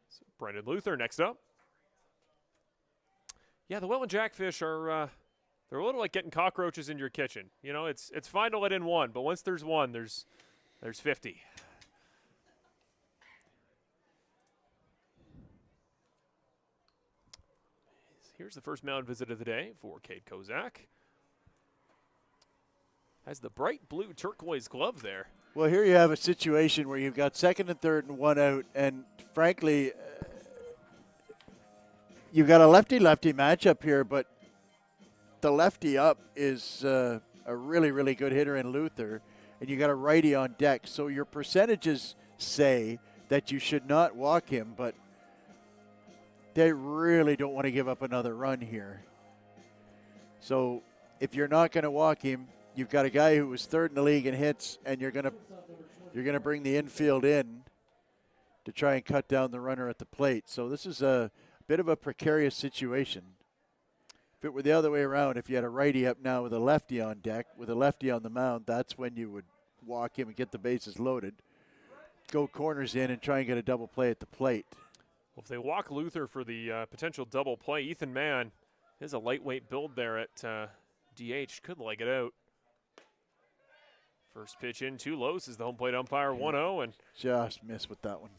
So Brendan Luther next up. Yeah, the Welland Jackfish are they're a little like getting cockroaches in your kitchen. You know, it's fine to let in one, but once there's one, there's 50. Here's the first mound visit of the day for Cade Kozak. Has the bright blue turquoise glove there. Well, here you have a situation where you've got second and third and one out, and frankly, you've got a lefty-lefty matchup here, but the lefty up is a really, really good hitter in Luther, and you got a righty on deck. So your percentages say that you should not walk him, but they really don't want to give up another run here. So if you're not going to walk him, you've got a guy who was third in the league in hits, and you're going to bring the infield in to try and cut down the runner at the plate. So this is a bit of a precarious situation. If it were the other way around, if you had a righty up now with a lefty on deck, with a lefty on the mound, that's when you would walk him and get the bases loaded, go corners in, and try and get a double play at the plate. Well, if they walk Luther for the potential double play, Ethan Mann is a lightweight build there at DH. Could leg it out. First pitch in, too low, says the home plate umpire, 1-0. And just missed with that one.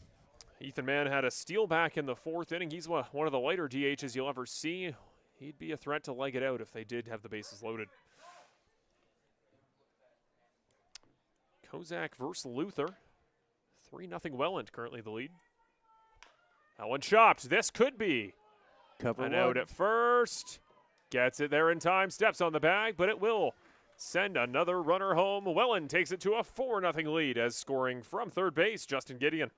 Ethan Mann had a steal back in the fourth inning. He's one of the lighter DHs you'll ever see. He'd be a threat to leg it out if they did have the bases loaded. Kozak versus Luther. 3-0 Welland, currently the lead. That one chopped. This could be Cover an one. out at first. Gets it there in time. Steps on the bag, but it will send another runner home. Welland takes it to a 4-0 lead as scoring from third base, Justin Gideon.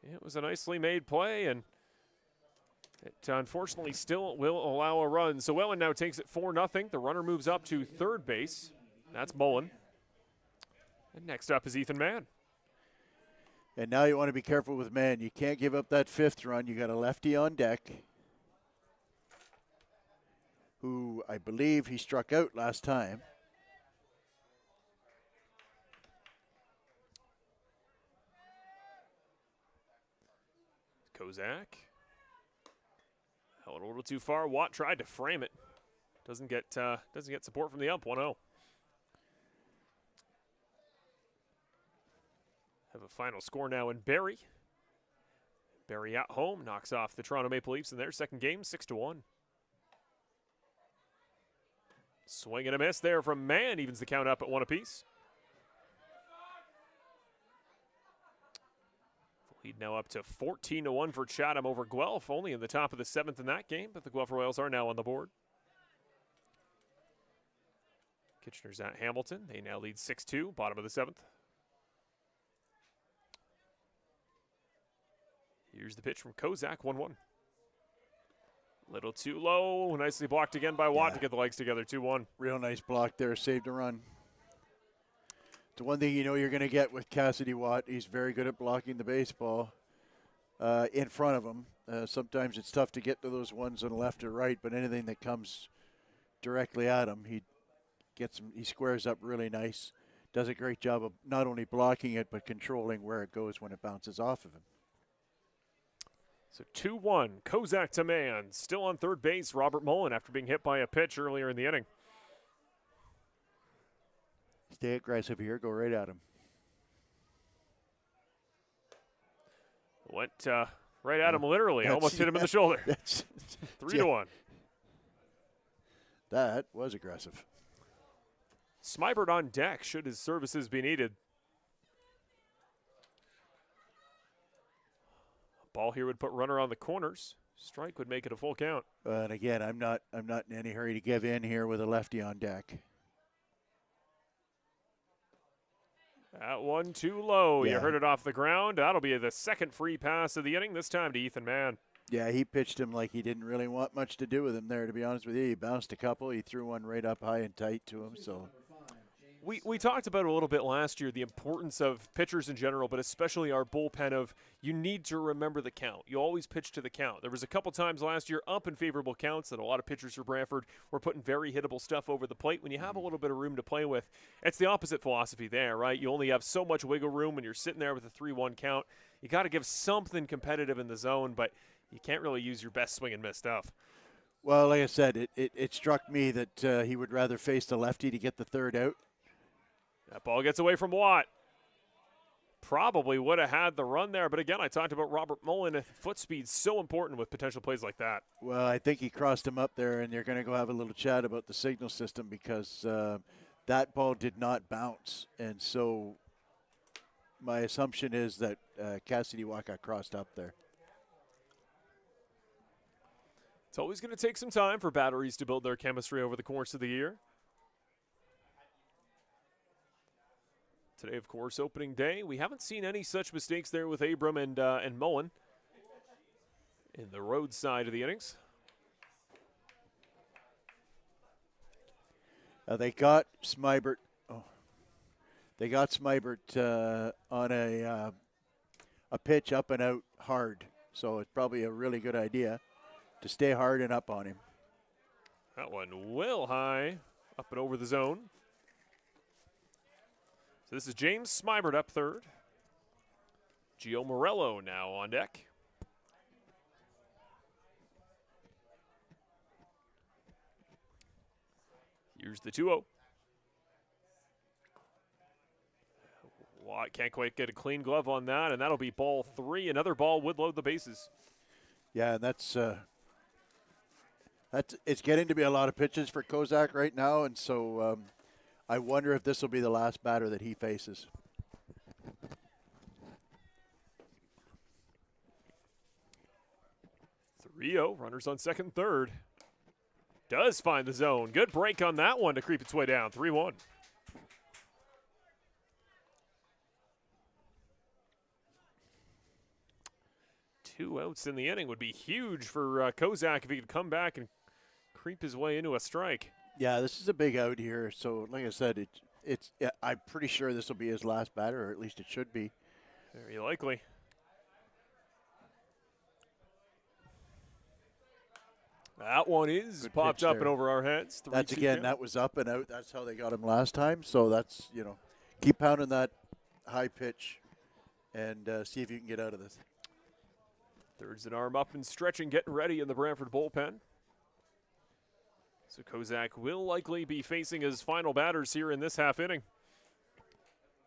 It was a nicely made play, and it unfortunately still will allow a run. So Welland now takes it 4-0. The runner moves up to third base. That's Mullen. And next up is Ethan Mann. And now you want to be careful with Mann. You can't give up that fifth run. You got a lefty on deck, who I believe he struck out last time. Kozak. Held a little too far. Watt tried to frame it. Doesn't get support from the ump. 1-0. Have a final score now in Barrie. Barrie at home knocks off the Toronto Maple Leafs in their second game, 6-1. Swing and a miss there from Mann, evens the count up at 1 apiece. Lead now up to 14-1 for Chatham over Guelph, only in the top of the 7th in that game, but the Guelph Royals are now on the board. Kitchener's at Hamilton. They now lead 6-2, bottom of the 7th. Here's the pitch from Kozak, 1-1. Little too low. Nicely blocked again by Watt to get the legs together, 2-1. Real nice block there, saved a run. The one thing you know you're going to get with Cassidy Watt, he's very good at blocking the baseball in front of him. Sometimes it's tough to get to those ones on the left or right, but anything that comes directly at him, he squares up really nice. Does a great job of not only blocking it, but controlling where it goes when it bounces off of him. So 2-1, Kozak to man. Still on third base, Robert Mullen after being hit by a pitch earlier in the inning. Stay aggressive here, go right at him. Went right at him literally, almost hit him in the shoulder. 3-1. That was aggressive. Smybert on deck should his services be needed. Ball here would put runner on the corners. Strike would make it a full count. And again, I'm not in any hurry to give in here with a lefty on deck. That one too low. Yeah. You heard it off the ground. That'll be the second free pass of the inning, this time to Ethan Mann. Yeah, he pitched him like he didn't really want much to do with him there, to be honest with you. He bounced a couple. He threw one right up high and tight to him. So We talked about it a little bit last year, the importance of pitchers in general, but especially our bullpen of you need to remember the count. You always pitch to the count. There was a couple times last year up in favorable counts that a lot of pitchers for Brantford were putting very hittable stuff over the plate. When you have a little bit of room to play with, it's the opposite philosophy there, right? You only have so much wiggle room when you're sitting there with a 3-1 count. You got to give something competitive in the zone, but you can't really use your best swing and miss stuff. well, like I said, it struck me that he would rather face the lefty to get the third out. That ball gets away from Watt. Probably would have had the run there, but again, I talked about Robert Mullen. Foot speed's so important with potential plays like that. Well, I think he crossed him up there, and you're going to go have a little chat about the signal system because that ball did not bounce. And so my assumption is that Cassidy Watt got crossed up there. It's always going to take some time for batteries to build their chemistry over the course of the year. Today, of course, opening day. We haven't seen any such mistakes there with Abram and Mullen in the road side of the innings. They got Smybert. They got Smybert on a pitch up and out hard. So it's probably a really good idea to stay hard and up on him. That one well high, up and over the zone. So this is James Smybert up third. Gio Morello now on deck. Here's the 2-0. Watt can't quite get a clean glove on that, and that'll be ball 3. Another ball would load the bases. Yeah, that's it's getting to be a lot of pitches for Kozak right now, and so I wonder if this will be the last batter that he faces. Runners on second, third. Does find the zone. Good break on that one to creep its way down. 3-1. Two outs in the inning would be huge for Kozak if he could come back and creep his way into a strike. Yeah, this is a big out here. So, like I said, I'm pretty sure this will be his last batter, or at least it should be. Very likely. That one is Good popped pitch up there. and over our heads. That's 3-2 again, count. that was up and out. That's how they got him last time. So that's, keep pounding that high pitch and see if you can get out of this. Thirds and arm up and stretching, getting ready in the Brantford bullpen. So Kozak will likely be facing his final batters here in this half inning.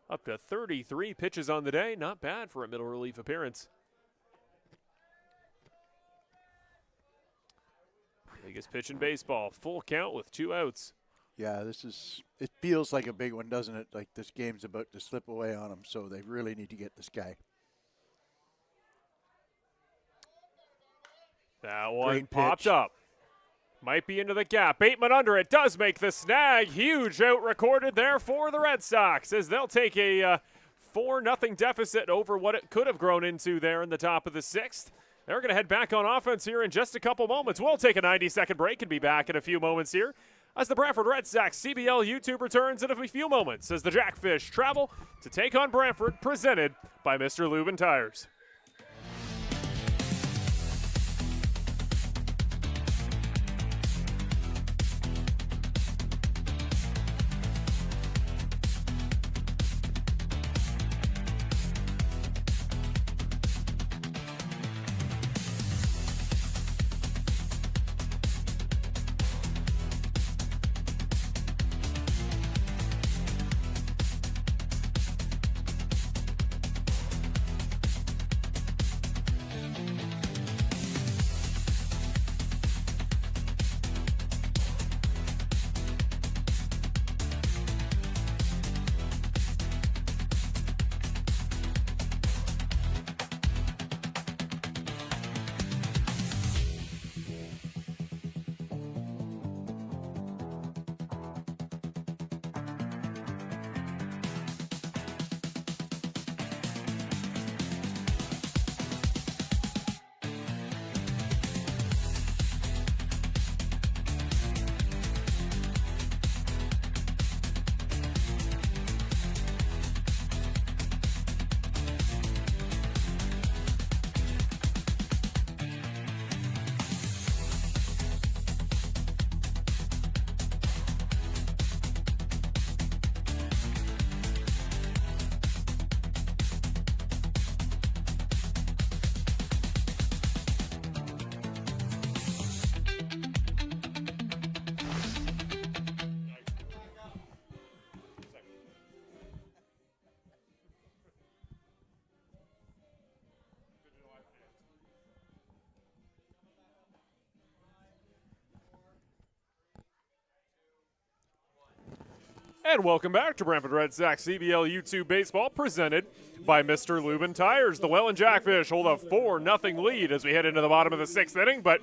Up to 33 pitches on the day. Not bad for a middle relief appearance. Biggest pitch in baseball. Full count with 2 outs. Yeah, it feels like a big one, doesn't it? Like this game's about to slip away on them, so they really need to get this guy. That one Great popped pitch. up. Might be into the gap. Bateman under it. Does make the snag. Huge out recorded there for the Red Sox as they'll take a 4-0 deficit over what it could have grown into there in the top of the 6th. They're going to head back on offense here in just a couple moments. We'll take a 90-second break and be back in a few moments here as the Brantford Red Sox CBL YouTube returns in a few moments as the Jackfish travel to take on Brantford, presented by Mr. Lubin Tires. And welcome back to Brantford Red Sox CBL YouTube Baseball, presented by Mr. Lubin Tires. The Welland Jackfish hold a 4-0 lead as we head into the bottom of the 6th inning, but,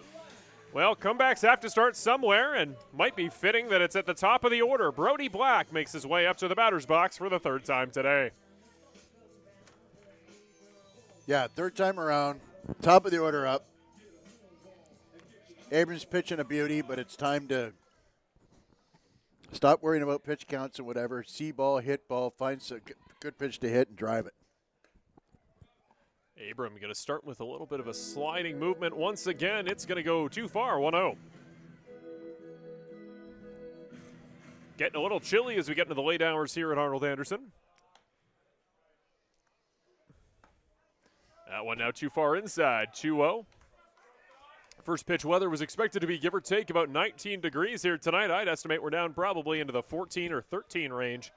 well, comebacks have to start somewhere, and might be fitting that it's at the top of the order. Brody Black makes his way up to the batter's box for the 3rd time today. Yeah, 3rd time around, top of the order up. Abrams pitching a beauty, but it's time to stop worrying about pitch counts and whatever. See ball, hit ball, find a good pitch to hit and drive it. Abram going to start with a little bit of a sliding movement. Once again, it's going to go too far, 1-0. Getting a little chilly as we get into the late hours here at Arnold Anderson. That one now too far inside, 2-0. First pitch weather was expected to be give or take about 19 degrees here tonight. I'd estimate we're down probably into the 14 or 13 range.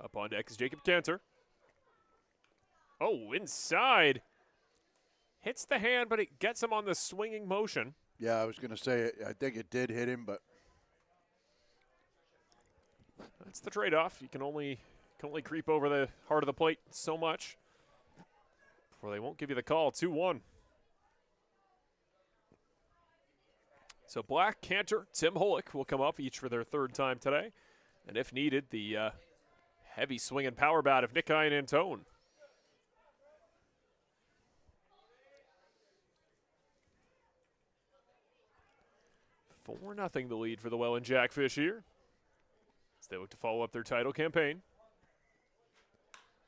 Up on deck is Jacob Cantor. Oh, inside. Hits the hand, but it gets him on the swinging motion. Yeah, I was going to say, I think it did hit him, but that's the trade-off. You can only creep over the heart of the plate so much before they won't give you the call. 2-1. So Black, Cantor, Tim Holick will come up each for their 3rd time today. And if needed, the heavy swing and power bat of Nick and Antone. Four nothing the lead for the Welland Jackfish here as they look to follow up their title campaign.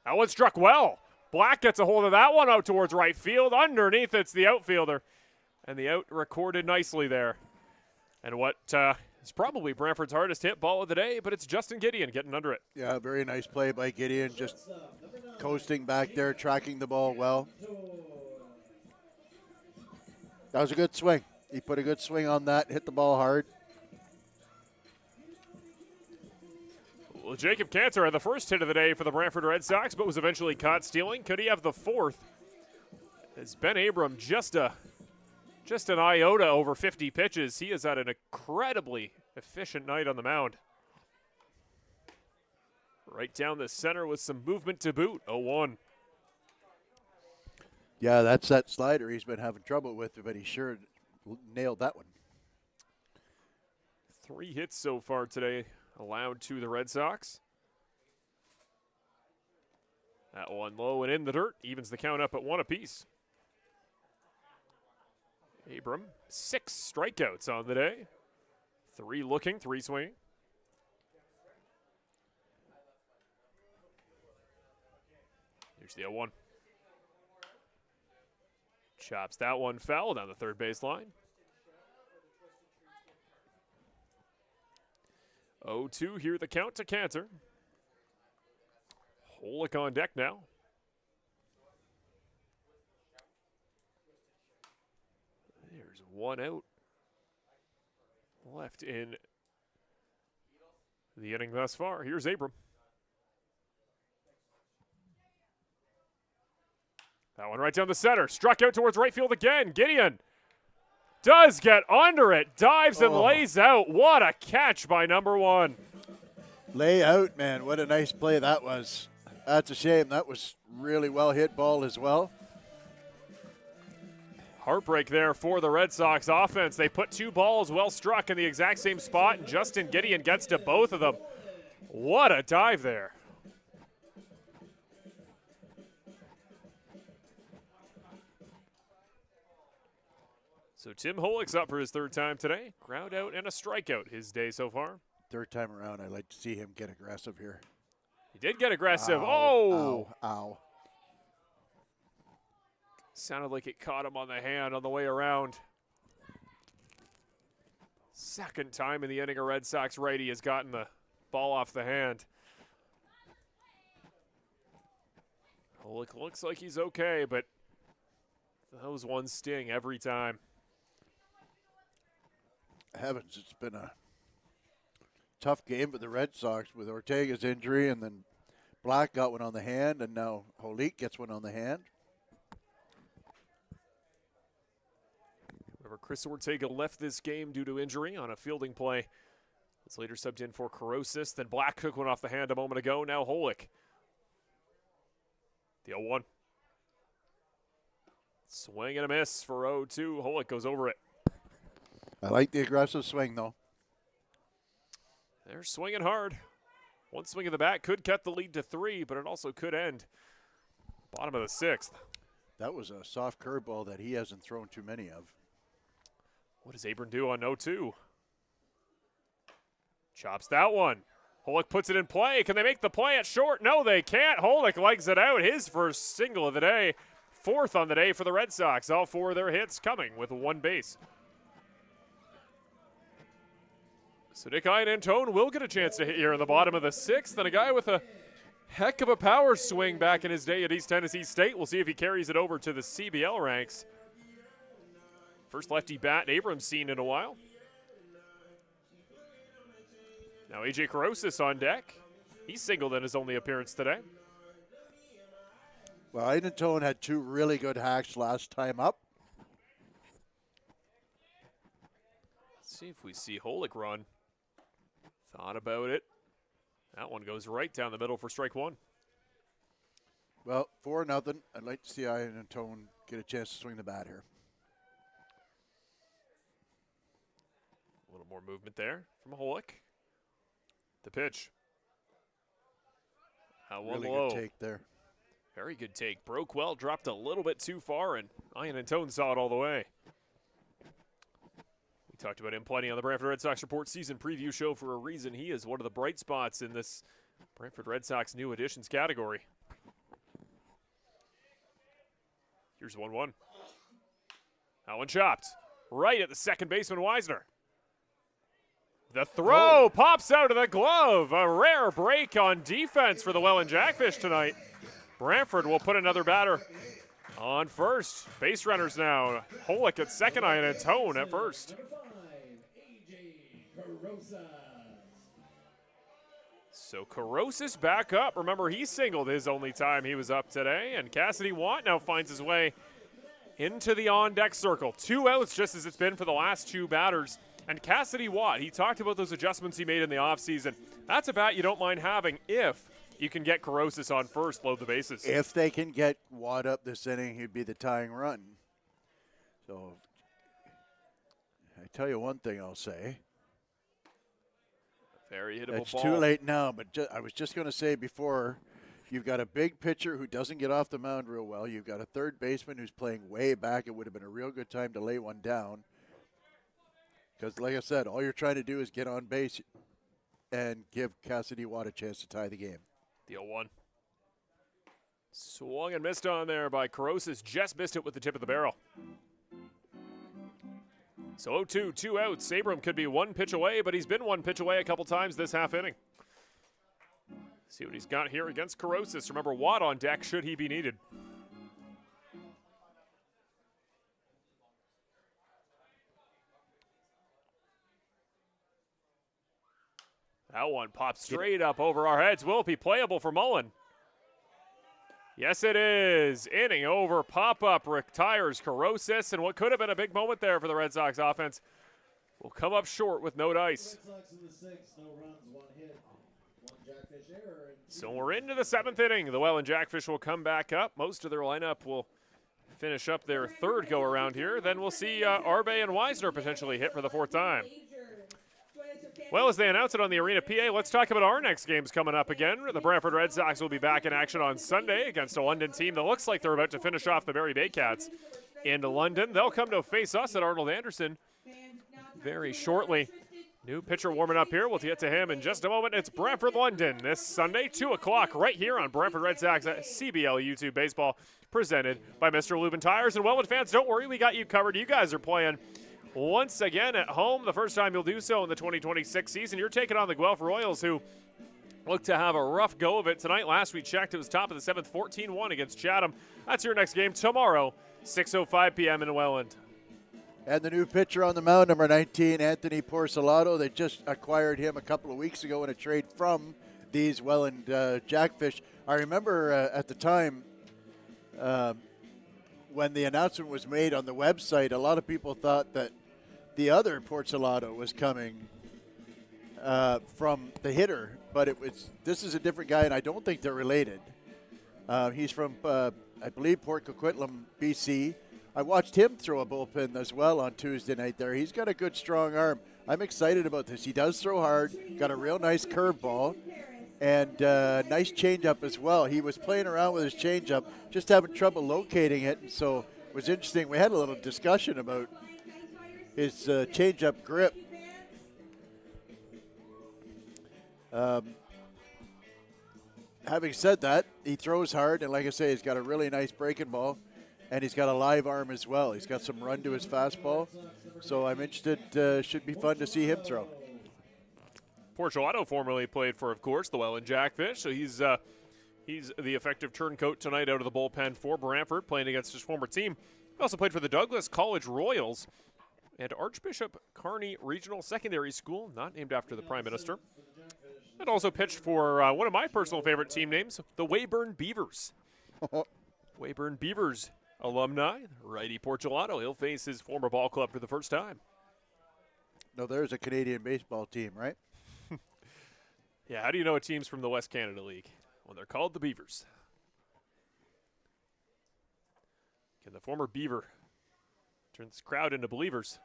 That one struck well. Black gets a hold of that one out towards right field. Underneath it's the outfielder. And the out recorded nicely there. And what is probably Brantford's hardest hit ball of the day, but it's Justin Gideon getting under it. Yeah, very nice play by Gideon, just coasting back there, tracking the ball well. That was a good swing. He put a good swing on that, hit the ball hard. Well, Jacob Cantor had the first hit of the day for the Brantford Red Sox, but was eventually caught stealing. Could he have the 4th? As Ben Abram just an iota over 50 pitches. He has had an incredibly efficient night on the mound. Right down the center with some movement to boot. 0-1. Yeah, that's that slider he's been having trouble with, but he sure nailed that one. 3 hits so far today allowed to the Red Sox. That one low and in the dirt, evens the count up at 1 apiece. Abram, 6 strikeouts on the day. 3 looking, 3 swinging. Here's the 0-1. Chops that one foul down the third baseline. 0-2 here, the count to Cantor. Holick on deck now. There's 1 out left in the inning thus far. Here's Abram. That one right down the center. Struck out towards right field again. Gideon does get under it. Dives and lays out. What a catch by number 1. Lay out, man. What a nice play that was. That's a shame. That was really well hit ball as well. Heartbreak there for the Red Sox offense. They put 2 balls well struck in the exact same spot, and Justin Gideon gets to both of them. What a dive there. So Tim Holick's up for his 3rd time today. Ground out and a strikeout his day so far. 3rd time around, I'd like to see him get aggressive here. He did get aggressive. Ow, ow. Sounded like it caught him on the hand on the way around. 2nd time in the inning a Red Sox righty has gotten the ball off the hand. Holick looks like he's okay, but those ones sting every time. Heavens, it's been a tough game for the Red Sox with Ortega's injury, and then Black got one on the hand, and now Holick gets one on the hand. Remember, Chris Ortega left this game due to injury on a fielding play. It's later subbed in for Corrosis. Then Black took one off the hand a moment ago. Now Holick. The 0-1. Swing and a miss for 0-2. Holick goes over it. I like the aggressive swing, though. They're swinging hard. One swing of the bat could cut the lead to 3, but it also could end bottom of the 6th. That was a soft curveball that he hasn't thrown too many of. What does Abram do on 0-2? Chops that one. Holick puts it in play. Can they make the play at short? No, they can't. Holick legs it out. His first single of the day. 4th on the day for the Red Sox. All 4 of their hits coming with 1 base. So Nick Iannantone will get a chance to hit here in the bottom of the 6th. And a guy with a heck of a power swing back in his day at East Tennessee State. We'll see if he carries it over to the CBL ranks. First lefty bat Abram's seen in a while. Now A.J. Corrosis on deck. He singled in his only appearance today. Well, Iannantone had 2 really good hacks last time up. Let's see if we see Holick run. Thought about it. That one goes right down the middle for strike 1. Well, 4-0. I'd like to see Iannantone get a chance to swing the bat here. A little more movement there from Holick. The pitch. That one Really low. good take there. Very good take. Broke well, dropped a little bit too far, and Iannantone saw it all the way. We talked about him plenty on the Brantford Red Sox Report season preview show for a reason. He is one of the bright spots in this Brantford Red Sox new additions category. Here's 1-1. That one chopped. Right at the second baseman, Weisner. The throw pops out of the glove. A rare break on defense for the Welland Jackfish tonight. Brantford will put another batter on first. Base runners now. Holick at second, Iannantone at first. So Corrosis back up. Remember, he singled his only time he was up today. And Cassidy Watt now finds his way into the on-deck circle. 2 outs just as it's been for the last 2 batters. And Cassidy Watt, he talked about those adjustments he made in the offseason. That's a bat you don't mind having if You can get Corrosis on first, load the bases. If they can get Watt up this inning, he'd be the tying run. So I tell you one thing I'll say. Very hittable It's ball. too late now, but I was just going to say before, you've got a big pitcher who doesn't get off the mound real well. You've got a third baseman who's playing way back. It would have been a real good time to lay one down. Because, like I said, all you're trying to do is get on base and give Cassidy Watt a chance to tie the game. The 0-1. Swung and missed on there by Corrosis. Just missed it with the tip of the barrel. So 0-2, 2 outs. Abram could be one pitch away, but he's been one pitch away a couple times this half inning. See what he's got here against Corrosis. Remember, Watt on deck should he be needed. That one pops straight up over our heads. Will it be playable for Mullen? Yes, it is. Inning over. Pop-up retires Corrosis, and what could have been a big moment there for the Red Sox offense will come up short with no dice. Red Sox in the sixth, no runs, one hit, one Jackfish error. And So we're into the seventh inning. The Welland Jackfish will come back up. Most of their lineup will finish up their third go-around here. Then we'll see Arbe and Weisner potentially hit for the fourth time. Well, as they announce it on the Arena PA, let's talk about our next games coming up again. The Brantford Red Sox will be back in action on Sunday against a London team that looks like they're about to finish off the Barry Bay Cats in London. They'll come to face us at Arnold Anderson very shortly. New pitcher warming up here. We'll get to him in just a moment. It's Brantford London this Sunday, 2 o'clock, right here on Brantford Red Sox CBL YouTube Baseball, presented by Mr. Lubin Tires. And Welland fans, don't worry, we got you covered. You guys are playing once again at home, the first time you'll do so in the 2026 season. You're taking on the Guelph Royals, who look to have a rough go of it tonight. Last we checked, it was top of the 7th, 14-1 against Chatham. That's your next game tomorrow, 6:05 p.m. in Welland. And the new pitcher on the mound, number 19, Anthony Porcelato. They just acquired him a couple of weeks ago in a trade from these Welland Jackfish. I remember at the time when the announcement was made on the website, a lot of people thought that the other Porcelato was coming from the hitter, but this is a different guy, and I don't think they're related. He's from, I believe, Port Coquitlam, BC. I watched him throw a bullpen as well on Tuesday night there. He's got a good, strong arm. I'm excited about this. He does throw hard, got a real nice curveball, and nice changeup as well. He was playing around with his changeup, just having trouble locating it, and so it was interesting. We had a little discussion about his changeup grip. Having said that, he throws hard, and like I say, he's got a really nice breaking ball, and he's got a live arm as well. He's got some run to his fastball, so I'm interested. Should be fun to see him throw. Porcelato formerly played for, of course, the Welland Jackfish, so he's the effective turncoat tonight out of the bullpen for Brantford, playing against his former team. He also played for the Douglas College Royals and Archbishop Kearney Regional Secondary School, not named after the Prime Minister. And also pitched for one of my personal favorite team names, the Weyburn Beavers. Weyburn Beavers alumni, righty Porcelato. He'll face his former ball club for the first time. No, there's a Canadian baseball team, right? Yeah, how do you know a team's from the West Canada League? Well, they're called the Beavers. Can the former Beaver turn this crowd into believers?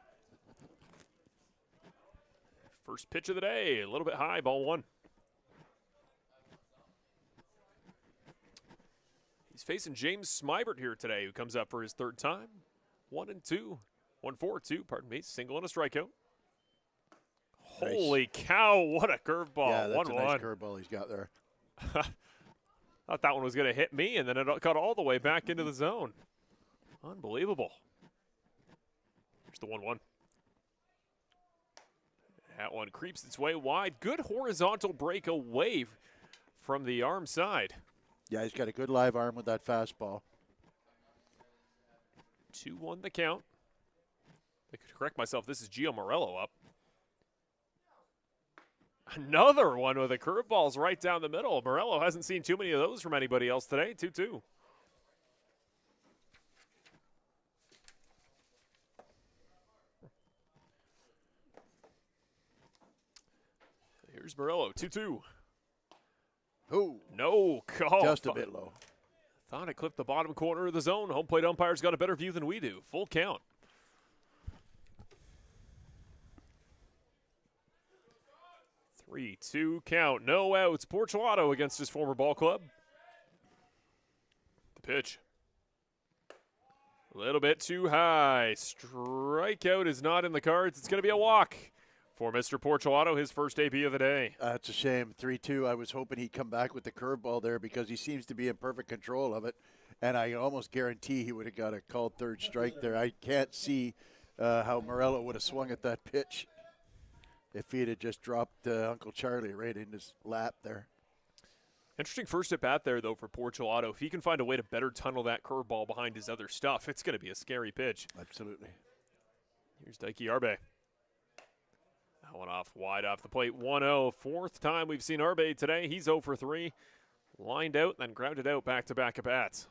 First pitch of the day, a little bit high, ball 1. He's facing James Smybert here today, who comes up for his third time. 1-2, 1-4-2, pardon me, single and a strikeout. Nice. Holy cow, what a curveball. Yeah, that's 1-1. a nice curveball he's got there. Thought that one was going to hit me, and then it got all the way back into the zone. Unbelievable. Here's the 1-1. That one creeps its way wide. Good horizontal break away from the arm side. Yeah, he's got a good live arm with that fastball. 2-1 the count. I could correct myself. This is Gio Morello up. Another one with the curveballs right down the middle. Morello hasn't seen too many of those from anybody else today. 2-2. Here's Morello, 2-2. Ooh, No call. just a bit low. Thought it clipped the bottom corner of the zone. Home plate umpire's got a better view than we do. Full count. Three-two count. No outs. Porcelato against his former ball club. The pitch. A little bit too high. Strikeout is not in the cards. It's going to be a walk for Mr. Porcelato, his first debut of the day. It's a shame. 3-2. I was hoping he'd come back with the curveball there because he seems to be in perfect control of it. And I almost guarantee he would have got a called third strike there. I can't see how Morello would have swung at that pitch if he'd have just dropped Uncle Charlie right in his lap there. Interesting first at bat there, though, for Porcelato. If he can find a way to better tunnel that curveball behind his other stuff, it's going to be a scary pitch. Absolutely. Here's Daiki Arbe. That one off wide off the plate. 1-0. Fourth time we've seen Arbe today. He's 0 for 3. Lined out, then grounded out back-to-back at bats.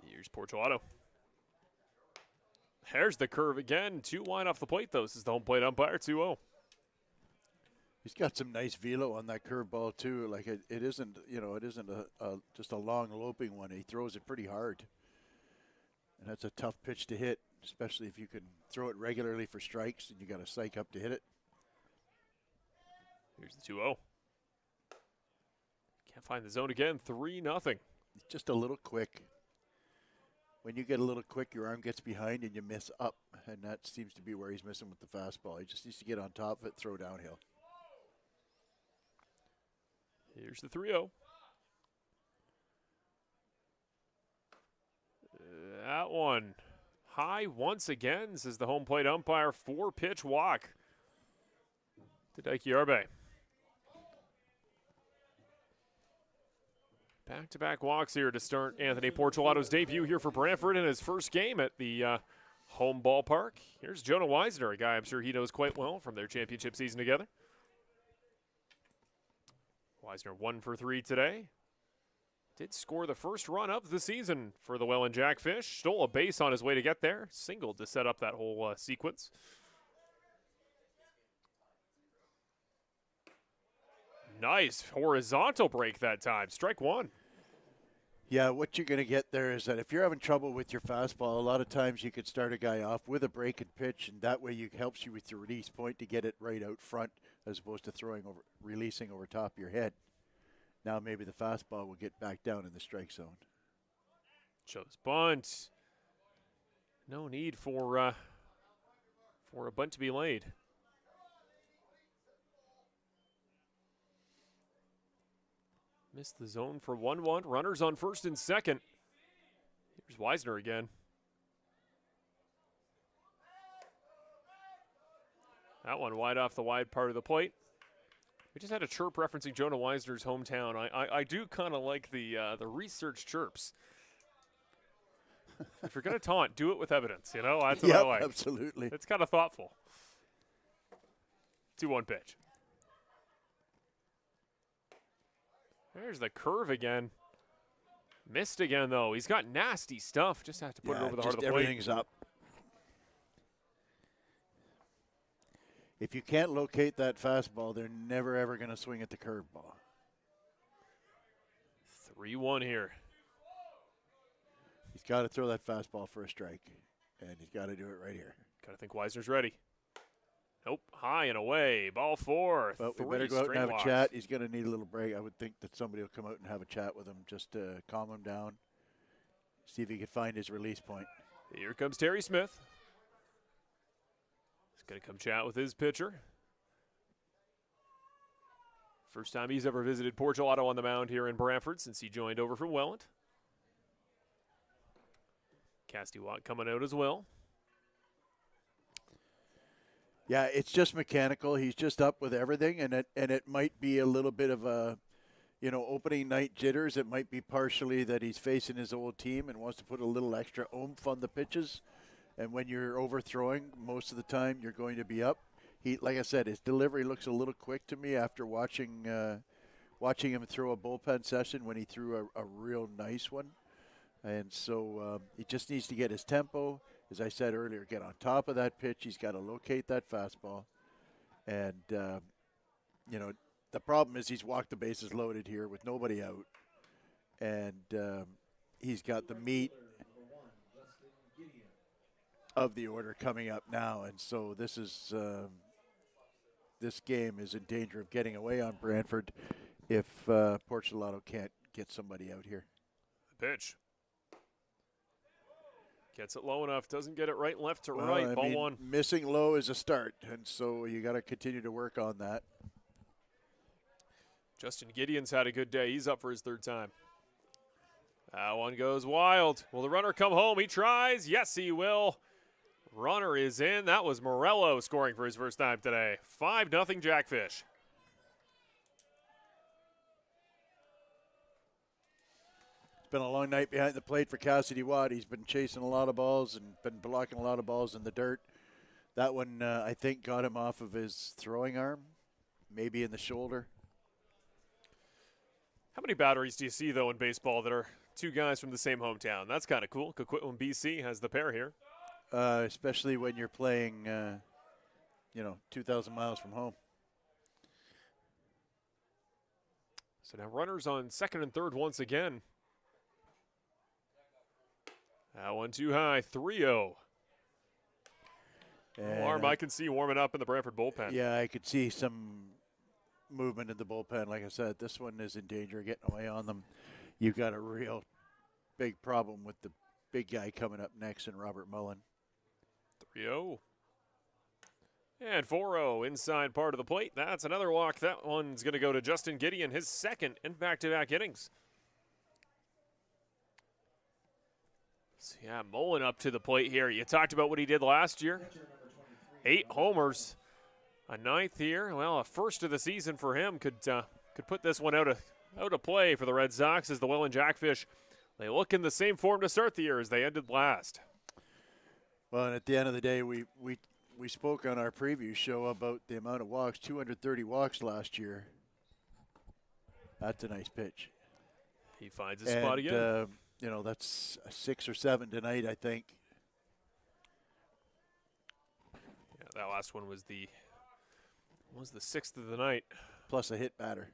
Here's Porcelato. There's the curve again. 2 wide off the plate, though. This is the home plate umpire, 2-0. He's got some nice velo on that curveball too. Like it isn't, it isn't just a long loping one. He throws it pretty hard, and that's a tough pitch to hit, especially if you can throw it regularly for strikes and you got to psych up to hit it. Here's the 2-0. Can't find the zone again. 3-0. It's just a little quick. When you get a little quick, your arm gets behind and you miss up, and that seems to be where he's missing with the fastball. He just needs to get on top of it, throw downhill. Here's the 3-0. That one high once again, says the home plate umpire. 4-pitch walk to Daiki Arbe. Back-to-back walks here to start Anthony Porcelato's debut here for Brantford in his first game at the home ballpark. Here's Jonah Weisner, a guy I'm sure he knows quite well from their championship season together. Weisner 1 for 3 today. Did score the first run of the season for the Welland Jackfish. Stole a base on his way to get there. Singled to set up that whole sequence. Nice horizontal break that time. Strike one. Yeah, what you're going to get there is that if you're having trouble with your fastball, a lot of times you could start a guy off with a break and pitch, and that way it helps you with your release point to get it right out front as opposed to releasing over top of your head. Now maybe the fastball will get back down in the strike zone. Shows bunt. No need for a bunt to be laid. Missed the zone for 1-1. Runners on first and second. Here's Weisner again. That one wide off the wide part of the plate. We just had a chirp referencing Jonah Weisner's hometown. I do kind of like the research chirps. If you're going to taunt, do it with evidence. That's what I like. Absolutely. It's kind of thoughtful. 2-1 pitch. There's the curve again. Missed again, though. He's got nasty stuff. Just have to put it over the heart of the plate. Everything's up. If you can't locate that fastball, they're never, ever going to swing at the curveball. 3-1 here. He's got to throw that fastball for a strike, and he's got to do it right here. Got to think Weisner's ready. Nope, high and away. Ball 4. But we better go out and have a chat. He's going to need a little break. I would think that somebody will come out and have a chat with him just to calm him down, see if he can find his release point. Here comes Terry Smith. He's going to come chat with his pitcher. First time he's ever visited Porcelato on the mound here in Brantford since he joined over from Welland. Casty Watt coming out as well. Yeah, it's just mechanical. He's just up with everything, and it might be a little bit of a, opening night jitters. It might be partially that he's facing his old team and wants to put a little extra oomph on the pitches. And when you're overthrowing, most of the time you're going to be up. Like I said, his delivery looks a little quick to me after watching him throw a bullpen session when he threw a real nice one. And so he just needs to get his tempo, as I said earlier, get on top of that pitch. He's got to locate that fastball. And, you know, the problem is he's walked the bases loaded here with nobody out. And he's got the meat of the order coming up now. And so this is this game is in danger of getting away on Brantford if Porcelado can't get somebody out here. The pitch. Gets it low enough, doesn't get it right, left to Well, right. I Ball mean, one. missing low is a start, and so you got to continue to work on that. Justin Gideon's had a good day. He's up for his third time. That one goes wild. Will the runner come home? He tries. Yes, he will. Runner is in. That was Morello scoring for his first time today. 5-0 Jackfish. It's been a long night behind the plate for Cassidy Watt. He's been chasing a lot of balls and been blocking a lot of balls in the dirt. That one, I think, got him off of his throwing arm, maybe in the shoulder. How many batteries do you see, though, in baseball that are two guys from the same hometown? That's kind of cool. Coquitlam, BC has the pair here. Especially when you're playing, 2,000 miles from home. So now runners on second and third once again. That one too high, 3-0. Alarm I can see warming up in the Brantford bullpen. Yeah, I could see some movement in the bullpen. Like I said, this one is in danger of getting away on them. You've got a real big problem with the big guy coming up next in Robert Mullen. 3-0. And 4-0 inside part of the plate. That's another walk. That one's going to go to Justin Gideon, his second in back-to-back innings. So yeah, Mullen up to the plate here. You talked about what he did last year. 8 homers. A 9th here. Well, a first of the season for him could put this one out of play for the Red Sox as the Welland Jackfish. They look in the same form to start the year as they ended last. Well, and at the end of the day, we spoke on our preview show about the amount of walks, 230 walks last year. That's a nice pitch. He finds his spot again. That's a 6 or 7 tonight, I think. Yeah, that last one was the 6th of the night. Plus a hit batter.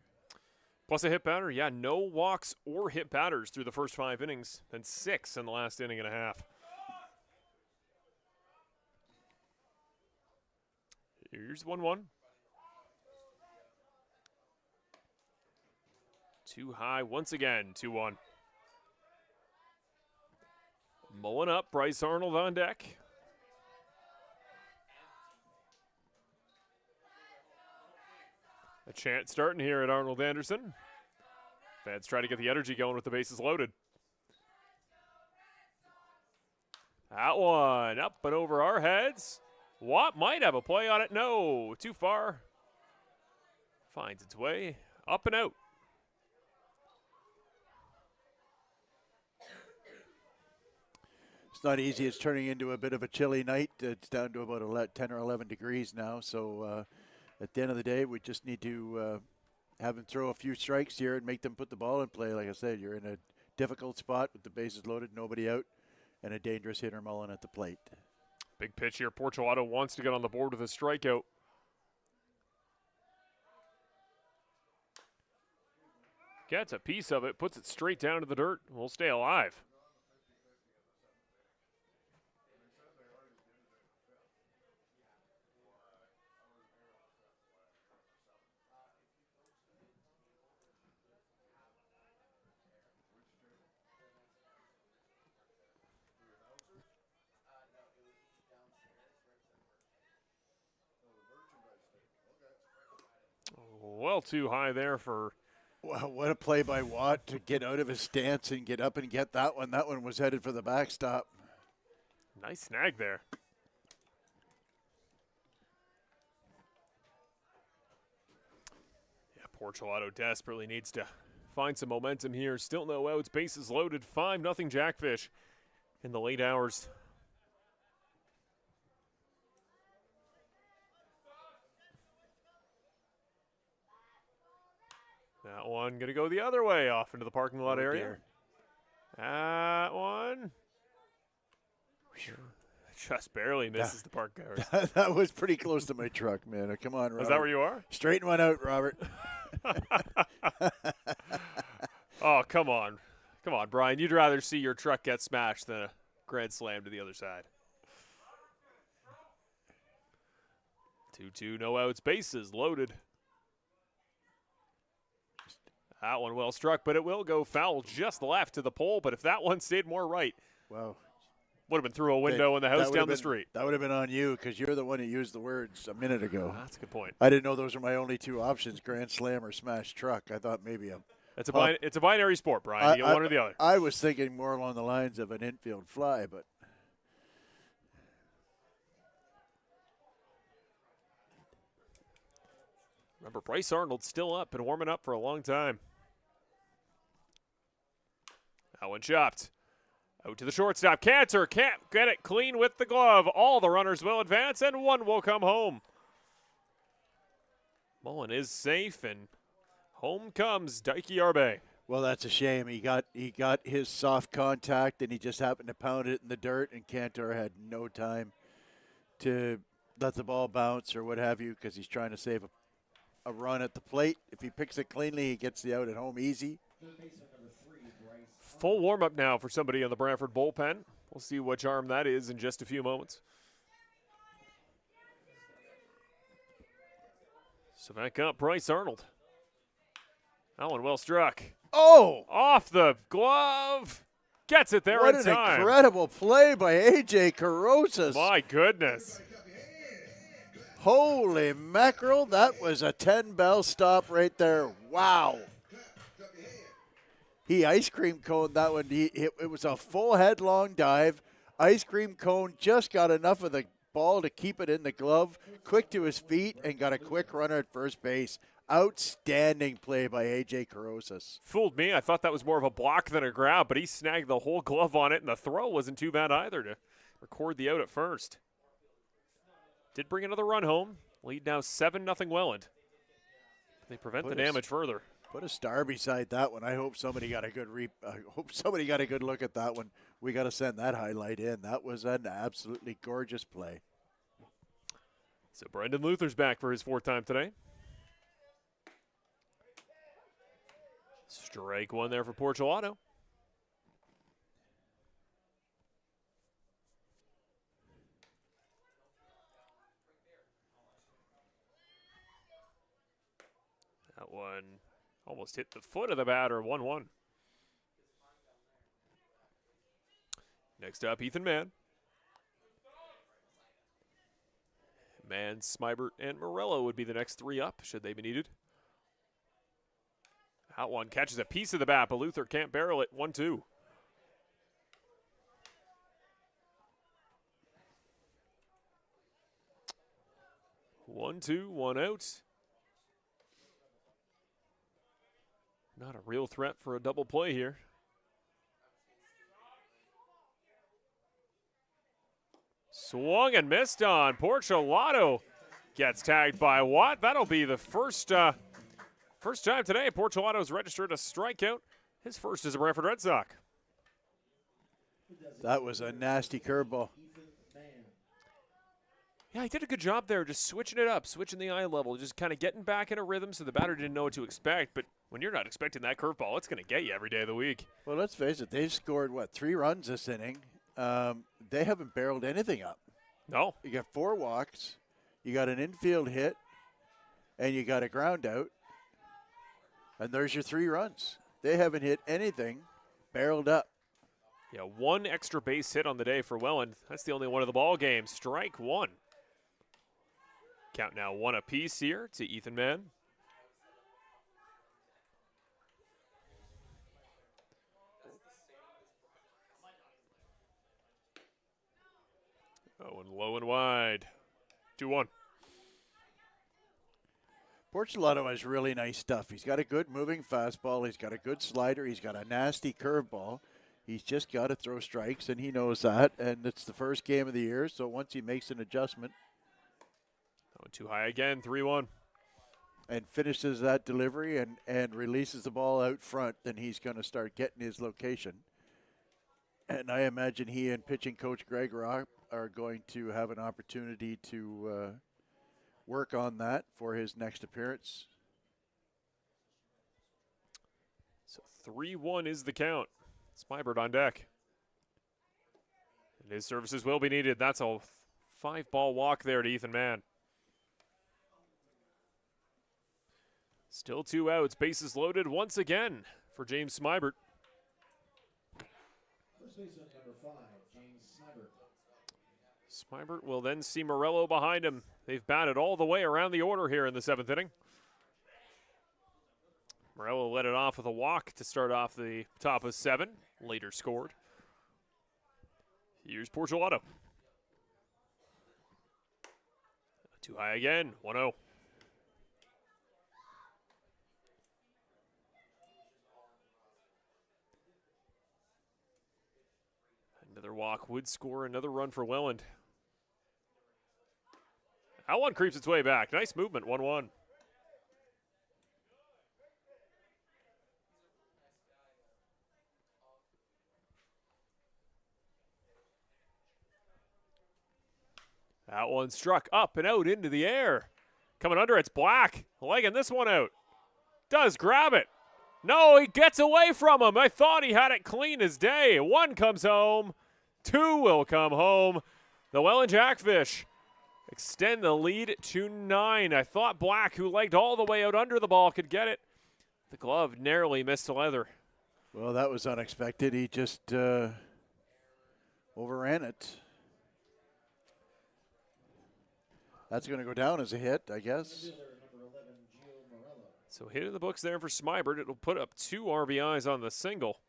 Plus a hit batter, yeah, no walks or hit batters through the first 5 innings, then 6 in the last inning and a half. Here's 1-1. Too high once again, 2-1. Mullen up, Bryce Arnold on deck. A chant starting here at Arnold Anderson. Fans try to get the energy going with the bases loaded. That one up and over our heads. Watt might have a play on it. No, too far. Finds its way up and out. It's not easy. It's turning into a bit of a chilly night. It's down to about 10 or 11 degrees now. So at the end of the day, we just need to have them throw a few strikes here and make them put the ball in play. Like I said, you're in a difficult spot with the bases loaded, nobody out, and a dangerous hitter Mullen at the plate. Big pitch here. Porcelado wants to get on the board with a strikeout. Gets a piece of it, puts it straight down to the dirt. We'll stay alive. Well, too high there for. Wow, what a play by Watt to get out of his stance and get up and get that one. That one was headed for the backstop. Nice snag there. Yeah, Porcelado desperately needs to find some momentum here. Still no outs. Bases loaded. 5-0 Jackfish in the late hours. That one going to go the other way off into the parking lot area. Dear. That one Just barely misses the park cars. That was pretty close to my truck, man. Come on, Robert. Is that where you are? Straighten one out, Robert. Oh, come on. Come on, Brian. You'd rather see your truck get smashed than a grand slam to the other side. 2-2, no outs, bases loaded. That one well struck, but it will go foul just left to the pole. But if that one stayed more right, wow, would have been through a window in the house down the street. That would have been on you because you're the one who used the words a minute ago. That's a good point. I didn't know those were my only two options, grand slam or smash truck. I thought maybe it's a binary sport, Brian. You get one or the other. I was thinking more along the lines of an infield fly, but remember, Bryce Arnold's still up and warming up for a long time. That one chopped. Out to the shortstop. Cantor can't get it clean with the glove. All the runners will advance, and one will come home. Mullen is safe, and home comes Daiki Arbe. well, that's a shame. He got his soft contact, and he just happened to pound it in the dirt, and Cantor had no time to let the ball bounce or what have you because he's trying to save a run at the plate. If he picks it cleanly, he gets the out at home easy. Full warm-up now for somebody on the Brantford bullpen. We'll see which arm that is in just a few moments. So back up, Bryce Arnold. That one well struck. Oh! Off the glove. Gets it there What in an time. incredible play by A.J. Carosas. My goodness. Holy mackerel, that was a 10-bell stop right there. Wow. He ice cream coned that one. It was a full headlong dive. Ice cream cone just got enough of the ball to keep it in the glove. Quick to his feet and got a quick runner at first base. Outstanding play by A.J. Carosas. Fooled me. I thought that was more of a block than a grab, but he snagged the whole glove on it, and the throw wasn't too bad either to record the out at first. Did bring another run home. Lead now 7-0 Welland. They prevent the damage further. Put a star beside that one. I hope somebody got a good look at that one. We got to send that highlight in. That was an absolutely gorgeous play. So Brendan Luther's back for his fourth time today. Strike one there for Porcelato. That one almost hit the foot of the batter, 1-1. Next up, Ethan Mann. Mann, Smybert, and Morello would be the next three up, should they be needed. That one catches a piece of the bat, but Luther can't barrel it, 1-2. One, two, one out. Not a real threat for a double play here. Swung and missed on. Porcelato gets tagged by Watt. That'll be the first time today Porcelato's registered a strikeout. His first as a Brantford Red Sox. That was a nasty curveball. Yeah, he did a good job there, just switching it up, switching the eye level, just kind of getting back in a rhythm so the batter didn't know what to expect. But when you're not expecting that curveball, it's going to get you every day of the week. Well, let's face it. They've scored, 3 runs this inning. They haven't barreled anything up. No. You got 4 walks. You got an infield hit. And you got a ground out. And there's your 3 runs. They haven't hit anything barreled up. Yeah, 1 extra base hit on the day for Welland. That's the only one of the ball game. Strike 1. Count now 1 apiece here to Ethan Mann. Oh, and low and wide. 2-1. Porcelato has really nice stuff. He's got a good moving fastball. He's got a good slider. He's got a nasty curveball. He's just got to throw strikes, and he knows that. And it's the first game of the year, so once he makes an adjustment. Oh, too high again, 3-1. And finishes that delivery and releases the ball out front, then he's going to start getting his location. And I imagine he and pitching coach Greg Rock are going to have an opportunity to work on that for his next appearance. So 3-1 is the count. Smybert on deck. And his services will be needed. That's a 5-ball walk there to Ethan Mann. Still 2 outs. Bases loaded once again for James Smybert. First baseman number 5, James Smybert. Smybert will then see Morello behind him. They've batted all the way around the order here in the 7th inning. Morello led it off with a walk to start off the top of 7. Later scored. Here's Portulato. Too high again. 1-0. Another walk would score another run for Welland. That one creeps its way back. Nice movement. 1-1. That one struck up and out into the air. Coming under, it's Black. Legging this one out. Does grab it. No, he gets away from him. I thought he had it clean as day. 1 comes home. 2 will come home. The Welland Jackfish extend the lead to 9. I thought Black, who legged all the way out under the ball, could get it. The glove narrowly missed the leather. Well, that was unexpected. He just overran it. That's going to go down as a hit, I guess. So hit in the books there for Smybert. It'll put up 2 RBIs on the single.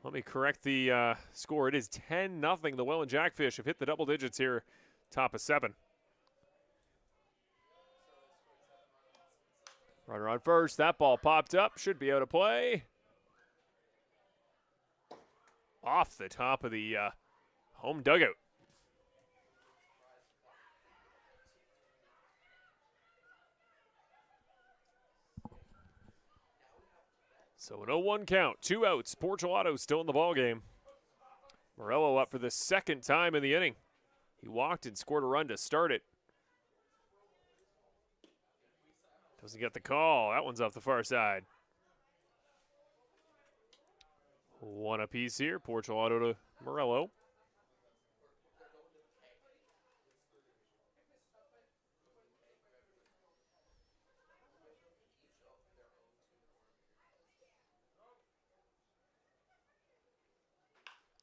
Let me correct the score. It is 10-0. The Welland Jackfish have hit the double digits here, top of 7. Runner on first. That ball popped up. Should be out of play. Off the top of the home dugout. So an 0-1 count, 2 outs. Portulato still in the ballgame. Morello up for the 2nd time in the inning. He walked and scored a run to start it. Doesn't get the call. That one's off the far side. 1 apiece here. Portulato to Morello.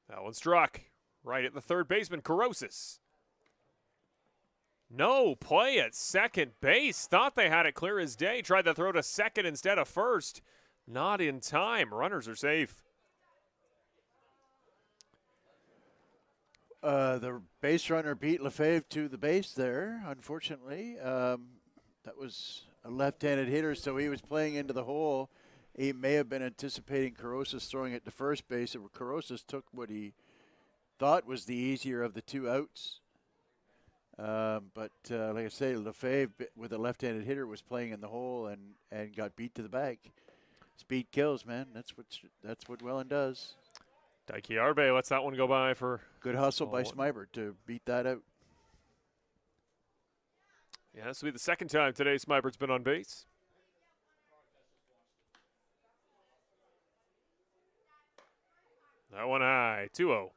That one struck right at the third baseman, Carosis. No play at second base. Thought they had it clear as day. Tried to throw to second instead of first. Not in time. Runners are safe. The base runner beat Lefebvre to the base there, unfortunately. That was a left-handed hitter, so he was playing into the hole. He may have been anticipating Carosis throwing it to first base. Carosis took what he thought was the easier of the 2 outs. But like I say, Lefebvre with a left-handed hitter was playing in the hole and got beat to the bag. Speed kills, man. That's what Welland does. Daiki Arbe lets that one go by for good hustle by Smybert to beat that out. Yeah, this will be the 2nd time today Smybert's been on base. That one high, 2-0.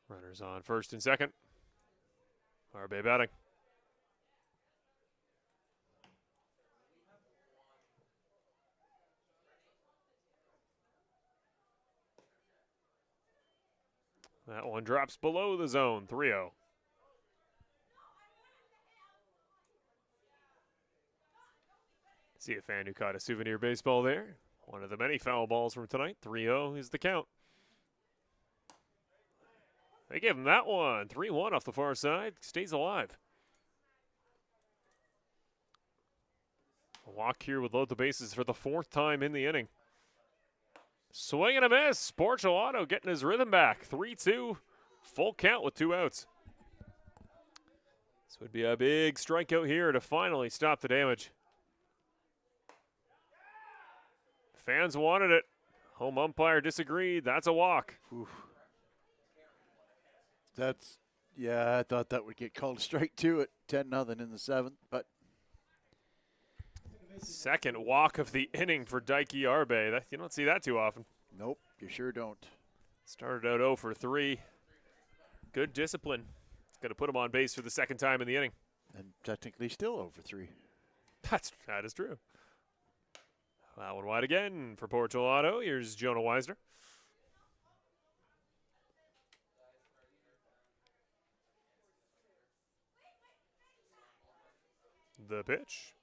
Runners on first and second. Arbe batting. That one drops below the zone, 3-0. See a fan who caught a souvenir baseball there. One of the many foul balls from tonight. 3-0 is the count. They gave him that one. 3-1 off the far side. Stays alive. A walk here would load the bases for the 4th time in the inning. Swing and a miss. Portulato getting his rhythm back. 3-2. Full count with 2 outs. This would be a big strikeout here to finally stop the damage. Fans wanted it. Home umpire disagreed. That's a walk. Oof. I thought that would get called strike two at 10-0 in the 7th, but second walk of the inning for Daiki Arbe. You don't see that too often. nope, you sure don't. Started out 0 for 3. Good discipline. It's going to put him on base for the second time in the inning. And technically still over 3. That is true. That one wide again for Portugal Auto. Here's Jonah Weisner. The pitch.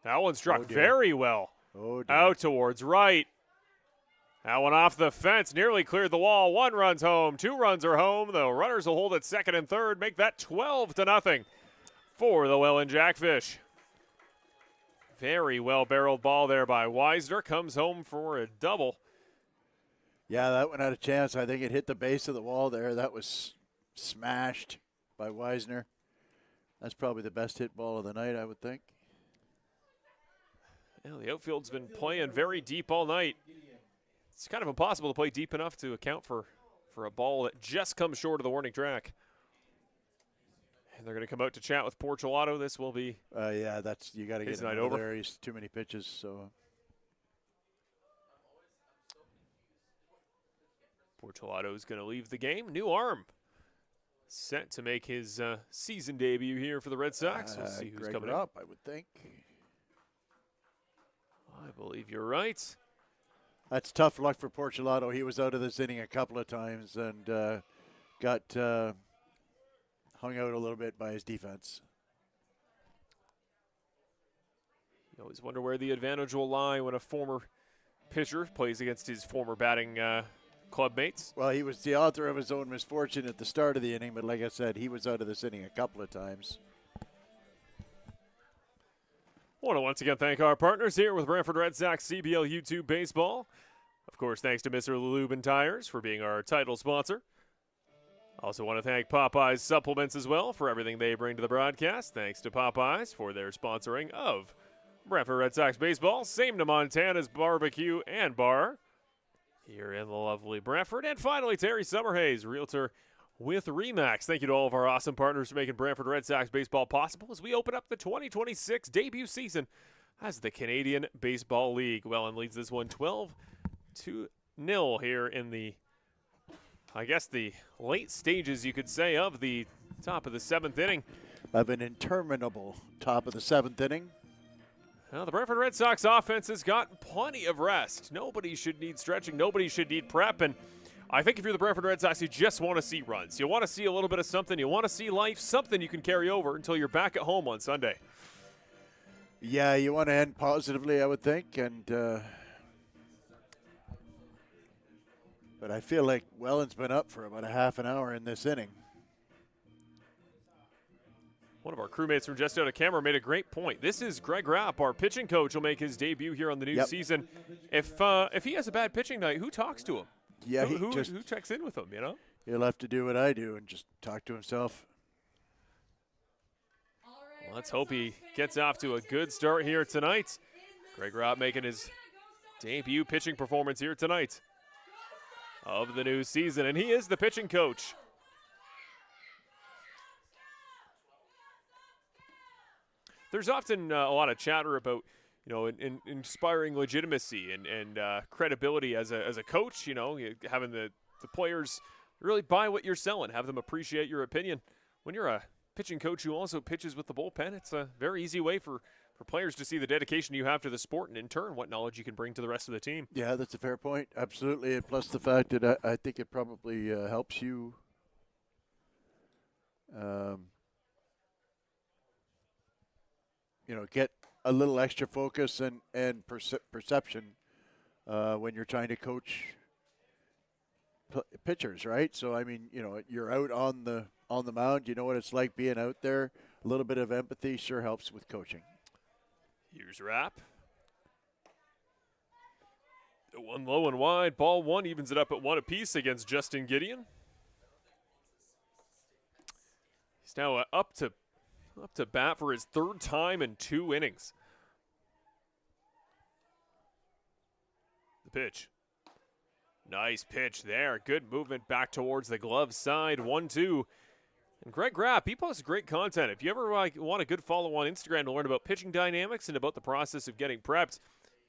That one struck very well. Oh, dear. Out towards right. That one off the fence, nearly cleared the wall. 1 run's home, 2 runs are home. The runners will hold at second and third, make that 12-0 for the Welland Jackfish. Very well barreled ball there by Weisner. Comes home for a double. Yeah, that one had a chance. I think it hit the base of the wall there. That was smashed by Weisner. That's probably the best hit ball of the night, I would think. Well, the outfield's been playing very deep all night. It's kind of impossible to play deep enough to account for a ball that just comes short of the warning track. And they're going to come out to chat with Portugal Auto. This will be yeah, that's you got to get him over there. He's too many pitches, so. Portugal Auto is going to leave the game. New arm set to make his season debut here for the Red Sox. We'll see who's Greg coming Rupp, I would think. I believe you're right. That's tough luck for Portugal Auto. He was out of this inning a couple of times and got hung out a little bit by his defense. You always wonder where the advantage will lie when a former pitcher plays against his former batting club mates. Well, he was the author of his own misfortune at the start of the inning, but like I said, he was out of this inning a couple of times. I want to once again thank our partners here with Brantford Red Sox CBL YouTube Baseball. Of course, thanks to Mr. Lubin Tires for being our title sponsor. Also want to thank Popeyes Supplements as well for everything they bring to the broadcast. Thanks to Popeyes for their sponsoring of Brantford Red Sox Baseball. Same to Montana's Barbecue and Bar here in the lovely Brantford. And finally, Terry Summerhays, Realtor with RE/MAX. Thank you to all of our awesome partners for making Brantford Red Sox baseball possible as we open up the 2026 debut season as the Canadian Baseball League. Welland leads this one 12-0 here in the, I guess, the late stages, you could say, of the top of the 7th inning. Of an interminable top of the 7th inning. Well, the Brantford Red Sox offense has got plenty of rest. Nobody should need stretching. Nobody should need prep. And I think if you're the Brantford Red Sox, you just want to see runs. You want to see a little bit of something. You want to see life, something you can carry over until you're back at home on Sunday. Yeah, you want to end positively, I would think. And but I feel like Welland's been up for about a half an hour in this inning. One of our crewmates from just out of camera made a great point. This is Greg Rapp, our pitching coach, will make his debut here on the new season. If he has a bad pitching night, who talks to him? Yeah, who checks in with him, you know? He'll have to do what I do and just talk to himself. Well, let's hope he gets off to a good start here tonight. Greg Rapp making his debut pitching performance here tonight of the new season, and he is the pitching coach. There's often a lot of chatter about, you know, inspiring legitimacy and credibility as a coach, you know, having the players really buy what you're selling, have them appreciate your opinion. When you're a pitching coach who also pitches with the bullpen, it's a very easy way for players to see the dedication you have to the sport and, in turn, what knowledge you can bring to the rest of the team. Yeah, that's a fair point. Absolutely. And plus the fact that I think it probably helps you you know, get a little extra focus and perception when you're trying to coach pitchers, right? So I mean, you know, you're out on the mound. You know what it's like being out there. A little bit of empathy sure helps with coaching. Here's Rapp. The one low and wide. Ball one evens it up at 1 apiece against Justin Gideon. He's now up to bat for his 3rd time in 2 innings. The pitch. Nice pitch there. Good movement back towards the glove side. 1-2. And Greg Grapp, he posts great content. If you ever want a good follow on Instagram to learn about pitching dynamics and about the process of getting prepped,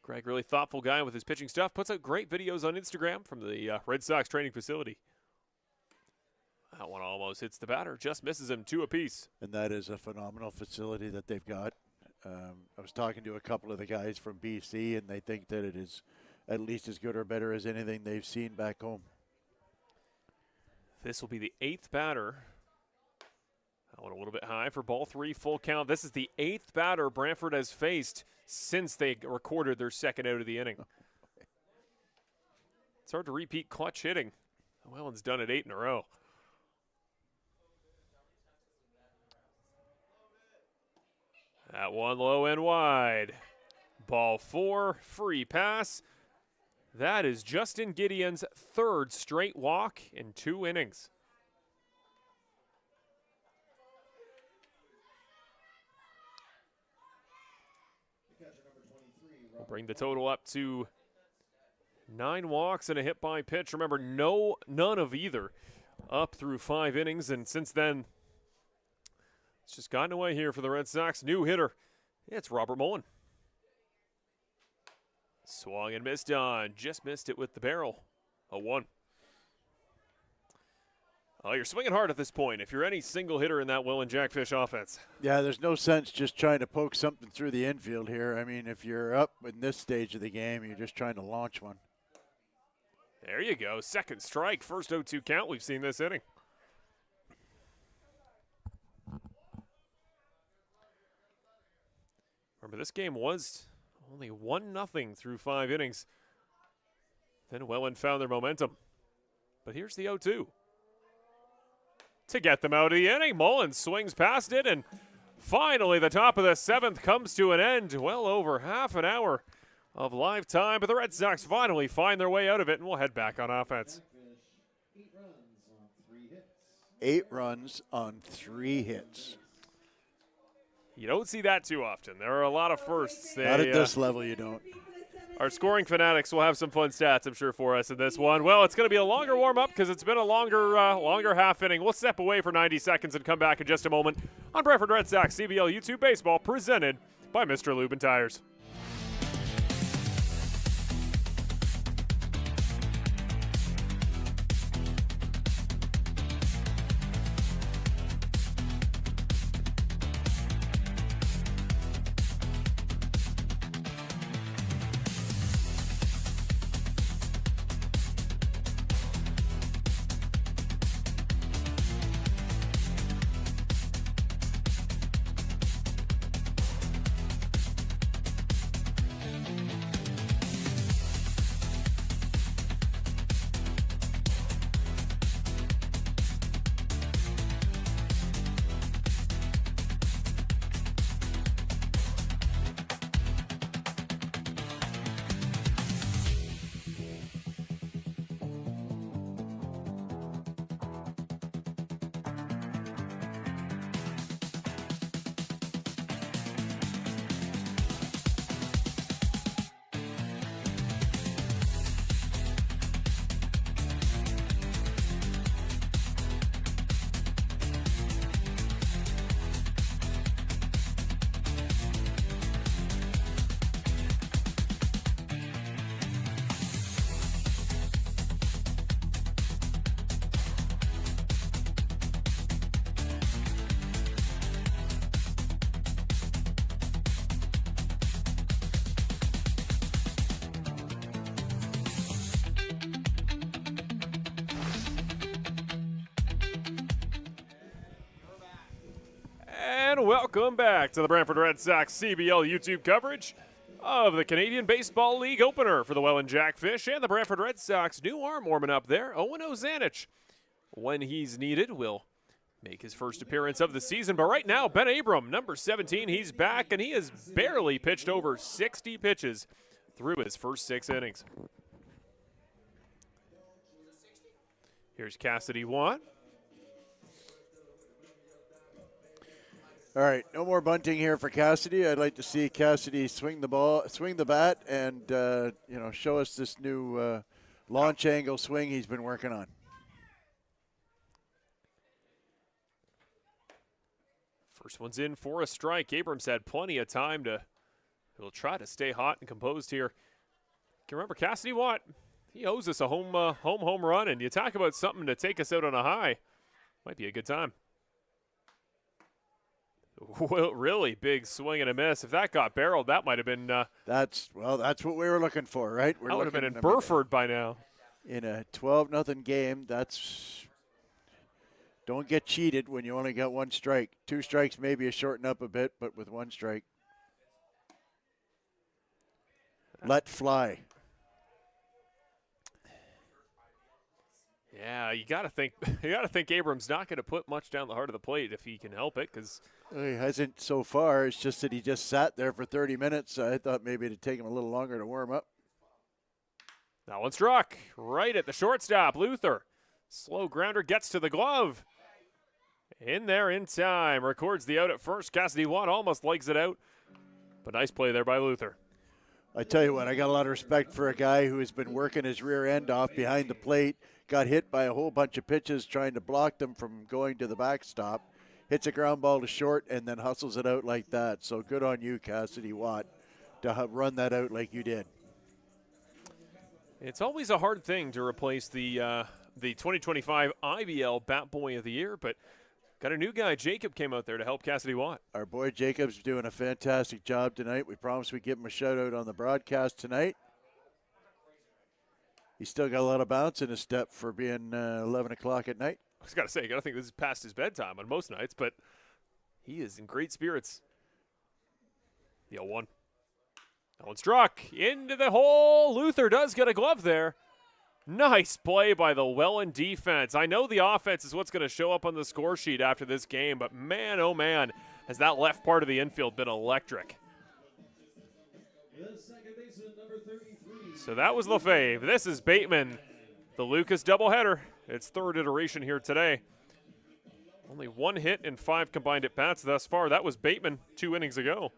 Greg, really thoughtful guy with his pitching stuff, puts out great videos on Instagram from the Red Sox training facility. That one almost hits the batter, just misses him 2 apiece. And that is a phenomenal facility that they've got. I was talking to a couple of the guys from BC, and they think that it is at least as good or better as anything they've seen back home. This will be the 8th batter. That one a little bit high for ball 3, full count. This is the 8th batter Brantford has faced since they recorded their second out of the inning. It's hard to repeat clutch hitting. Welland's done it 8 in a row. That one low and wide. Ball 4, free pass. That is Justin Gideon's 3rd straight walk in 2 innings. We'll bring the total up to 9 walks and a hit by pitch. Remember, none of either up through 5 innings, and since then, it's just gotten away here for the Red Sox. New hitter, it's Robert Mullen. Swung and missed on. Just missed it with the barrel. A 1. Oh, you're swinging hard at this point if you're any single hitter in that Welland Jackfish offense. Yeah, there's no sense just trying to poke something through the infield here. I mean, if you're up in this stage of the game, you're just trying to launch one. There you go. 2nd strike. First 0-2 count we've seen this inning. Remember, this game was only 1-0 through 5 innings. Then Welland found their momentum. But here's the 0-2. To get them out of the inning, Mullen swings past it, and finally the top of the 7th comes to an end. Well over half an hour of live time, but the Red Sox finally find their way out of it, and we'll head back on offense. 8 runs on 3 hits. You don't see that too often. There are a lot of firsts. Not at this level, you don't. Our scoring fanatics will have some fun stats, I'm sure, for us in this one. Well, it's going to be a longer warm-up because it's been a longer half inning. We'll step away for 90 seconds and come back in just a moment on Brantford Red Sox CBL YouTube Baseball, presented by Mr. Lube and Tires. And welcome back to the Brantford Red Sox CBL YouTube coverage of the Canadian Baseball League opener for the Welland Jackfish and the Brantford Red Sox. New arm warming up there, Owen Ozanich. When he's needed, will make his first appearance of the season. But right now, Ben Abram, number 17, he's back, and he has barely pitched over 60 pitches through his first 6 innings. Here's Cassidy 1. All right, no more bunting here for Cassidy. I'd like to see Cassidy swing the bat, and show us this new launch angle swing he's been working on. First one's in for a strike. Abrams had plenty of time he'll try to stay hot and composed here. You can remember Cassidy Watt, he owes us a home run, and you talk about something to take us out on a high. Might be a good time. Well, really big swing and a miss. If that got barreled, that might have been. That's what we were looking for, right? That would have been in Brantford by now. In a 12-0 game, don't get cheated when you only got one strike. 2 strikes maybe you shorten up a bit, but with 1 strike. Let fly. Yeah, you got to think Abrams not going to put much down the heart of the plate if he can help it, because he hasn't so far. It's just that he just sat there for 30 minutes. I thought maybe it'd take him a little longer to warm up. That one struck right at the shortstop. Luther, slow grounder, gets to the glove. In there in time, records the out at first. Cassidy Watt almost legs it out, but nice play there by Luther. I tell you what, I got a lot of respect for a guy who has been working his rear end off behind the plate, got hit by a whole bunch of pitches trying to block them from going to the backstop, hits a ground ball to short, and then hustles it out like that. So good on you, Cassidy Watt, to run that out like you did. It's always a hard thing to replace the 2025 IBL Bat Boy of the Year, but got a new guy. Jacob came out there to help Cassidy Watt. Our boy Jacob's doing a fantastic job tonight. We promised we'd give him a shout-out on the broadcast tonight. He's still got a lot of bounce in his step for being 11 o'clock at night. I was got to say, I got to think this is past his bedtime on most nights, but he is in great spirits. The 0-1. That one struck into the hole. Luther does get a glove there. Nice play by the Welland defense. I know the offense is what's going to show up on the score sheet after this game, but man, oh man, has that left part of the infield been electric. So that was Lefebvre. This is Bateman, the Lucas doubleheader. It's 3rd iteration here today. Only 1 hit and 5 combined at bats thus far. That was Bateman 2 innings ago.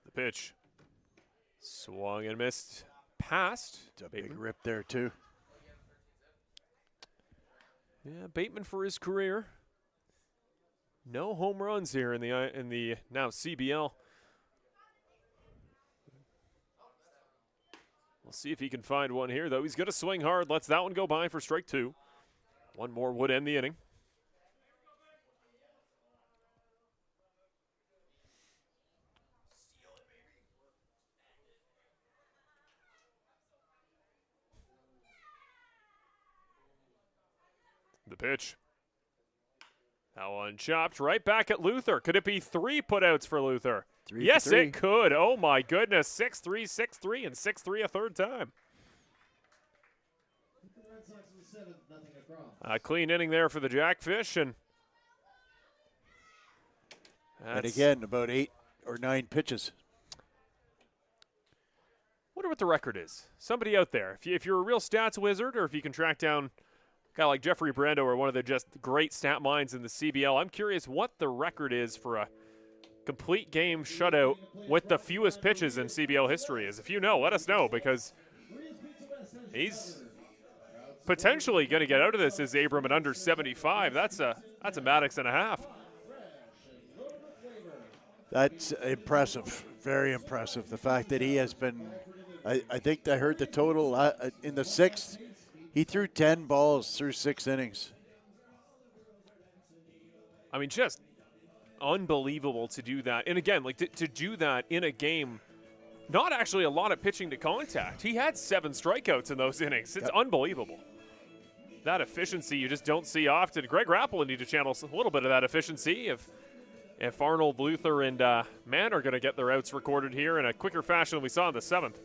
The pitch. Swung and missed. Passed. It's a big rip there, too. Yeah, Bateman for his career. No home runs here in the now CBL. We'll see if he can find one here, though. He's going to swing hard. Lets that one go by for strike 2. One more would end the inning. The pitch. That one chopped right back at Luther. Could it be 3 putouts for Luther? Yes, it could. Oh, my goodness. 6-3, 6-3, and 6-3 a 3rd time. A clean inning there for the Jackfish. And again, about 8 or 9 pitches. Wonder what the record is. Somebody out there, if you're a real stats wizard, or if you can track down a guy like Jeffrey Brando or one of the just great stat minds in the CBL, I'm curious what the record is for a complete game shutout with the fewest pitches in CBL history is. If you know, let us know, because he's potentially going to get out of this as Abram at under 75. That's a Maddox and a half. That's impressive, very impressive. The fact that he has been, I think I heard the total in the 6th, he threw 10 balls through 6 innings. I mean, just unbelievable to do that. And again, like to do that in a game, not actually a lot of pitching to contact. He had 7 strikeouts in those innings. It's unbelievable. That efficiency you just don't see often. Greg Rappel will need to channel a little bit of that efficiency if Arnold, Luther, and Mann are going to get their outs recorded here in a quicker fashion than we saw in the 7th.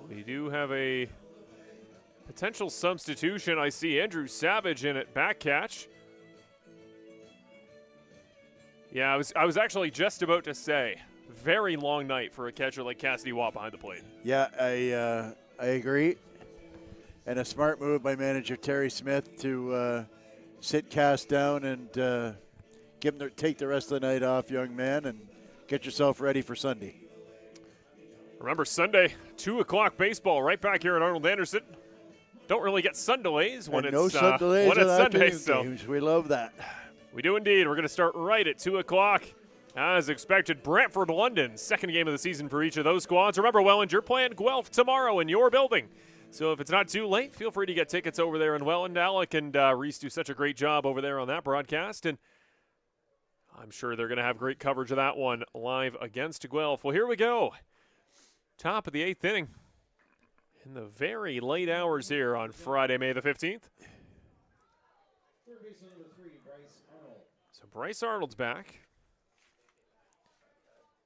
We do have a potential substitution. I see Andrew Savage in at back catch. Yeah, I was actually just about to say, very long night for a catcher like Cassidy Watt behind the plate. Yeah, I agree. And a smart move by manager Terry Smith to sit Cass down and take the rest of the night off, young man, and get yourself ready for Sunday. Remember, Sunday, 2 o'clock baseball right back here at Arnold Anderson. Don't really get sun delays when And it's, no sun delays when it's on Sunday. afternoon So games. We love that. we do indeed. We're going to start right at 2 o'clock. As expected, Brantford, London, second game of the season for each of those squads. Remember, Welland, you're playing Guelph tomorrow in your building. So if it's not too late, feel free to get tickets over there in Welland. Alec and Reese do such a great job over there on that broadcast. And I'm sure they're going to have great coverage of that one live against Guelph. Well, here we go. Top of the 8th inning in the very late hours here on Friday, May the 15th. Third baseman number 3, Bryce Arnold. So Bryce Arnold's back.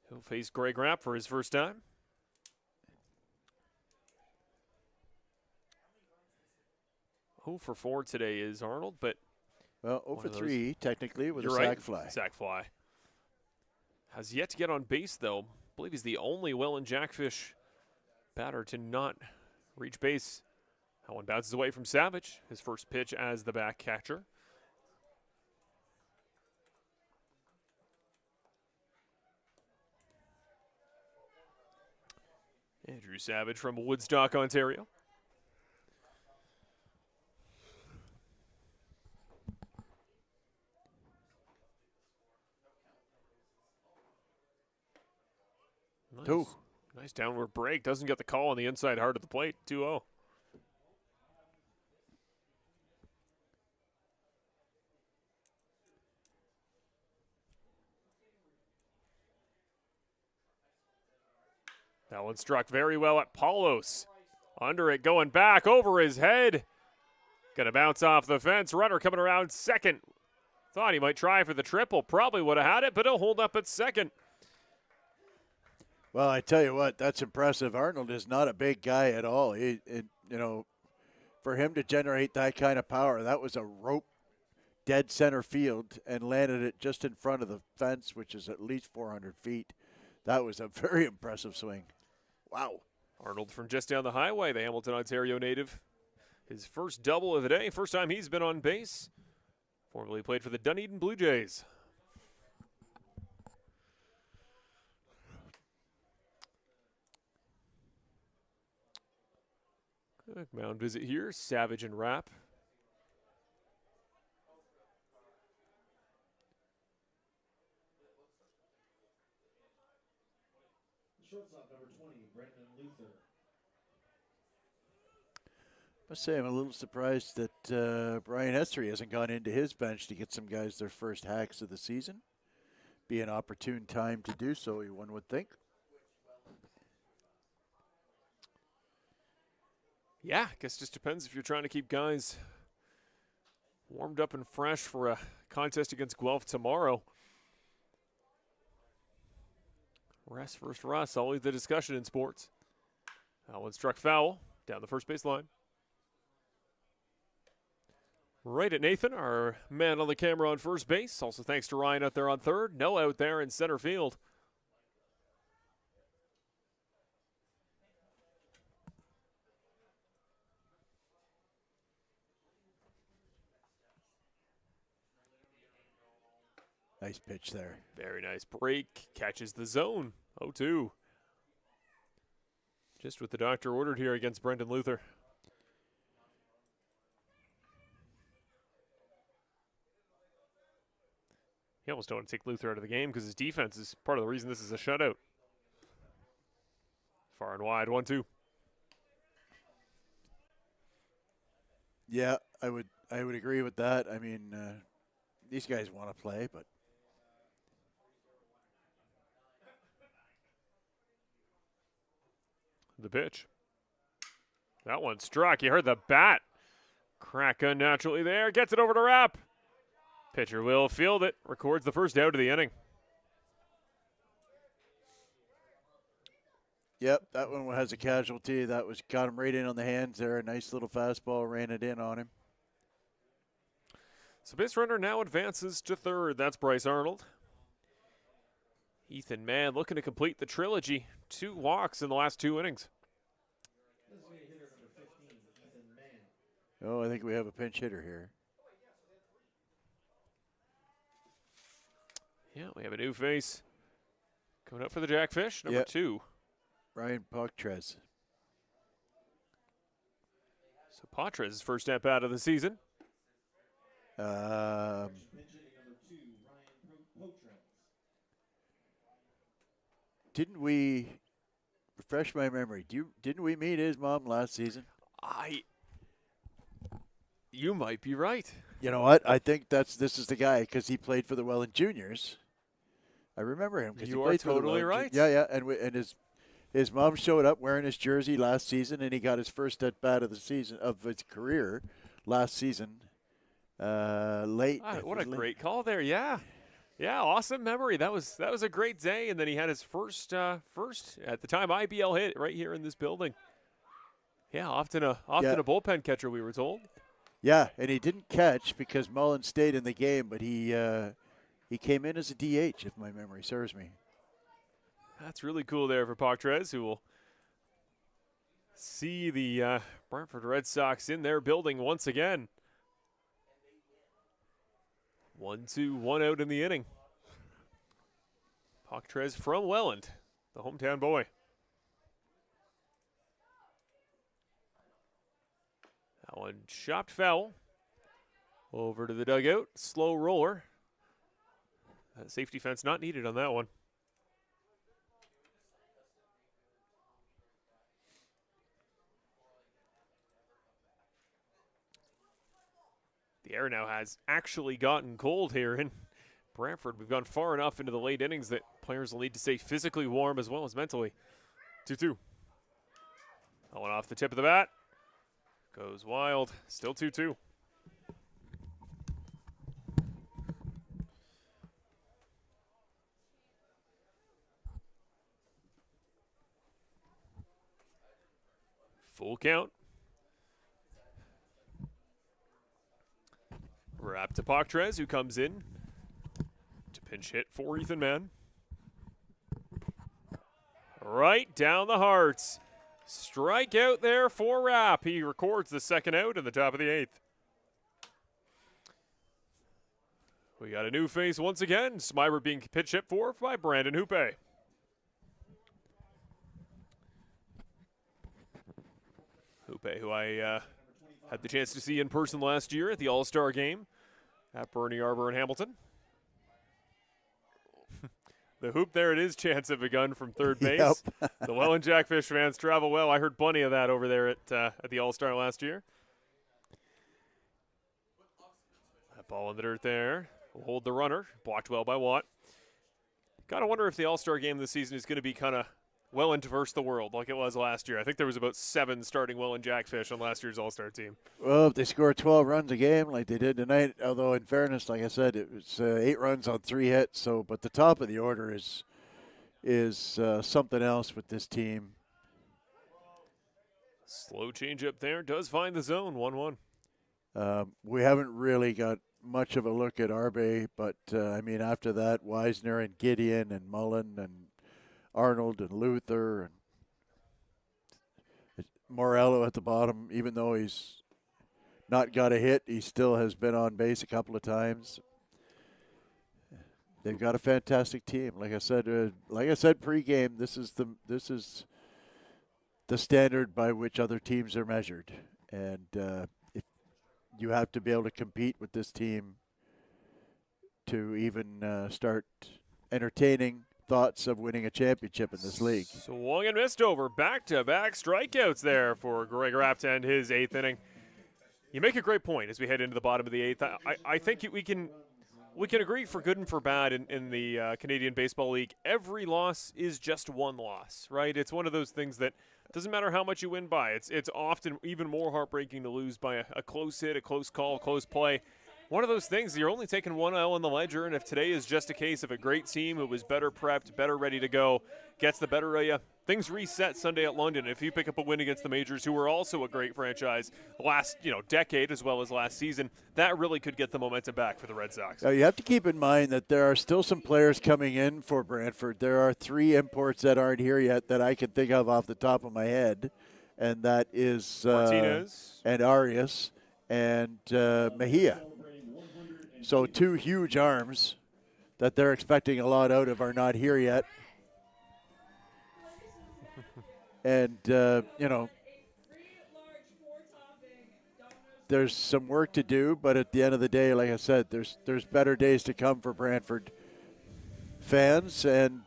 He'll face Greg Rapp for his first time. Who for 4 today is Arnold, but Well, 0 for 3, technically, with a you're sac right. fly. Sac fly. Has yet to get on base, though. I believe he's the only Welland Jackfish batter to not reach base. That one bounces away from Savage, his first pitch as the back catcher. Andrew Savage from Woodstock, Ontario. Two. Nice downward break. Doesn't get the call on the inside hard of the plate. 2-0. That one struck very well at Paulos. Under it, going back over his head. Gonna bounce off the fence. Runner coming around second. Thought he might try for the triple. Probably would have had it, but he'll hold up at second. Well, I tell you what, that's impressive. Arnold is not a big guy at all. For him to generate that kind of power, that was a rope dead center field and landed it just in front of the fence, which is at least 400 feet. That was a very impressive swing. Wow. Arnold from just down the highway, the Hamilton, Ontario native. His first double of the day, first time he's been on base. Formerly played for the Dunedin Blue Jays. Good mound visit here, Savage and Rapp. Shortstop number 20, Brendan Luther. Must say I'm a little surprised that Brian Hestery hasn't gone into his bench to get some guys their first hacks of the season. Be an opportune time to do so, one would think. Yeah, I guess just depends if you're trying to keep guys warmed up and fresh for a contest against Guelph tomorrow. Rest versus rust, always the discussion in sports. That one struck foul down the first base line. Right at Nathan, our man on the camera on first base. Also thanks to Ryan out there on third. No out there in center field. Nice pitch there. Very nice break. Catches the zone. 0-2. Just what the doctor ordered here against Brendan Luther. He almost don't want to take Luther out of the game because his defense is part of the reason this is a shutout. Far and wide, 1-2. Yeah, I would agree with that. I mean, these guys want to play, but the pitch. That one struck. You heard the bat crack unnaturally there. Gets it over to Rapp. Pitcher will field it. Records the first out of the inning. yep, that one has a casualty. That was got him right in on the hands there. A nice little fastball ran it in on him. So base runner now advances to third. That's Bryce Arnold. Ethan Mann looking to complete the trilogy. 2 walks in the last 2 innings. This is going to be hitter number 15, Ethan Mann. Oh, I think we have a pinch hitter here. Yeah, we have a new face coming up for the Jackfish, number 2. Ryan Poctrez. So Patrez's first step out of the season. Pinch hitting number 2, Ryan Potrez. Didn't we, refresh my memory, didn't we meet his mom last season? You might be right. You know what? I think this is the guy because he played for the Welland Juniors. I remember him because he You are played for the totally Welland right. Yeah, and his mom showed up wearing his jersey last season, and he got his first at bat of the season of his career last season. Late. What a great call there! Yeah, awesome memory. That was a great day, and then he had his first at the time IBL hit right here in this building. Yeah, often a bullpen catcher, we were told. Yeah, and he didn't catch because Mullen stayed in the game, but he came in as a DH, if my memory serves me. That's really cool there for Poctrez, who will see the Brantford Red Sox in their building once again. 1-2, 1 out in the inning. Poctrez from Welland, the hometown boy. That one chopped foul. Over to the dugout, slow roller. Safety fence not needed on that one. The air now has actually gotten cold here in Brantford. We've gone far enough into the late innings that players will need to stay physically warm as well as mentally. 2-2. That one off the tip of the bat. Goes wild. Still 2-2. Full count. Wrap to Poctrez, who comes in to pinch hit for Ethan Mann. Right down the hearts. Strike out there for Rapp. He records the second out in the top of the 8th. We got a new face once again. Smyber being pitch hit for by Brandon Hoope. Hoope, who I had the chance to see in person last year at the All-Star game at Bernie Arbor in Hamilton. The hoop, there it is, chance have begun from third base. Yep. The Welland Jackfish fans travel well. I heard plenty of that over there at the All-Star last year. That ball in the dirt there will hold the runner. Blocked well by Watt. Got to wonder if the All-Star game this season is going to be kind of Welland versus the world like it was last year. I think there was about 7 starting Welland Jackfish on last year's All-Star team. Well, if they score 12 runs a game like they did tonight, although in fairness, like I said, it was 8 runs on 3 hits. So, but the top of the order is something else with this team. Slow change up there. Does find the zone. 1-1. We haven't really got much of a look at Arbe, but I mean, after that, Wisner and Gideon and Mullen and Arnold and Luther and Morello at the bottom, even though he's not got a hit, he still has been on base a couple of times. They've got a fantastic team. Like I said pregame, this is the standard by which other teams are measured, and if you have to be able to compete with this team to even start entertaining thoughts of winning a championship in this league. Swung and missed over. Back-to-back strikeouts there for Greg Rapp to end his 8th inning. You make a great point as we head into the bottom of the 8th. I think we can agree for good and for bad in the Canadian Baseball League. Every loss is just one loss, right? It's one of those things that doesn't matter how much you win by. It's often even more heartbreaking to lose by a close hit, a close call, a close play. One of those things, you're only taking 1 L on the ledger, and if today is just a case of a great team who was better prepped, better ready to go, gets the better of you, things reset Sunday at London. If you pick up a win against the Majors, who were also a great franchise last decade as well as last season, that really could get the momentum back for the Red Sox. Now, you have to keep in mind that there are still some players coming in for Brantford. There are 3 imports that aren't here yet that I can think of off the top of my head, and that is Martinez and Arias and Mejia. So 2 huge arms that they're expecting a lot out of are not here yet. And, there's some work to do, but at the end of the day, like I said, there's better days to come for Brantford fans. And,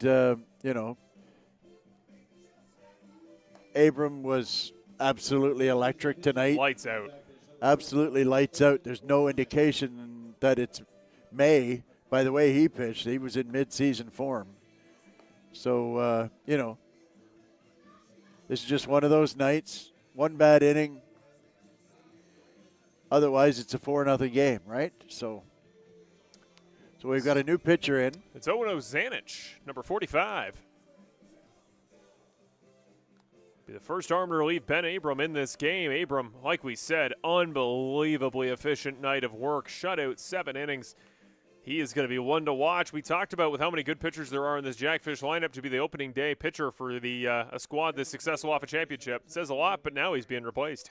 Abram was absolutely electric tonight. lights out. Absolutely lights out. There's no indication that it's May. By the way he pitched, he was in mid-season form. So, this is just one of those nights. One bad inning. Otherwise, it's a 4-0 game, right? So we've got a new pitcher in. It's Owen Ozanich, number 45. Be the first arm to relieve Ben Abram in this game. Abram, like we said, unbelievably efficient night of work. Shutout, 7 innings. He is going to be one to watch. We talked about with how many good pitchers there are in this Jackfish lineup to be the opening day pitcher for the a squad this successful off a championship. It says a lot, but now he's being replaced.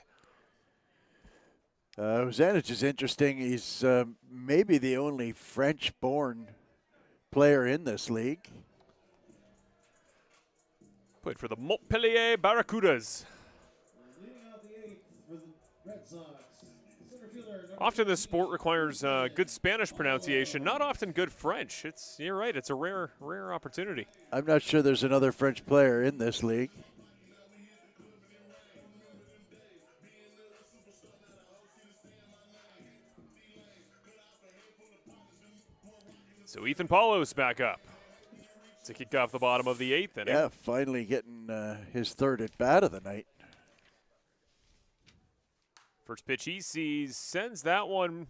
Ozanich is interesting. He's maybe the only French-born player in this league. Played for the Montpellier Barracudas. Leading out the 8th for the Red Sox. Center fielder, number Often this sport requires good Spanish pronunciation, not often good French. You're right, it's a rare opportunity. I'm not sure there's another French player in this league. So Ethan Paulos back up to kick off the bottom of the 8th inning. Yeah, finally getting his 3rd at bat of the night. First pitch he sees, sends that one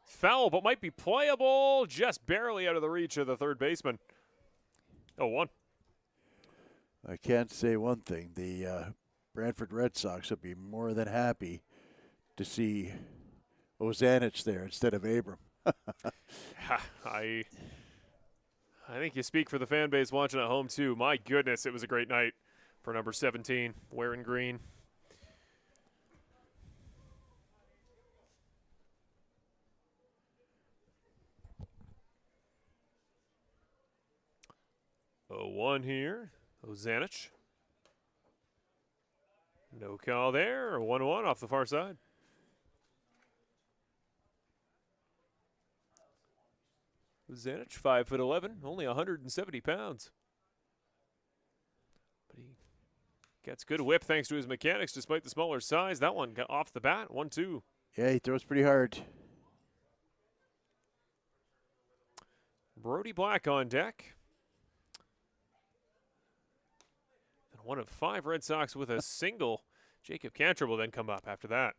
foul, but might be playable, just barely out of the reach of the third baseman. 0-1. I can't say one thing. The Brantford Red Sox would be more than happy to see Ozanich there instead of Abram. I think you speak for the fan base watching at home, too. My goodness, it was a great night for number 17, wearing green. One here, Ozanich. No call there, 1-1 off the far side. Ozanich, 5'11", only 170 pounds. But he gets good whip thanks to his mechanics despite the smaller size. That one got off the bat, 1-2. Yeah, he throws pretty hard. Brody Black on deck. And one of 5 Red Sox with a single. Jacob Cantor will then come up after that.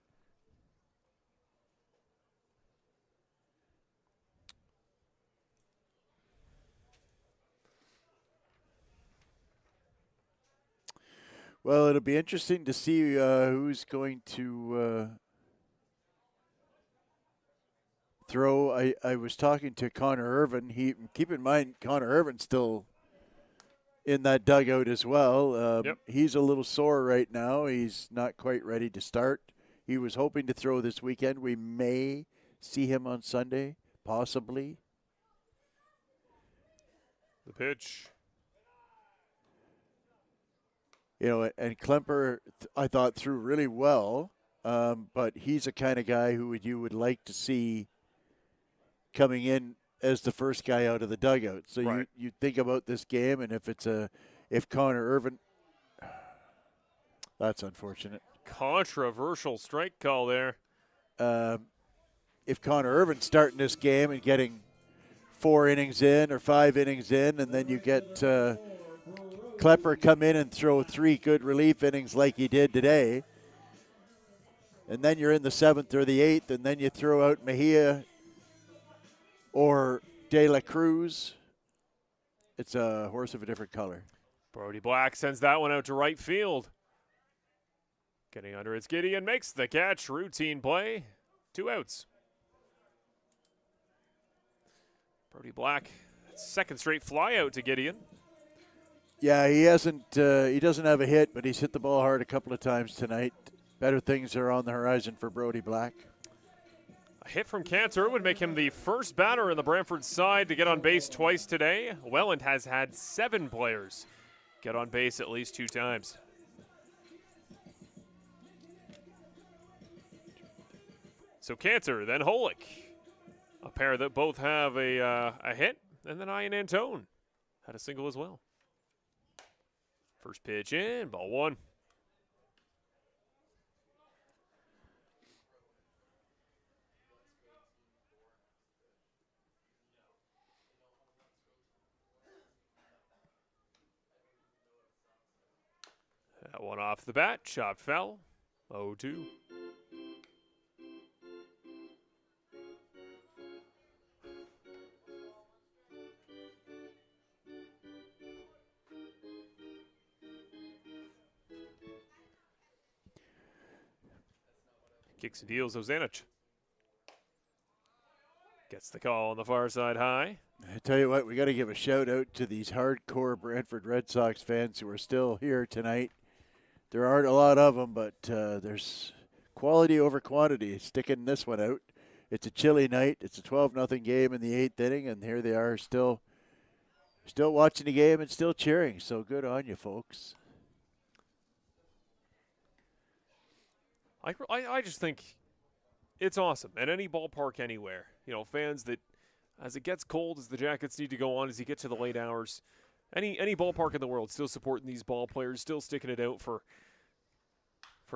Well, it'll be interesting to see who's going to throw. I was talking to Connor Irvin. Keep in mind, Connor Irvin's still in that dugout as well. Yep. He's a little sore right now. He's not quite ready to start. He was hoping to throw this weekend. We may see him on Sunday, possibly. The pitch. And Klemper, I thought, threw really well, but he's the kind of guy who you would like to see coming in as the first guy out of the dugout. So right. you think about this game, and if Connor Irvin, that's unfortunate. Controversial strike call there. If Connor Irvin's starting this game and getting 4 innings in or 5 innings in, and then you get Klepper come in and throw 3 good relief innings like he did today, and then you're in the 7th or the 8th, and then you throw out Mejia or De La Cruz, it's a horse of a different color. Brody Black sends that one out to right field. Getting under its Gideon, makes the catch. Routine play. 2 outs. Brody Black, second straight fly out to Gideon. Yeah, he hasn't. He doesn't have a hit, but he's hit the ball hard a couple of times tonight. Better things are on the horizon for Brody Black. A hit from Cantor would make him the first batter in the Brantford side to get on base twice today. Welland has had 7 players get on base at least 2 times. So Cantor, then Holick. A pair that both have a hit, and then Ian Antone had a single as well. First pitch in, ball 1. That one off the bat, shot foul, 0-2. Kicks and deals Ozanich. Gets the call on the far side high. I tell you what, we got to give a shout out to these hardcore Brantford Red Sox fans who are still here tonight. There aren't a lot of them, but there's quality over quantity. Sticking this one out. It's a chilly night. It's a 12-0 game in the 8th inning, and here they are still watching the game and still cheering. So good on you, folks. I just think it's awesome at any ballpark anywhere. You know, fans that, as it gets cold, as the jackets need to go on, as you get to the late hours, any ballpark in the world still supporting these ball players, still sticking it out for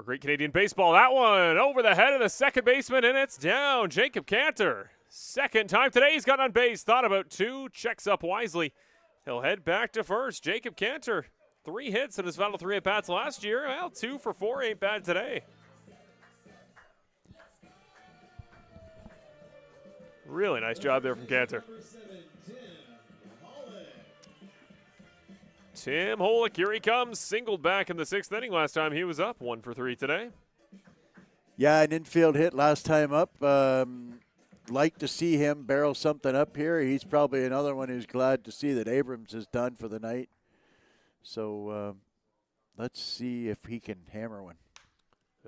great Canadian baseball. That one over the head of the second baseman, and it's down. Jacob Cantor, second time today he's got on base. Thought about 2, checks up wisely. He'll head back to first. Jacob Cantor, 3 hits in his final 3 at-bats last year. Well, 2 for 4 ain't bad today. Really nice job there from Cantor. Tim Holick, here he comes. Singled back in the 6th inning last time he was up. 1 for 3 today. Yeah, an infield hit last time up. Like to see him barrel something up here. He's probably another one who's glad to see that Abrams is done for the night. So let's see if he can hammer one.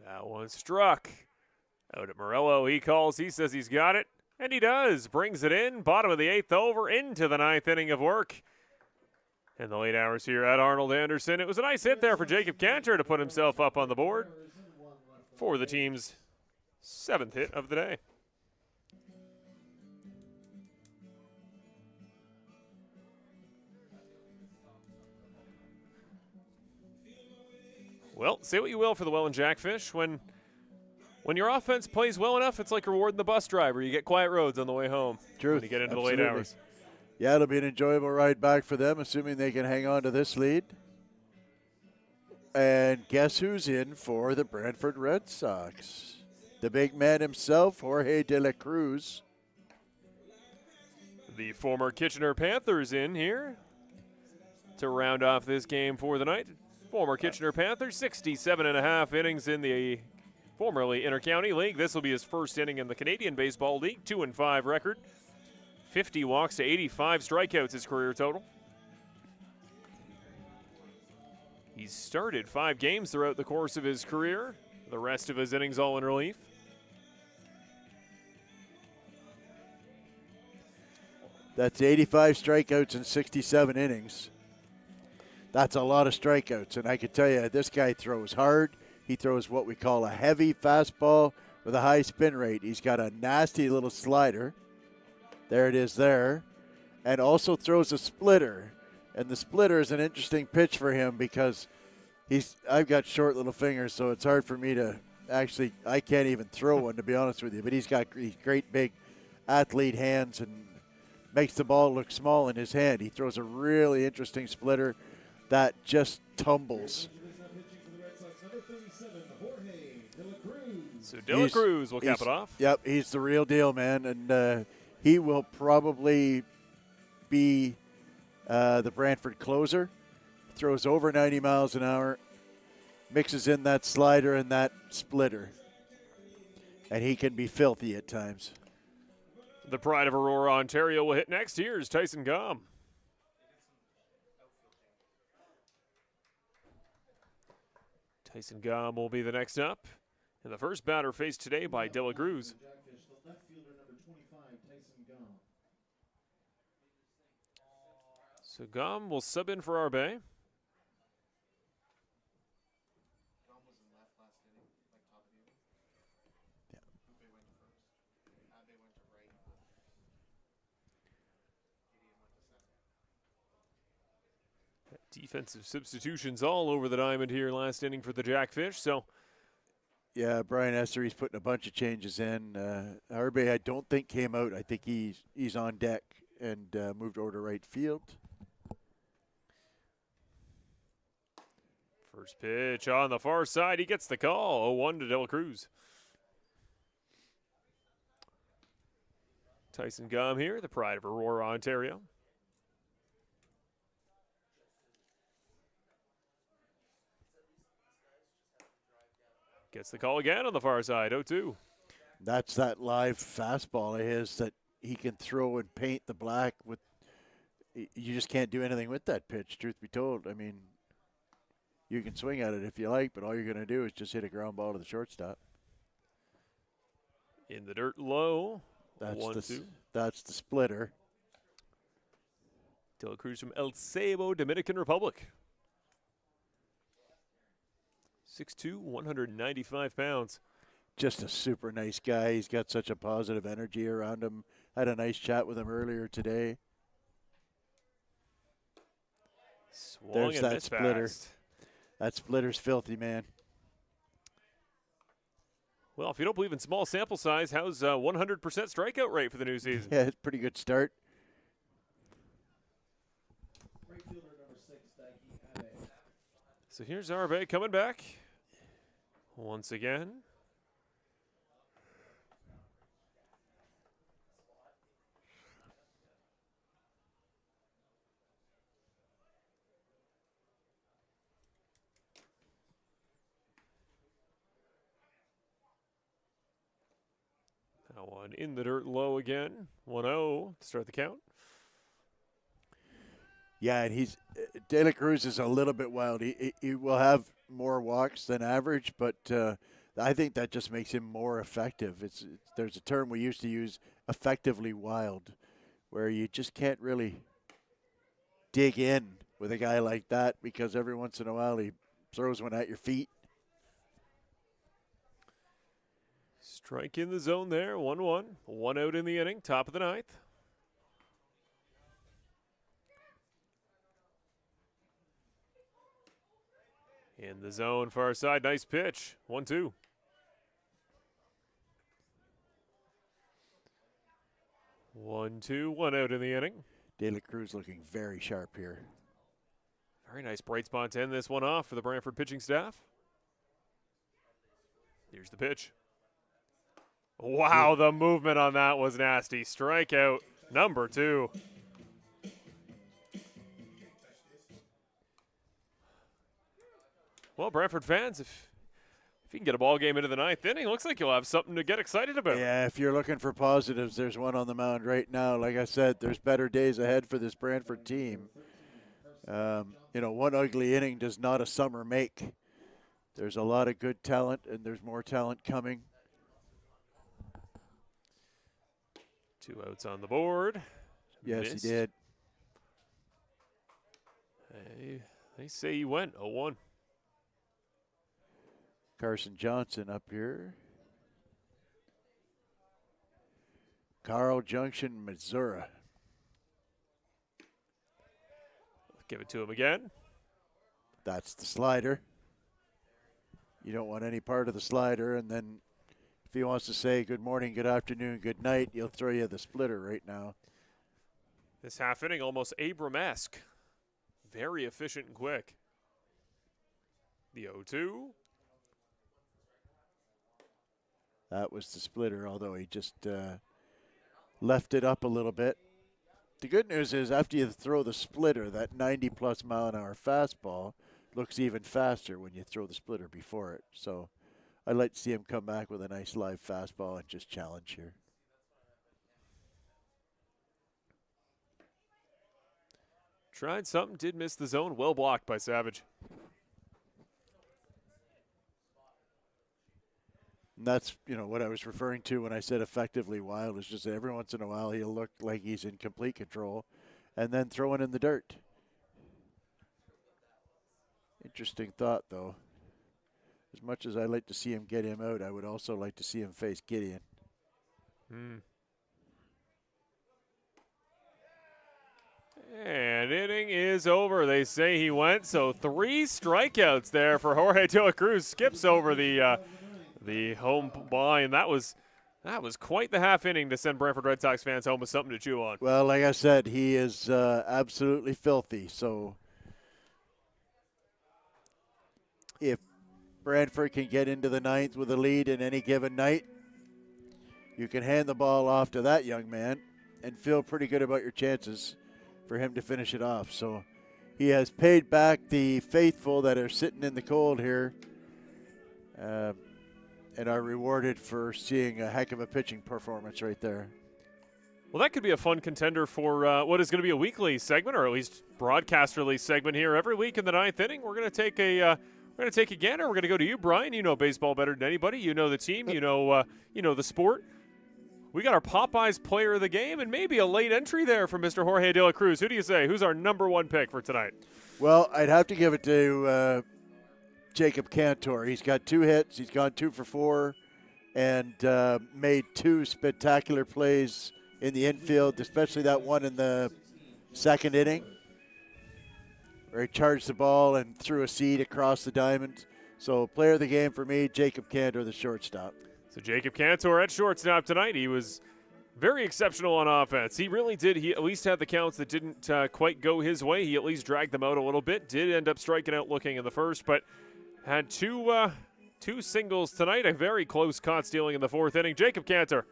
That one struck. Out at Morello, he calls. He says he's got it. And he does. Brings it in. Bottom of the 8th over into the 9th inning of work. In the late hours here at Arnold Anderson. It was a nice hit there for Jacob Cantor to put himself up on the board for the team's 7th hit of the day. Well, say what you will for the Welland Jackfish. When your offense plays well enough, it's like rewarding the bus driver. You get quiet roads on the way home. True. When you get into the late hours. Yeah, it'll be an enjoyable ride back for them, assuming they can hang on to this lead. And guess who's in for the Brantford Red Sox? The big man himself, Jorge de la Cruz. The former Kitchener Panthers in here to round off this game for the night. Former Kitchener Panthers, 67.5 innings in the formerly Intercounty League. This will be his first inning in the Canadian Baseball League. 2-5 record. 50 walks to 85 strikeouts his career total. He's started 5 games throughout the course of his career. The rest of his innings all in relief. That's 85 strikeouts in 67 innings. That's a lot of strikeouts, and I can tell you, this guy throws hard. He throws what we call a heavy fastball with a high spin rate. He's got a nasty little slider. There it is there. And also throws a splitter. And the splitter is an interesting pitch for him because I've got short little fingers, so it's hard for me to actually, I can't even throw one, to be honest with you. But he's got these great big athlete hands and makes the ball look small in his hand. He throws a really interesting splitter that just tumbles. So De La Cruz will cap it off. Yep, he's the real deal, man. And he will probably be the Brantford closer. throws over 90 miles an hour, mixes in that slider and that splitter, and he can be filthy at times. The pride of Aurora, Ontario will hit next. Here's Tyson Gum. Tyson Gum will be the next up. And the first batter faced today by De La Cruz. Jackfish, the left fielder, number 25, Tyson Gum. So Gum will sub in for Arbe. Defensive substitutions all over the diamond here last inning for the Jackfish. So, yeah, Brian Essery's putting a bunch of changes in. Arbe, I don't think came out. I think he's on deck and moved over to right field. First pitch on the far side. He gets the call. 0-1 to De La Cruz. Tyson Gum here, the pride of Aurora, Ontario. Gets the call again on the far side, 0-2. That's that live fastball of his that he can throw and paint the black with. You just can't do anything with that pitch, truth be told. I mean, you can swing at it if you like, but all you're going to do is just hit a ground ball to the shortstop. In the dirt low, That's 1-2. That's the splitter. De La Cruz from El Ceibo, Dominican Republic. 6'2", 195 pounds. Just a super nice guy. He's got such a positive energy around him. Had a nice chat with him earlier today. Swung There's and that missed splitter. fast. That splitter's filthy, man. Well, if you don't believe in small sample size, how's 100% strikeout rate for the new season? Yeah, it's a pretty good start. Right fielder, number 6, Daiki Abe. So here's Arbe coming back once again. That one in the dirt low again. 1-0 to start the count. Yeah, and he's De La Cruz is a little bit wild. He will have more walks than average, but I think that just makes him more effective. There's a term we used to use, effectively wild, where you just can't really dig in with a guy like that because every once in a while he throws one at your feet. Strike in the zone there, 1-1. 1 out in the inning, top of the ninth. In the zone, far side, nice pitch. 1-2. One, two, 1 out in the inning. De La Cruz looking very sharp here. Very nice bright spot to end this one off for the Brantford pitching staff. Here's the pitch. Wow, the movement on that was nasty. Strikeout number 2. Well, Brantford fans, if you can get a ball game into the ninth inning, looks like you'll have something to get excited about. Yeah, if you're looking for positives, there's one on the mound right now. Like I said, there's better days ahead for this Brantford team. One ugly inning does not a summer make. There's a lot of good talent, and there's more talent coming. 2 outs on the board. Yes, Missed. he did. They say he went 0-1. Carson Johnson up here. Carl Junction, Missouri. Give it to him again. That's the slider. You don't want any part of the slider, and then if he wants to say good morning, good afternoon, good night, he'll throw you the splitter right now. This half inning almost Abram-esque. Very efficient and quick. The 0-2. That was the splitter, although he just left it up a little bit. The good news is after you throw the splitter, that 90-plus mile-an-hour fastball looks even faster when you throw the splitter before it. So I'd like to see him come back with a nice live fastball and just challenge here. Tried something, did miss the zone. Well blocked by Savage. And that's, what I was referring to when I said effectively wild. Is just that every once in a while he'll look like he's in complete control and then throw it in the dirt. Interesting thought, though. As much as I'd like to see him get him out, I would also like to see him face Gideon. And inning is over. They say he went. So 3 strikeouts there for Jorge de la Cruz. Skips over the home line. That was quite the half inning to send Brantford Red Sox fans home with something to chew on. Well, like I said, he is absolutely filthy. So if Brantford can get into the 9th with a lead in any given night, you can hand the ball off to that young man and feel pretty good about your chances for him to finish it off. So he has paid back the faithful that are sitting in the cold here and are rewarded for seeing a heck of a pitching performance right there. Well, that could be a fun contender for what is going to be a weekly segment, or at least broadcasterly segment here every week in the 9th inning. We're going to take a gander. We're going to go to you, Brian. You know baseball better than anybody. You know the team. You know the sport. We got our Popeyes player of the game, and maybe a late entry there from Mr. Jorge de la Cruz. Who do you say? Who's our number 1 pick for tonight? Well, I'd have to give it to Jacob Cantor. He's got 2 hits. He's gone 2 for 4 and made 2 spectacular plays in the infield, especially that one in the 2nd inning where he charged the ball and threw a seed across the diamond. So player of the game for me, Jacob Cantor, the shortstop. So Jacob Cantor at shortstop tonight. He was very exceptional on offense. He really did. He at least had the counts that didn't quite go his way. He at least dragged them out a little bit. Did end up striking out looking in the first, but had two singles tonight. A very close caught stealing in the 4th inning. Jacob Cantor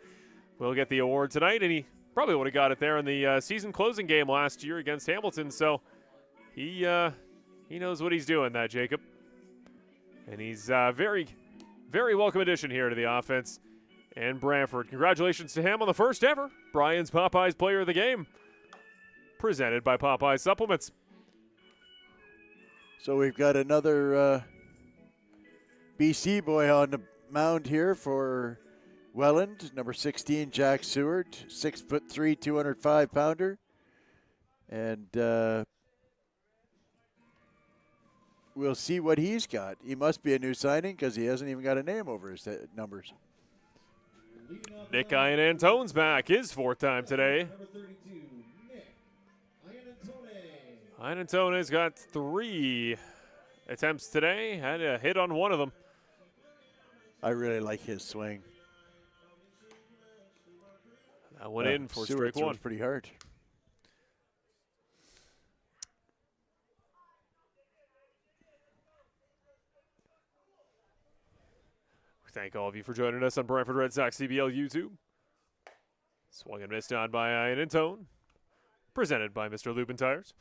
will get the award tonight, and he probably would have got it there in the season closing game last year against Hamilton. So he knows what he's doing, that Jacob. And he's very, very welcome addition here to the offense. And Brantford, congratulations to him on the first ever Brian's Popeyes Player of the Game, presented by Popeyes Supplements. So we've got another BC boy on the mound here for Welland, number 16, Jack Seward, 6'3", 205-pounder. And we'll see what he's got. He must be a new signing because he hasn't even got a name over his numbers. Nick Ianantone's back, his 4th time today. Number 32, Nick Iannantone. Iannantone's got 3 attempts today. Had a hit on one of them. I really like his swing. That went in for Seward strike 1. throws pretty hard. Thank all of you for joining us on Brantford Red Sox CBL YouTube. Swung and missed on by Iannantone. Presented by Mr. Lubin Tires.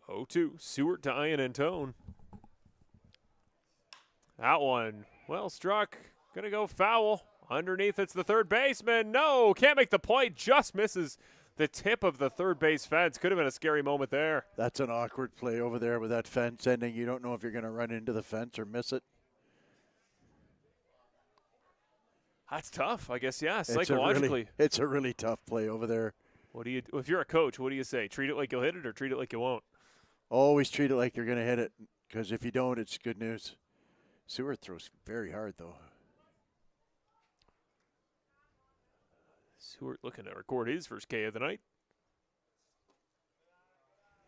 Oh, 2. Seward to Iannantone. That one, well struck. Gonna go foul. Underneath, it's the third baseman. No, can't make the play. Just misses the tip of the third base fence. Could have been a scary moment there. That's an awkward play over there with that fence ending. You don't know if you're going to run into the fence or miss it. That's tough, I guess, yeah, psychologically. It's a really tough play over there. What do you, if you're a coach, what do you say? Treat it like you'll hit it or treat it like you won't? Always treat it like you're going to hit it, because if you don't, it's good news. Seward throws very hard, though. Seward looking to record his first K of the night.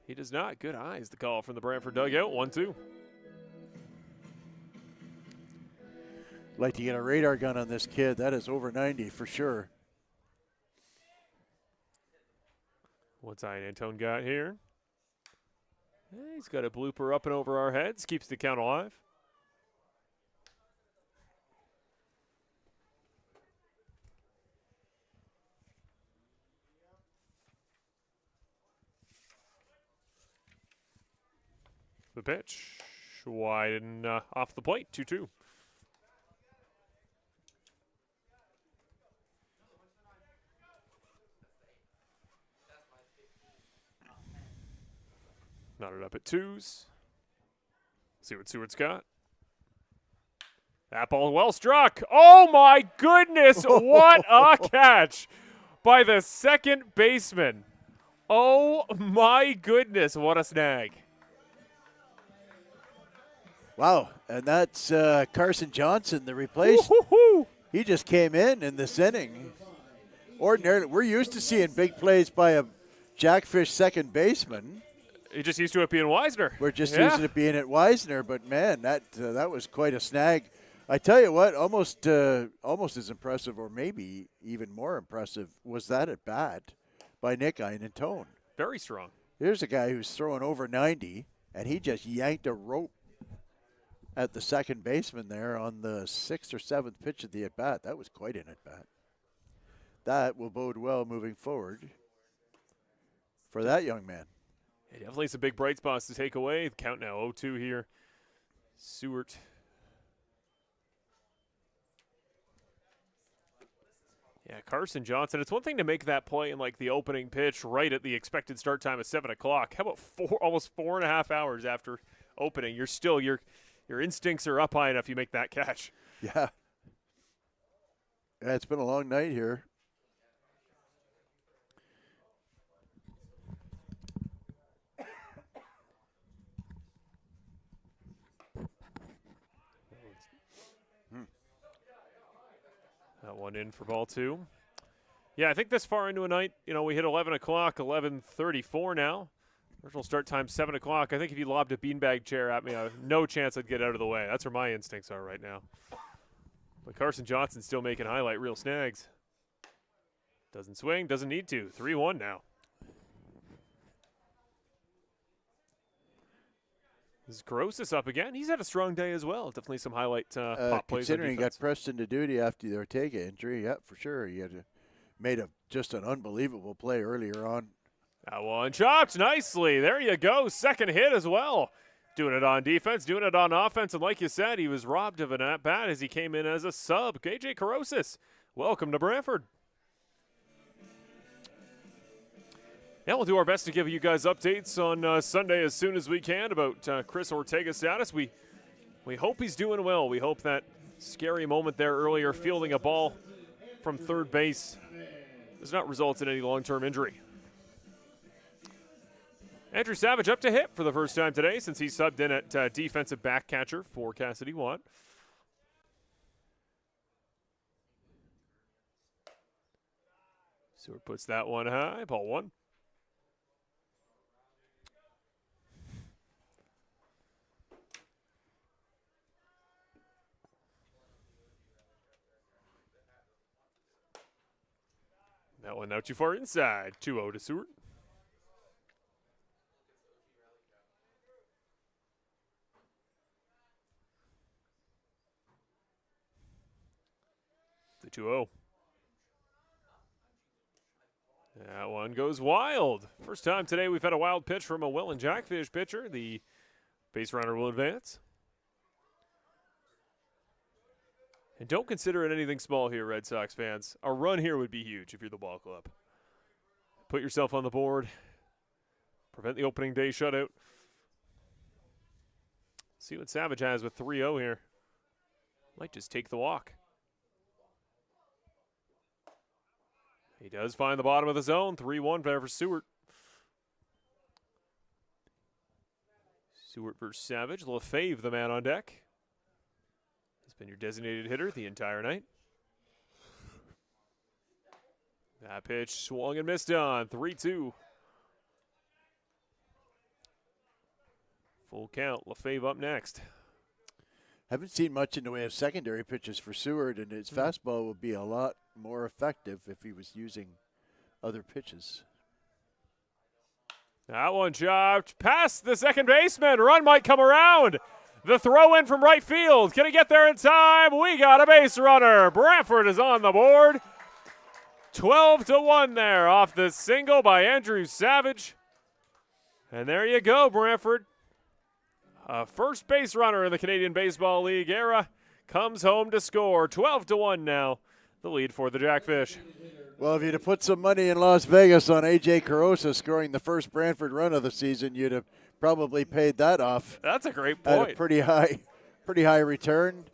He does not. Good eyes, the call from the Brantford dugout. 1-2. Like to get a radar gun on this kid. That is over 90 for sure. What's Iannantone got here? He's got a blooper up and over our heads. Keeps the count alive. The pitch. Wide and off the plate, 2-2. Knotted up at 2s. See what Seward's got. That ball well struck. Oh my goodness, what a catch by the second baseman. Oh my goodness, what a snag. Wow, and that's Carson Johnson, the replacement. Woo-hoo-hoo. He just came in this inning. Ordinarily, we're used to seeing big plays by a Jackfish second baseman. You're just used to it being Wisner. We're just used to it being at Wisner, but man, that was quite a snag. I tell you what, almost as impressive, or maybe even more impressive, was that at bat by Nick Einentone. Very strong. Here's a guy who's throwing over 90, and he just yanked a rope at the second baseman there on the 6th or 7th pitch of the at bat. That was quite an at bat. That will bode well moving forward for that young man. Yeah, definitely some big bright spots to take away. The count now 0-2 here. Seward. Yeah, Carson Johnson. It's one thing to make that play in like the opening pitch right at the expected start time of 7 o'clock. How about almost 4.5 hours after opening? You're still your instincts are up high enough. You make that catch. Yeah. Yeah, it's been a long night here. That one in for ball 2. Yeah, I think this far into a night, we hit 11 o'clock, 11:34 now. Original start time 7 o'clock. I think if you lobbed a beanbag chair at me, I have no chance I'd get out of the way. That's where my instincts are right now. But Carson Johnson's still making highlight reel snags. Doesn't swing, doesn't need to. 3-1 now. This is Grosis up again. He's had a strong day as well. Definitely some highlight pop plays. Considering he got pressed into duty after the Ortega injury, yeah, for sure. He had made just an unbelievable play earlier on. That one chopped nicely. There you go. Second hit as well. Doing it on defense, doing it on offense. And like you said, he was robbed of an at-bat as he came in as a sub. KJ Carosis, welcome to Brantford. Yeah, we'll do our best to give you guys updates on Sunday as soon as we can about Chris Ortega's status. We hope he's doing well. We hope that scary moment there earlier, fielding a ball from third base, does not result in any long-term injury. Andrew Savage up to hit for the first time today since he subbed in at defensive back catcher for Cassidy Watt. Seward puts that one high, ball 1. That one now too far inside. 2-0 to Seward. The 2-0. That one goes wild. First time today we've had a wild pitch from a Welland Jackfish pitcher. The base runner will advance. And don't consider it anything small here, Red Sox fans. A run here would be huge if you're the ball club. Put yourself on the board. Prevent the opening day shutout. See what Savage has with 3-0 here. Might just take the walk. He does find the bottom of the zone. 3-1 for Seward. Seward versus Savage. Lefebvre, the man on deck. Has been your designated hitter the entire night. That pitch swung and missed on. 3-2. Full count. Lefebvre up next. Haven't seen much in the way of secondary pitches for Seward, and his fastball would be a lot more effective if he was using other pitches. That one chopped past the second baseman. Run might come around. The throw in from right field. Can he get there in time? We got a base runner. Brantford is on the board. 12-1 there off the single by Andrew Savage. And there you go, Brantford. First base runner in the Canadian Baseball League era comes home to score. 12-1 now, the lead for the Jackfish. Well, if you'd have put some money in Las Vegas on A.J. Carosa scoring the first Brantford run of the season, you'd have probably paid that off. That's a great point. At a pretty high return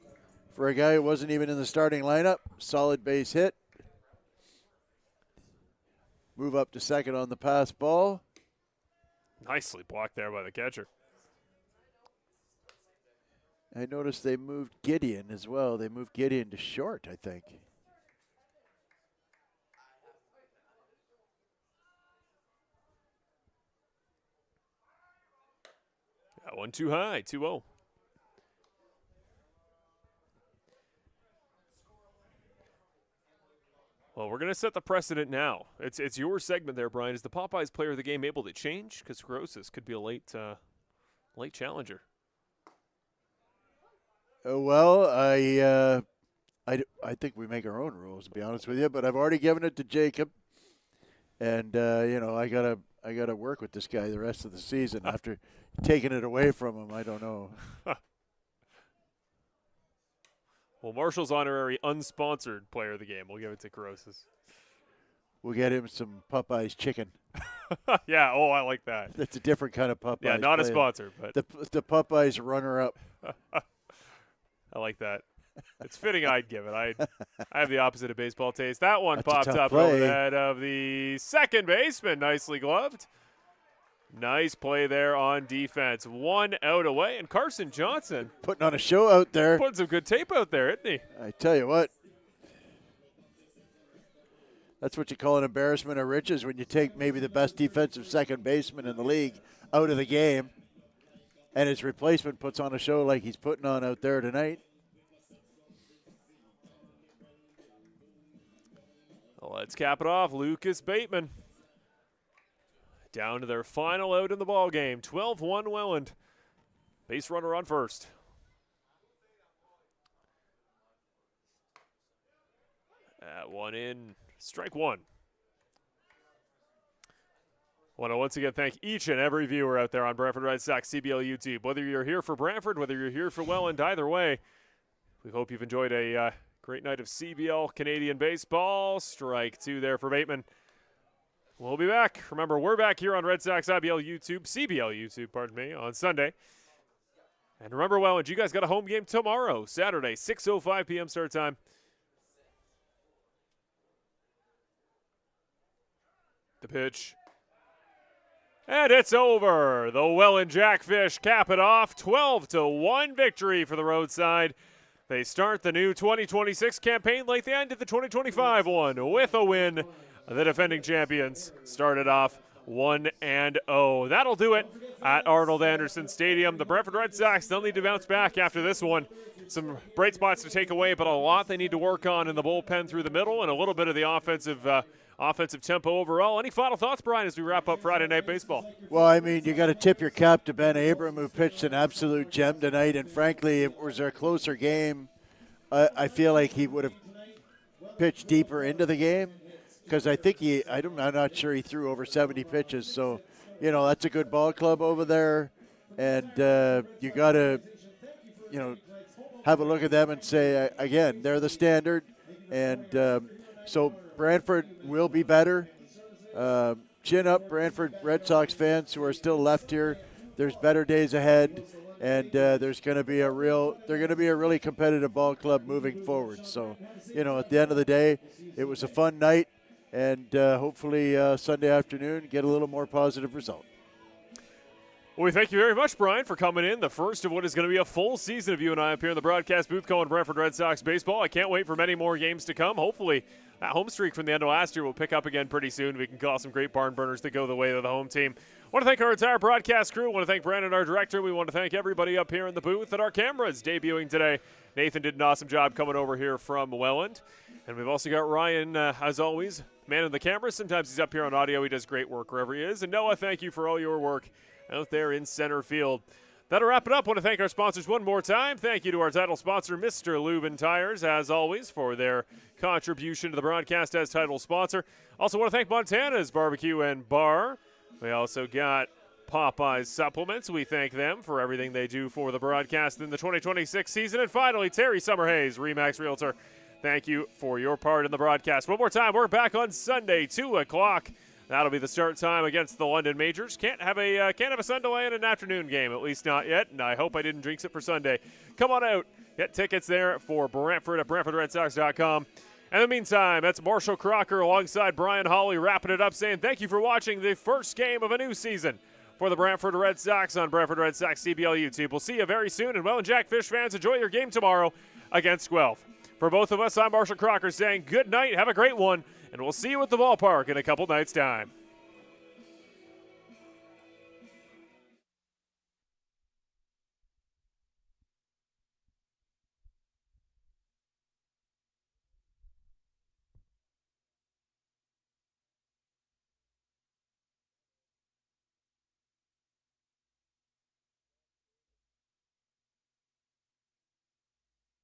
for a guy who wasn't even in the starting lineup. Solid base hit. Move up to second on the pass ball. Nicely blocked there by the catcher. I noticed they moved Gideon as well. They moved Gideon to short, I think. That one too high, 2-0. Well, we're going to set the precedent now. It's your segment there, Brian. Is the Popeyes player of the game able to change? Because Grosis could be a late challenger. Well, I think we make our own rules, to be honest with you. But I've already given it to Jacob, and I gotta work with this guy the rest of the season. After taking it away from him, I don't know. Well, Marshall's honorary unsponsored player of the game. We'll give it to Carosis. We'll get him some Popeyes chicken. Yeah, I like that. That's a different kind of Popeyes. Yeah, not player. a sponsor, but the Popeyes runner-up. I like that. It's fitting I'd give it. I have the opposite of baseball taste. That one That's a popped tough up play. over the head of the second baseman. Nicely gloved. Nice play there on defense. 1 out away, and Carson Johnson Putting on a show out there. putting some good tape out there, isn't he? I tell you what. That's what you call an embarrassment of riches when you take maybe the best defensive second baseman in the league out of the game, and his replacement puts on a show like he's putting on out there tonight. Well, let's cap it off. Lucas Bateman. Down to their final out in the ball game. 12-1 Welland. Base runner on first. That one in. Strike one. Want to once again thank each and every viewer out there on Brantford Red Sox CBL YouTube. Whether you're here for Brantford, whether you're here for Welland, either way, we hope you've enjoyed a great night of CBL Canadian baseball. Strike two there for Bateman. We'll be back. Remember, we're back here on Red Sox CBL YouTube, on Sunday. And remember, Welland, you guys got a home game tomorrow, Saturday, 6:05 p.m. start time. The pitch. And it's over. The Welland Jackfish cap it off. 12-1 victory for the roadside. They start the new 2026 campaign like they ended the 2025 one with a win. The defending champions started off 1-0. That'll do it at Arnold Anderson Stadium. The Brantford Red Sox, they'll need to bounce back after this one. Some bright spots to take away, but a lot they need to work on in the bullpen through the middle and a little bit of the offensive tempo overall. Any final thoughts, Brian, as we wrap up Friday Night Baseball? Well, I mean, you got to tip your cap to Ben Abram, who pitched an absolute gem tonight. And frankly, if it was a closer game, I feel like he would have pitched deeper into the game. Because I think I'm not sure he threw over 70 pitches. So, that's a good ball club over there. And you got to, have a look at them and say, again, they're the standard. And so Brantford will be better. Chin up, Brantford Red Sox fans who are still left here. There's better days ahead. And they're going to be a really competitive ball club moving forward. So, at the end of the day, it was a fun night. And hopefully Sunday afternoon get a little more positive result. Well, we thank you very much, Brian, for coming in. The first of what is going to be a full season of you and I up here in the broadcast booth calling Brantford Red Sox baseball. I can't wait for many more games to come. Hopefully that home streak from the end of last year will pick up again pretty soon. We can call some great barn burners that go the way of the home team. I want to thank our entire broadcast crew. I want to thank Brandon, our director. We want to thank everybody up here in the booth and our cameras debuting today. Nathan did an awesome job coming over here from Welland. And we've also got Ryan, as always, man in the camera. Sometimes he's up here on audio. He does great work wherever he is. And Noah, thank you for all your work out there in center field. That'll wrap it up. I want to thank our sponsors one more time. Thank you to our title sponsor, Mr. Lubin Tires, as always, for their contribution to the broadcast as title sponsor. Also want to thank Montana's Barbecue and Bar. We also got Popeyes Supplements. We thank them for everything they do for the broadcast in the 2026 season. And finally, Terry Summerhays, RE/MAX Realtor. Thank you for your part in the broadcast. One more time, we're back on Sunday, 2 o'clock. That'll be the start time against the London Majors. Can't have a Sunday and an afternoon game, at least not yet, and I hope I didn't jinx it for Sunday. Come on out. Get tickets there for Brantford at BrantfordRedSox.com. In the meantime, that's Marshall Crocker alongside Brian Hawley wrapping it up, saying thank you for watching the first game of a new season for the Brantford Red Sox on Brantford Red Sox CBL YouTube. We'll see you very soon, and Welland Jackfish fans, enjoy your game tomorrow against Guelph. For both of us, I'm Marshall Crocker saying good night, have a great one, and we'll see you at the ballpark in a couple nights' time.